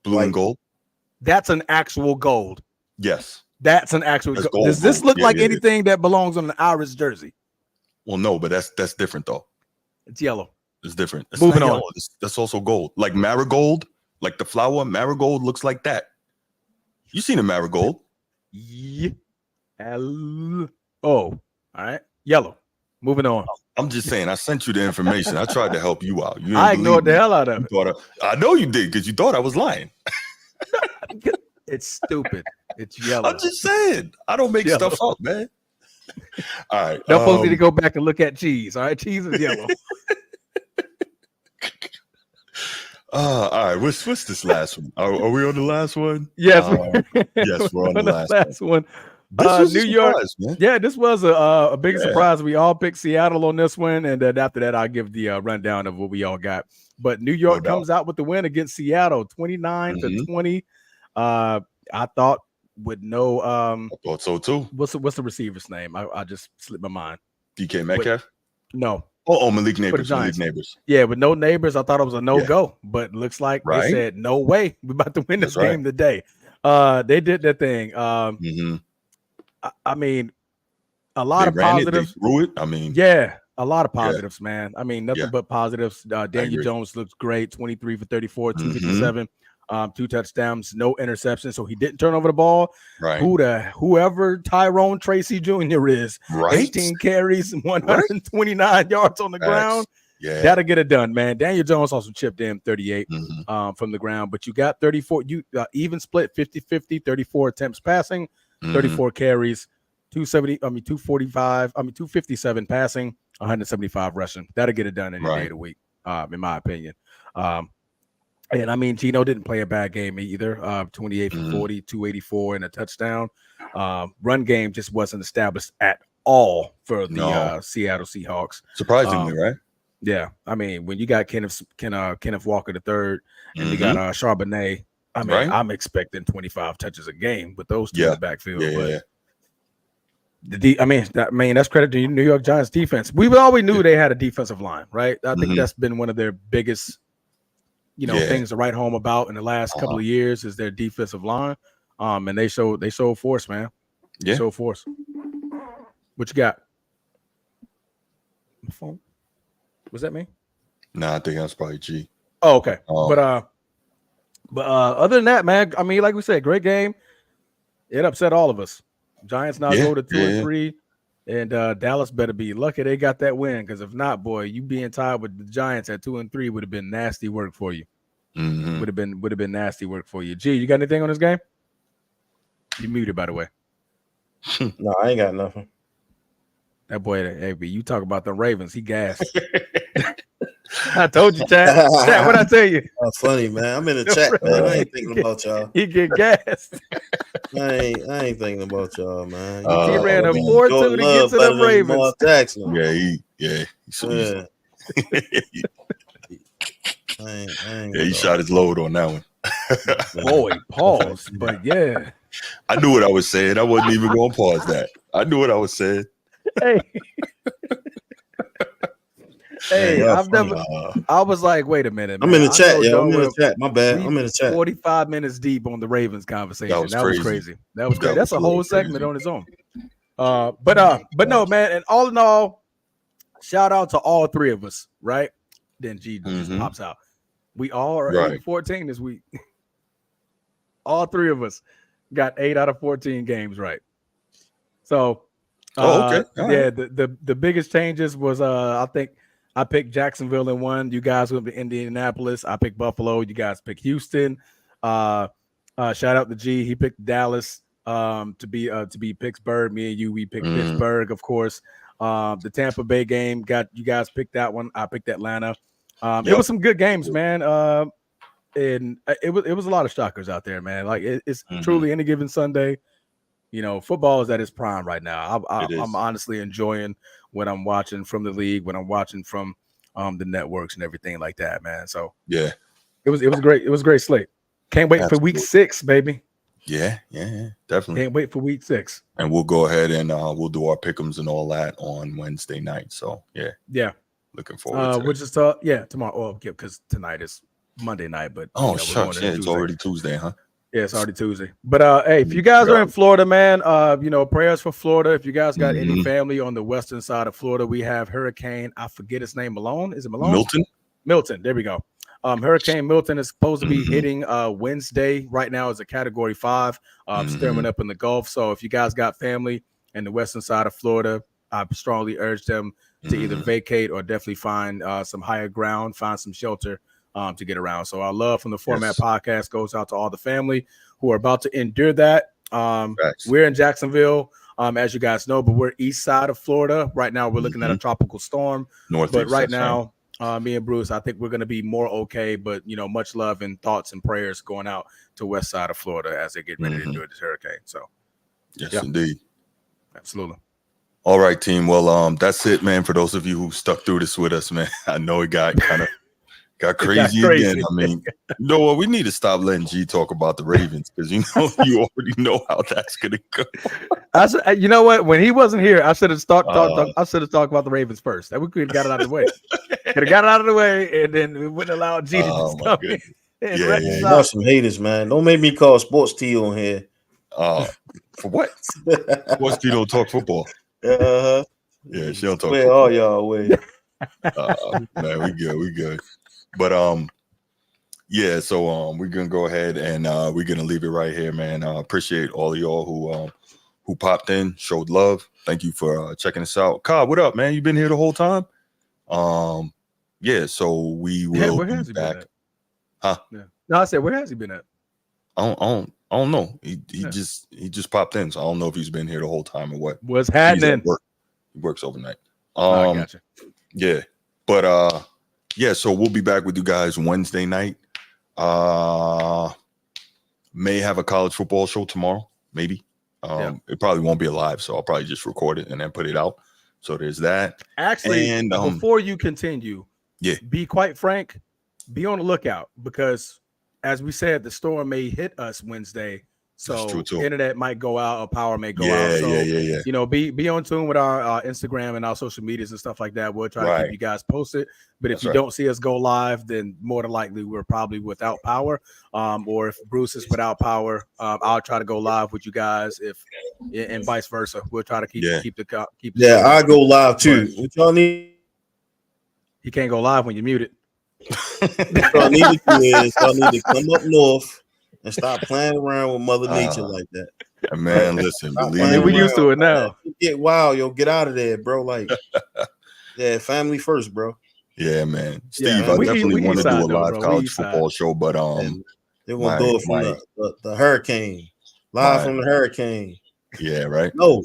Blue and gold. That's an actual gold. Yes. That's an actual gold. Does this look like anything that belongs on an Irish jersey? Well, no, but that's different though. It's yellow. It's different. It's Moving on. That's also gold. Like marigold, like the flower marigold looks like that. You seen a marigold? Yeah. All right. Yellow. Moving on. I'm just saying, I sent you the information. I tried to help you out. I ignored the hell out of it. I know you did because you thought I was lying. It's stupid. It's yellow. I'm just saying. I don't make stuff up, man. All right. Don't folks need to go back and look at cheese. All right. Cheese is yellow. All right. What's this last one? Are we on the last one? Yes. Yes, we're on the last one. New York. Man. Yeah, this was a big surprise. We all picked Seattle on this one, and then after that, I'll give the rundown of what we all got. But New York comes out with the win against Seattle, 29-20. I thought with no. I thought so too. What's the receiver's name? I just slipped my mind. DK Metcalf. No. Oh, Malik Neighbors. Malik Neighbors. Yeah, with no Neighbors, I thought it was a no-go, but looks like they said no way. We're about to win this game today. They did their thing. I mean, a lot of positives. They threw it. I mean, a lot of positives, man. I mean, nothing but positives. Daniel Jones looks great, 23 for 34, 257, 2 touchdowns, no interceptions. So he didn't turn over the ball. Right. Whoever Tyrone Tracy Jr. is, 18 carries, 129 yards on the ground. Yeah, that'll get it done, man. Daniel Jones also chipped in 38 from the ground, but you got 34. You even split 50-50, 34 attempts passing. 34 carries, 257 passing, 175 rushing. That'll get it done any day of the week, in my opinion. And I mean, Geno didn't play a bad game either. 28 for 40, 284 and a touchdown. Run game just wasn't established at all for the Seattle Seahawks. Surprisingly, right? Yeah. I mean, when you got Kenneth Walker III and you got Charbonnet, I mean, I'm expecting 25 touches a game with those two in the backfield. That's credit to New York Giants defense. We always knew they had a defensive line, right? I think that's been one of their biggest, things to write home about in the last couple of years is their defensive line. And they showed force, man. They showed force. What you got? My phone? Was that me? Nah, I think that's probably G. Oh, okay. But other than that, man, I mean, like we said, great game. It upset all of us. Giants now go to 2-3, and Dallas better be lucky they got that win, because if not, boy, you being tied with the Giants at 2-3 would have been nasty work for you. Would have been nasty work for you. G, you got anything on this game? You muted, by the way. No, I ain't got nothing. That boy, AB, you talk about the Ravens, he gassed. I told you, Chad. Chad, what'd I tell you? That's funny, man. I'm in the chat, man. I ain't thinking about y'all. He get gassed. I ain't thinking about y'all, man. He ran a 4-2 to get to the Ravens. Jackson. He shot his load on that one. Boy, pause. But yeah. I knew what I was saying. I wasn't even going to pause that. I knew what I was saying. Hey, I was like, wait a minute, man. I'm in the chat, yeah. I'm in the chat. My bad. I'm in the chat. 45 minutes deep on the Ravens conversation. That was crazy. That was great. That's a whole segment on its own. But no, man. And all in all, shout out to all three of us, right? Then G just pops out. We all are 8-14 this week. All three of us got 8 out of 14 games right. So, okay. Yeah, the biggest changes was I think I picked Jacksonville in 1. You guys went to Indianapolis. I picked Buffalo. You guys picked Houston. Shout out to G. He picked Dallas to be Pittsburgh. Me and you, we picked Pittsburgh, of course. The Tampa Bay game you guys picked that one. I picked Atlanta. It was some good games, man. And it was a lot of shockers out there, man. Like it's truly any given Sunday. You know, football is at its prime right now. I'm honestly enjoying what I'm watching from the league, what I'm watching from the networks and everything like that, man. So yeah, it was great. It was a great slate. Can't wait for week 6, baby. Yeah, definitely. Can't wait for week 6. And we'll go ahead and we'll do our pick'ems and all that on Wednesday night. So yeah. Looking forward to which is tomorrow. Oh, because tonight is Monday night, but shucks, it's already Tuesday, huh? Yeah, it's already Tuesday. But hey, if you guys are in Florida, man, prayers for Florida. If you guys got any family on the western side of Florida, we have Hurricane. I forget his name. Malone? Is it Malone? Milton. There we go. Hurricane Milton is supposed to be hitting Wednesday. Right now is a Category 5, stirring up in the Gulf. So if you guys got family in the western side of Florida, I strongly urge them to either vacate or definitely find some higher ground, find some shelter to get around. So our love from the Format Podcast goes out to all the family who are about to endure that. We're in Jacksonville, as you guys know, but we're east side of Florida. Right now, we're looking at a tropical storm. But right now, me and Bruce, I think we're going to be more okay. But, much love and thoughts and prayers going out to west side of Florida as they get ready to endure this hurricane. So, yes, indeed. Absolutely. All right, team. Well, that's it, man. For those of you who stuck through this with us, man, I know it got crazy again. I mean, you know what? We need to stop letting G talk about the Ravens because you already know how that's gonna go. You know what? When he wasn't here, I should have talked about the Ravens first. That we could have got it out of the way. Could have got it out of the way, and then we wouldn't allow G to just come in. You got some haters, man. Don't make me call Sports T on here. For what? Sports T don't talk football. Yeah, she don't talk. Where all y'all away? Man, we good. But so we're gonna go ahead and we're gonna leave it right here, man. Appreciate all of y'all who popped in, showed love. Thank you for checking us out. Cobb, what up, man? You been here the whole time? So we will be back. Huh? Yeah. No, I said, where has he been at? I don't know. He just popped in, so I don't know if he's been here the whole time or what. What's happening? He works overnight. I gotcha. Yeah, but so we'll be back with you guys Wednesday night. May have a college football show tomorrow, maybe. It probably won't be live, so I'll probably just record it and then put it out. So there's that. Actually, and before you continue, be quite frank, be on the lookout because, as we said, the storm may hit us Wednesday. So internet might go out or power may go out. So, be on tune with our Instagram and our social medias and stuff like that. We'll try to keep you guys posted. But if you don't see us go live, then more than likely we're probably without power. Or if Bruce is without power, I'll try to go live with you guys. And vice versa, we'll try to keep the. I go live too. What y'all need? He can't go live when you're muted. What y'all need to do is y'all need to come up north and stop playing around with Mother Nature like that. Man, listen, we used to it now. Get wild, yo. Get out of there, bro. Like, family first, bro. Yeah, man. Steve, I definitely want to do a live college football show, but they're gonna do it from the hurricane. Live from the hurricane. Yeah, right. No.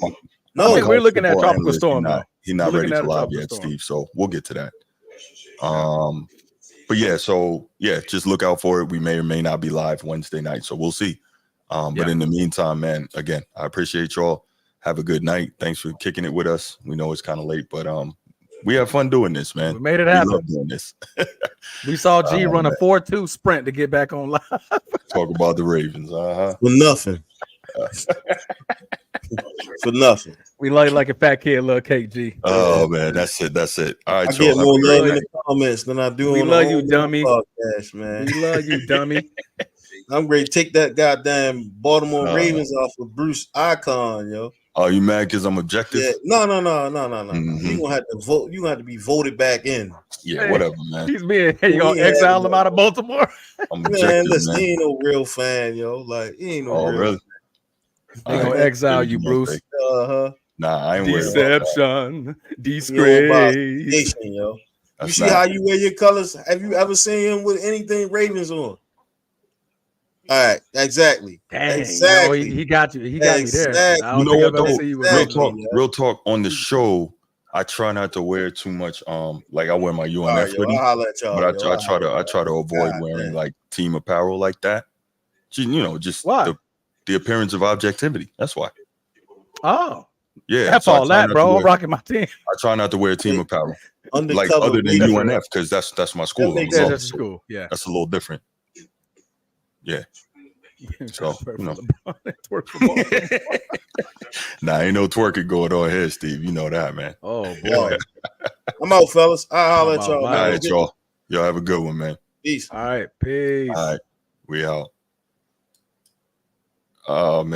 I think we're looking at tropical storm now. He's not ready to live yet, Steve. So we'll get to that. But just look out for it. We may or may not be live Wednesday night, so we'll see. But in the meantime, man, again, I appreciate y'all. Have a good night. Thanks for kicking it with us. We know it's kind of late, but we have fun doing this, man. We made it happen. We love doing this. We saw G run a 4-2 sprint to get back on live. Talk about the Ravens. For nothing. For nothing. We love you like a fat kid, little cake, G. Oh man, that's it. All right, I get more love in the comments than I do on the you, dummy. Podcast, man. We love you, dummy. I'm ready to take that goddamn Baltimore Ravens off of Bruce Icon, yo. Are you mad because I'm objective? Yeah. No. You gonna have to vote. You gonna have to be voted back in. Yeah, whatever, man. He's being. Hey, you gonna exile him out of Baltimore? I'm objective, man. Listen, he ain't no real fan, yo. Like he ain't no real. Really? They gonna exile you, Bruce. Nah, I ain't worried about that. Deception, disgrace. Yo. You see how you wear your colors? Have you ever seen him with anything Ravens on? All right, exactly. Dang, exactly. He got you. He got me there. I You don't know think what I've ever though? seen you with Real talk on the show. I try not to wear too much. Like I wear my UNF hoodie, but I try to avoid wearing like team apparel like that. Just why? The appearance of objectivity. That's why. Oh, yeah. F all that, bro. I'm rocking my team. I try not to wear team apparel, like undercover other than UNF, because that's my school. Yeah, that's school. Yeah, that's a little different. Yeah. So nah, ain't no twerking going on here, Steve. You know that, man. Oh boy. I'm out, fellas. I'll holler at y'all. All right, y'all. Y'all have a good one, man. Peace. All right, peace. All right, we out. Oh man.